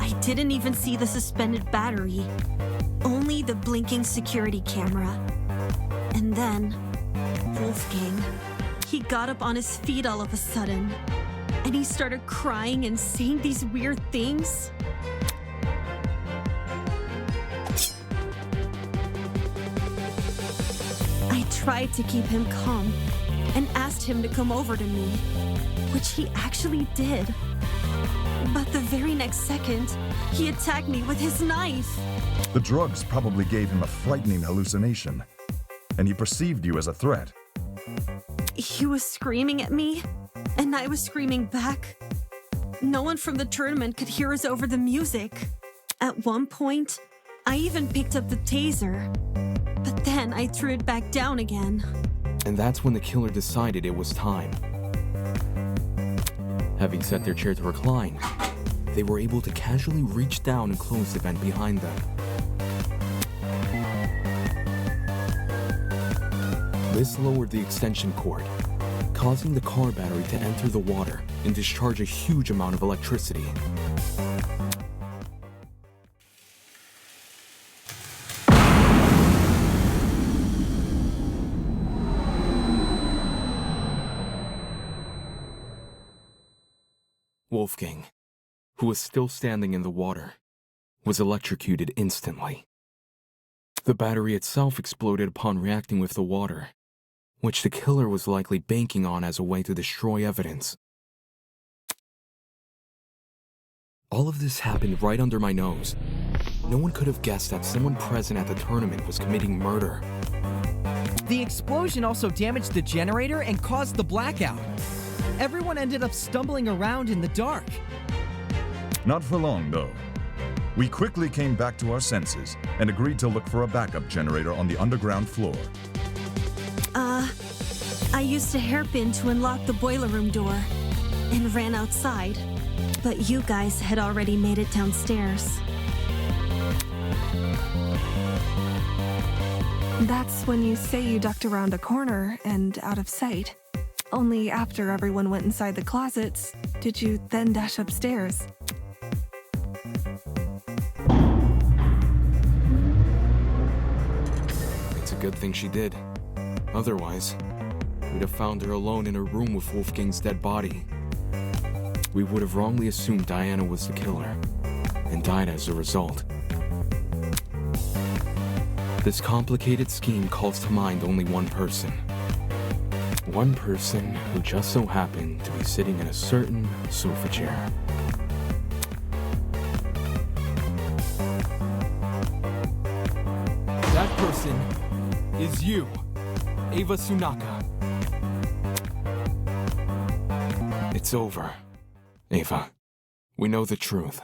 I didn't even see the suspended battery, only the blinking security camera. And then, Wolfgang, he got up on his feet all of a sudden, and he started crying and saying these weird things. I tried to keep him calm and asked him to come over to me, which he actually did. But the very next second, he attacked me with his knife. The drugs probably gave him a frightening hallucination, and he perceived you as a threat. He was screaming at me, and I was screaming back. No one from the tournament could hear us over the music. At one point, I even picked up the taser, but then I threw it back down again. And that's when the killer decided it was time. Having set their chair to recline, they were able to casually reach down and close the vent behind them. This lowered the extension cord, causing the car battery to enter the water and discharge a huge amount of electricity. Wolfgang, who was still standing in the water, was electrocuted instantly. The battery itself exploded upon reacting with the water, which the killer was likely banking on as a way to destroy evidence. All of this happened right under my nose. No one could have guessed that someone present at the tournament was committing murder. The explosion also damaged the generator and caused the blackout. Everyone ended up stumbling around in the dark. Not for long, though. We quickly came back to our senses and agreed to look for a backup generator on the underground floor. I used a hairpin to unlock the boiler room door and ran outside, but you guys had already made it downstairs. That's when you say you ducked around a corner and out of sight. Only after everyone went inside the closets did you then dash upstairs. It's a good thing she did. Otherwise, we'd have found her alone in her room with Wolfgang's dead body. We would have wrongly assumed Diana was the killer, and died as a result. This complicated scheme calls to mind only one person. One person who just so happened to be sitting in a certain sofa chair. That person is you, Ava Sunaka. It's over, Ava. We know the truth.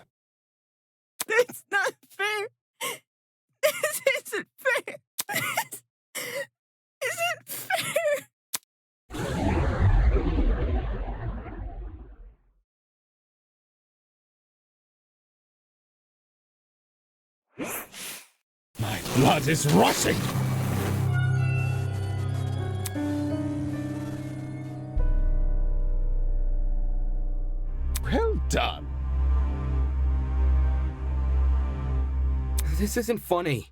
It's not fair. This isn't fair. This isn't fair. My blood is rushing! Well done. This isn't funny.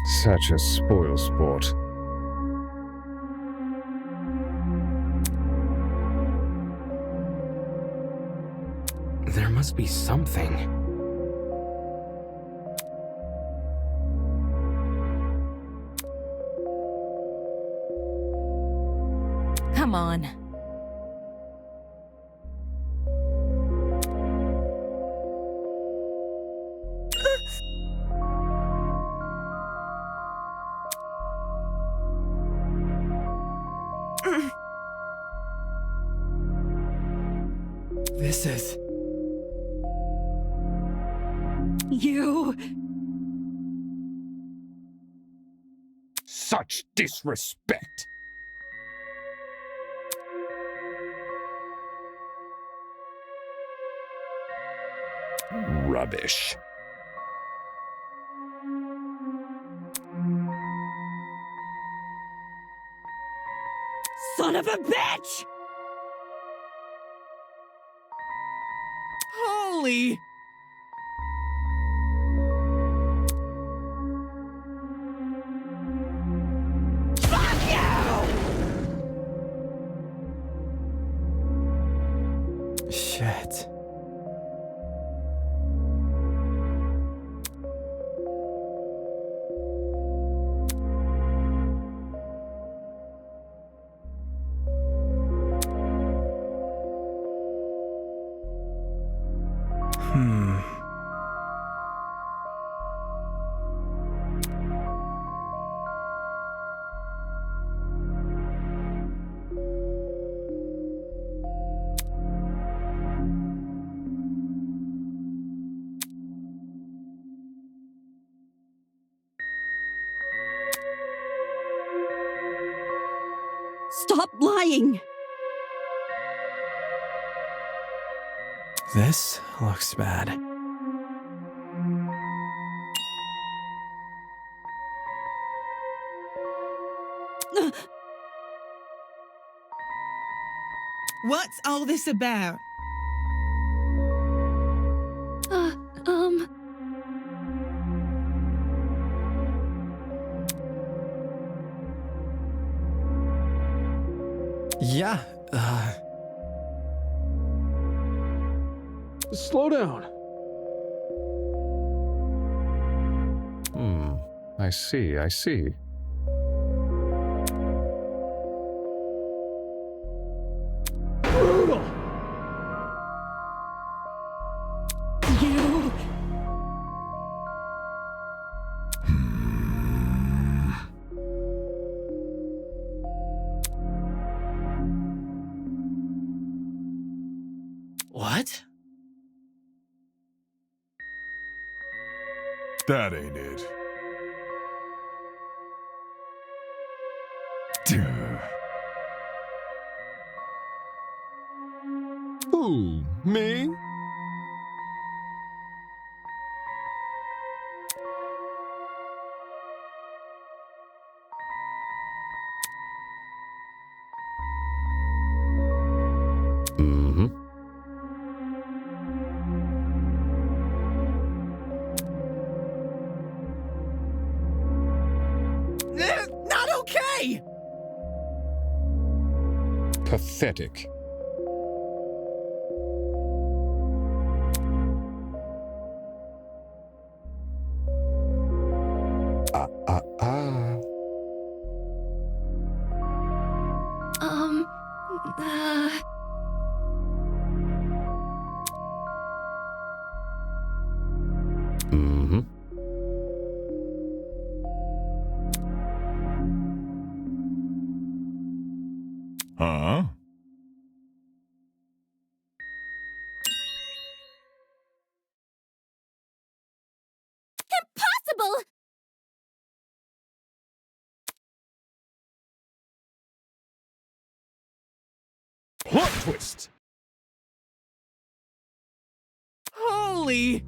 Such a spoil sport. There must be something. Come on. This is... You... Such disrespect! Rubbish. Son of a bitch! Holy... Fuck you! Shit. Stop lying! This looks bad. What's all this about? Yeah, Slow down. I see. Brutal! You. What? That ain't it. Duh. Who? Me? Not okay! Pathetic. Huh? Impossible! Plot twist! Holy!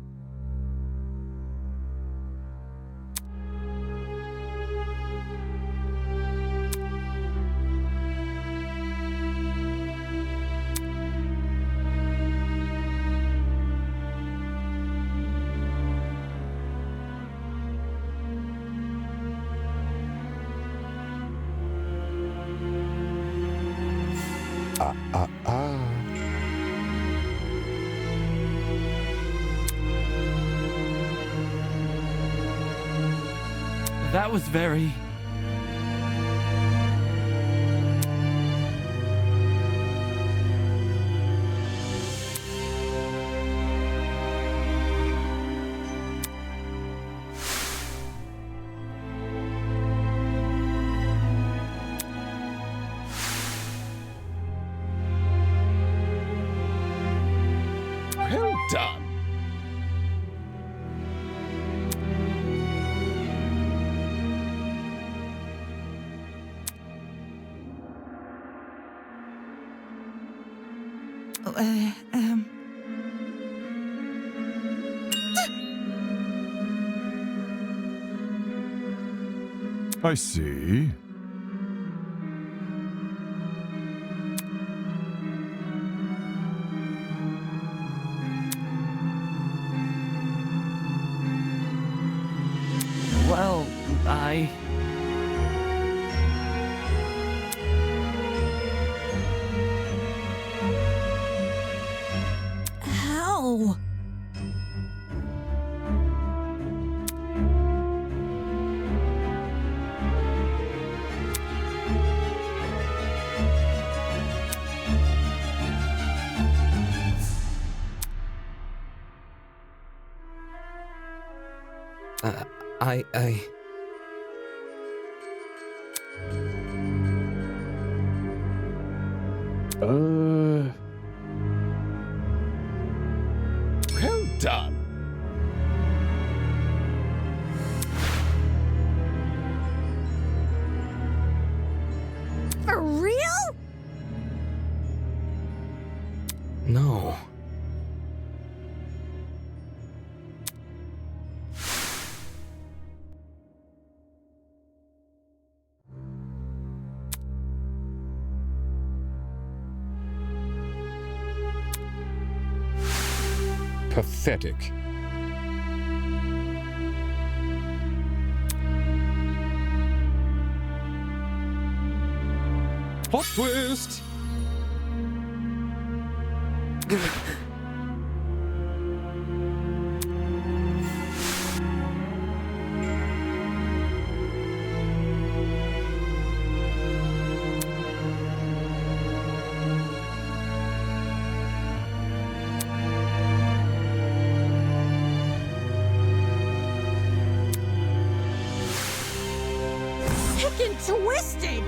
That was very... Well done. I see. Well, I... How? I... Well done. For real? No. Pathetic. Plot twist! Heckin' twisted!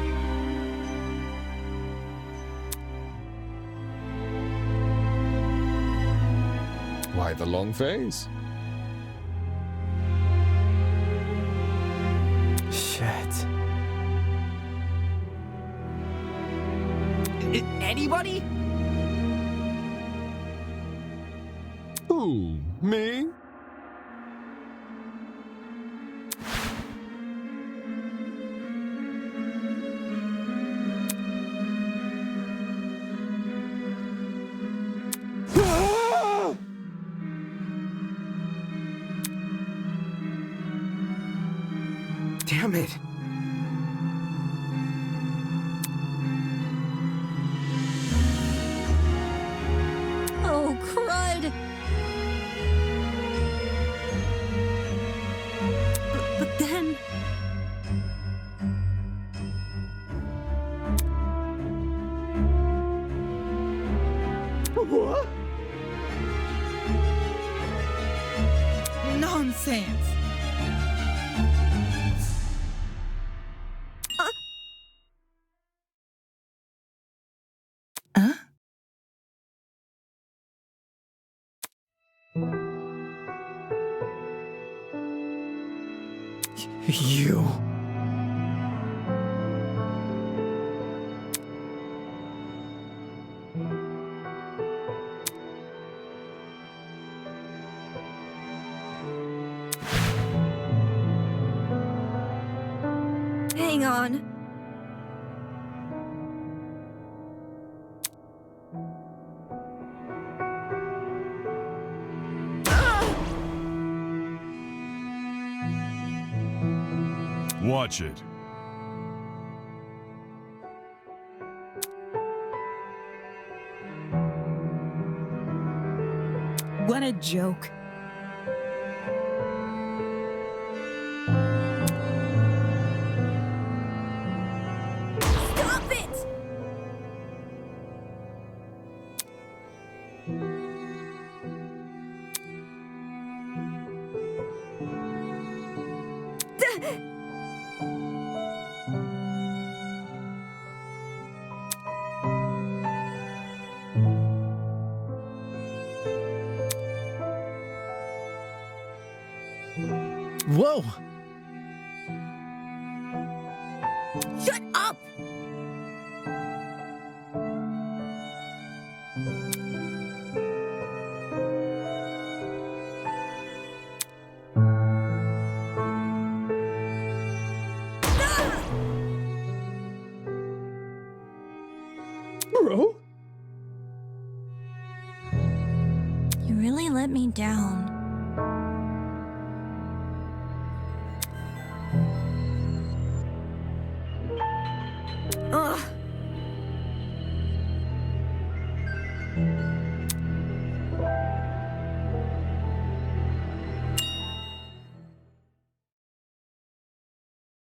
Why the long face? Shit. Anybody? Who? Me? Damn it. Oh, crud! But then... What? Nonsense. You. Hang on. Watch it. What a joke. Stop it! Whoa! Shut up! Bro? You really let me down. Ugh.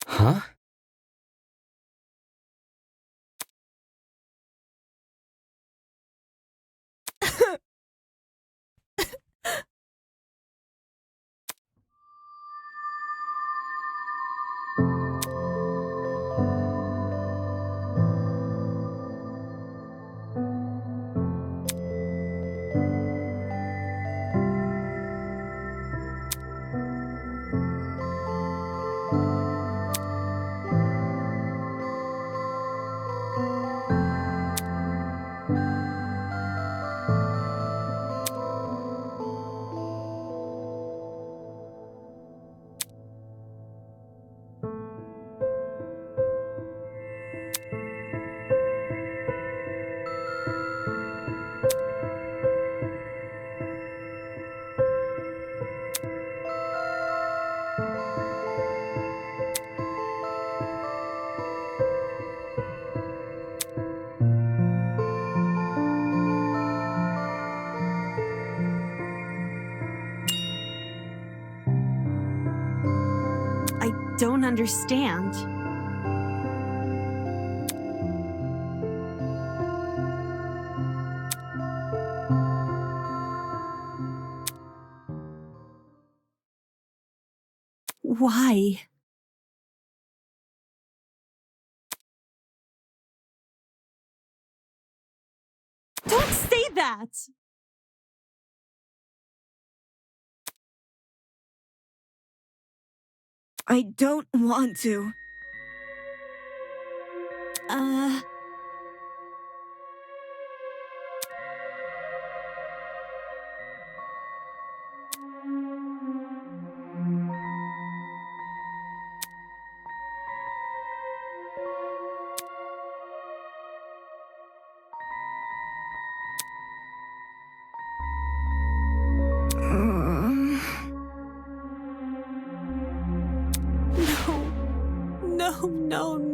Huh? don't understand. Why? Don't say that! I don't want to.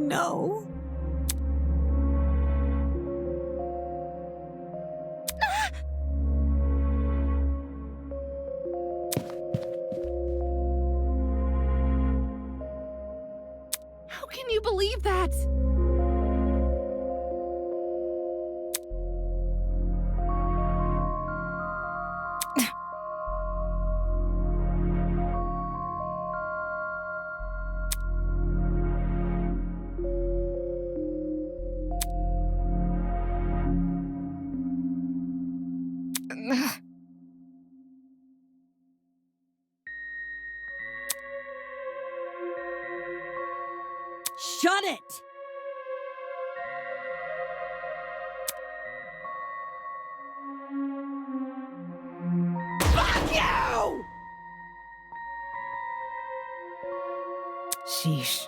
No. How can you believe that? Shut it! Fuck you! Sheesh.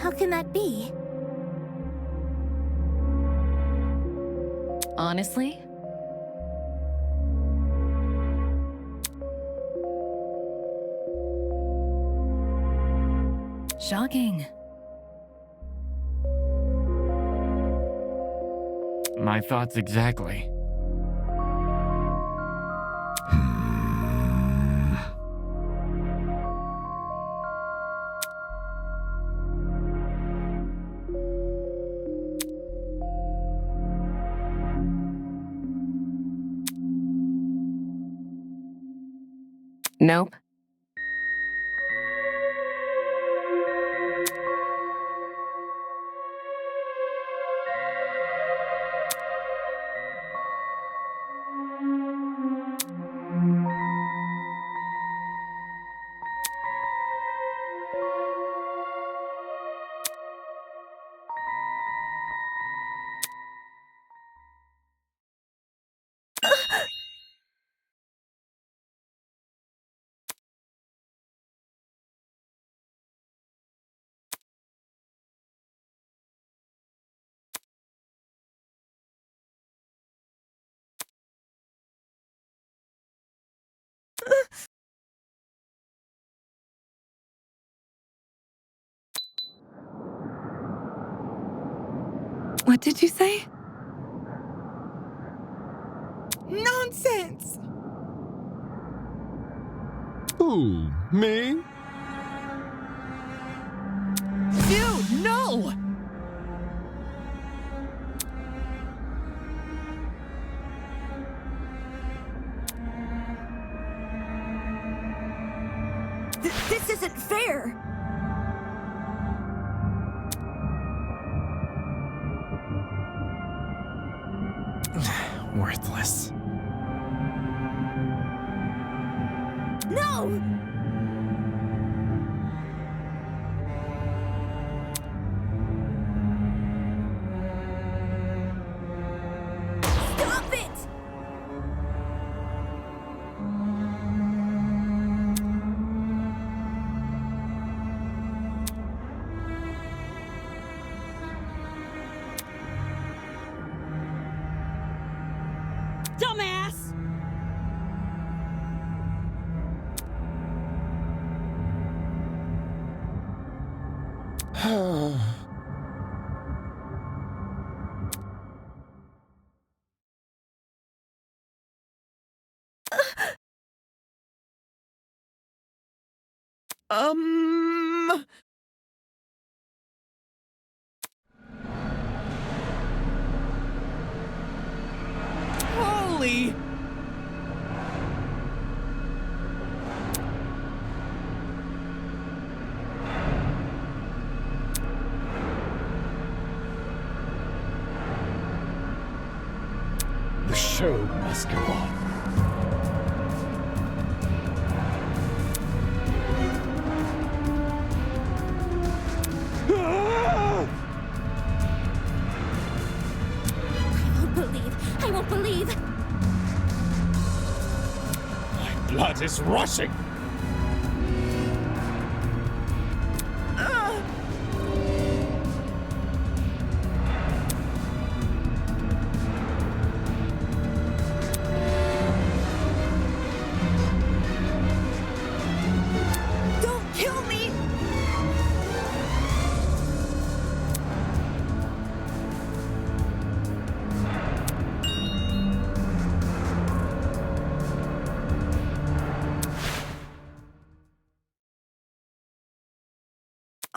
How can that be? Honestly? Shocking. My thoughts exactly. Nope. What did you say? Nonsense! Who, me? Dude, no! This isn't fair! Worthless. No! Stop it! Dumbass! Holy! The show must go on. I won't believe. My blood is rushing. Don't kill me!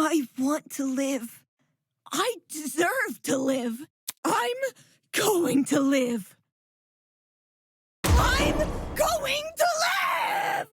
I want to live. I deserve to live. I'm going to live. I'm going to live!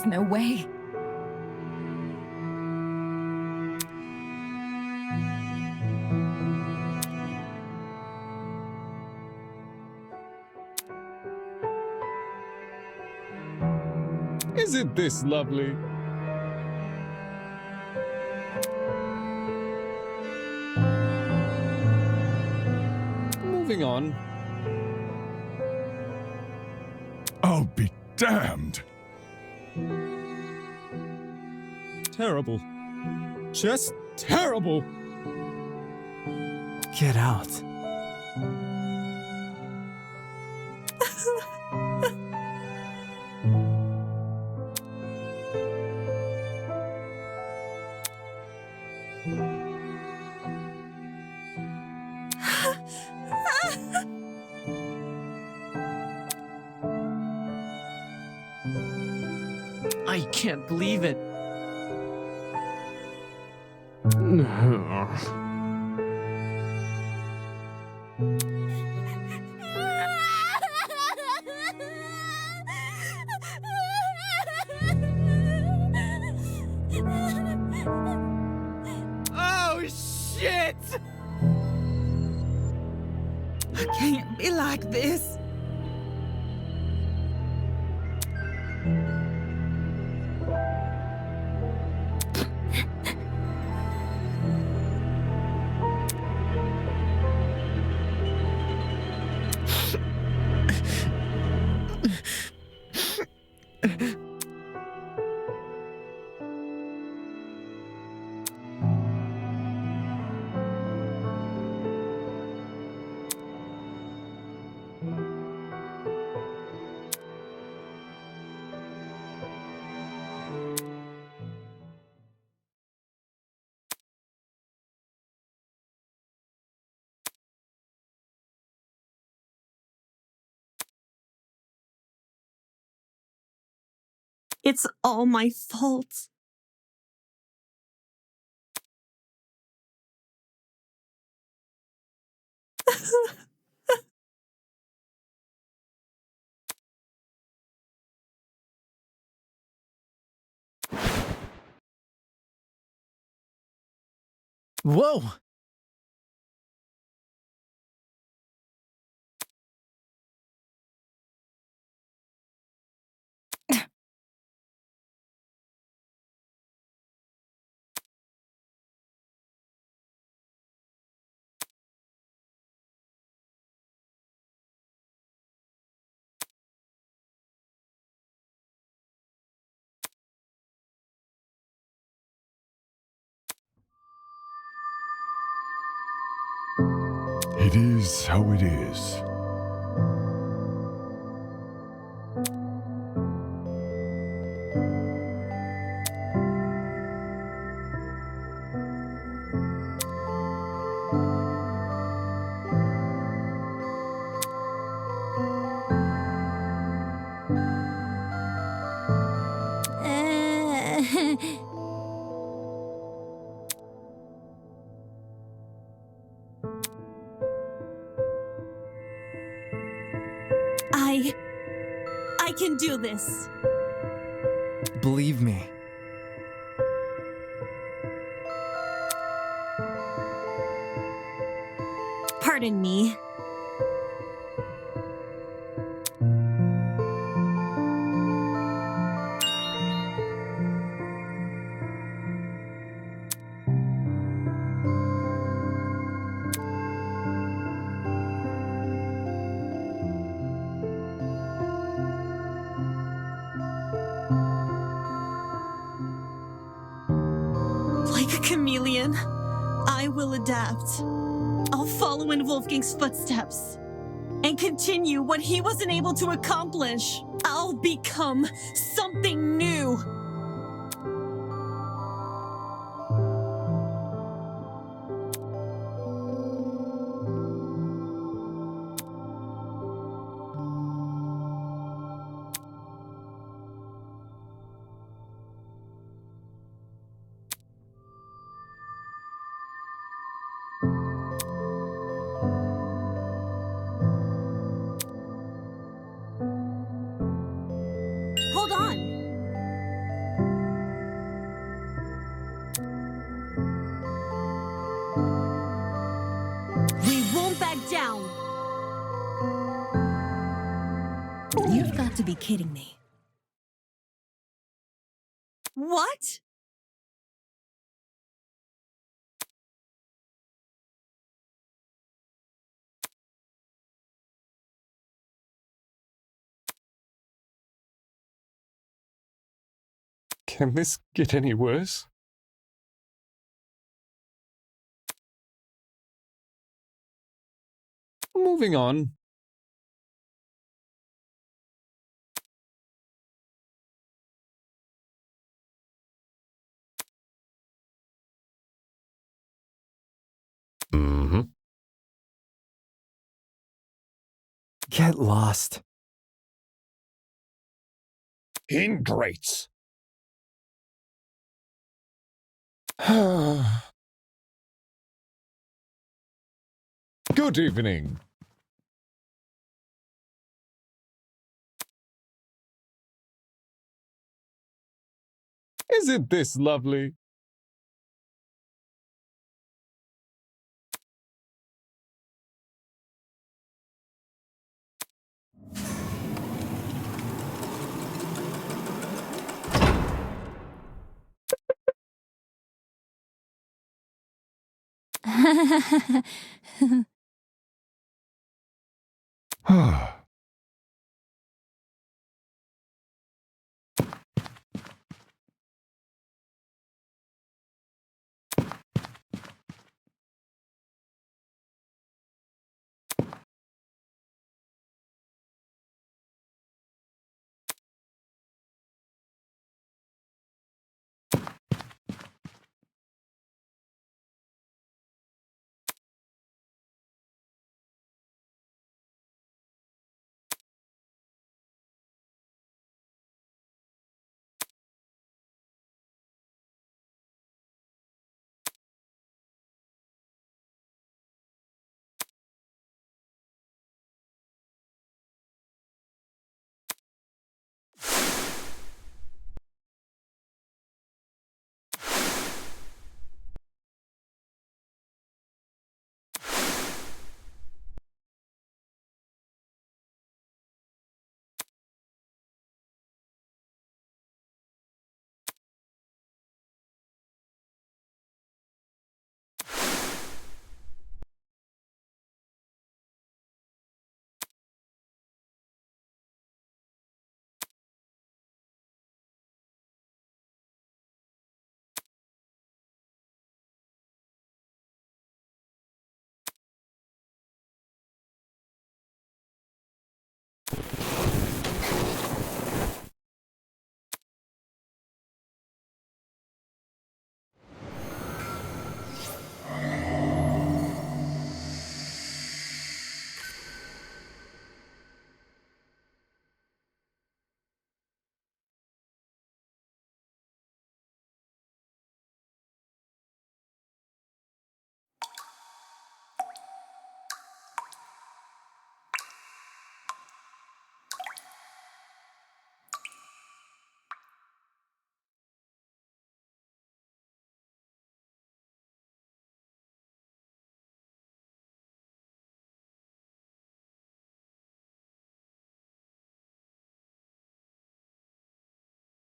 There's no way. Isn't this lovely? Moving on. I'll be damned! Terrible. Just terrible! Get out. I can't believe it. Oh, shit! I can't be like this. It's all my fault. Whoa! It is how it is. I can do this. Believe me. Pardon me. Like a chameleon, I will adapt. I'll follow in Wolfgang's footsteps and continue what he wasn't able to accomplish. I'll become something new. Hold on. bag down! You've got to be kidding me. What? Can this get any worse? Moving on. Mm-hmm. Get lost. Ingrates. Good evening. Isn't this lovely?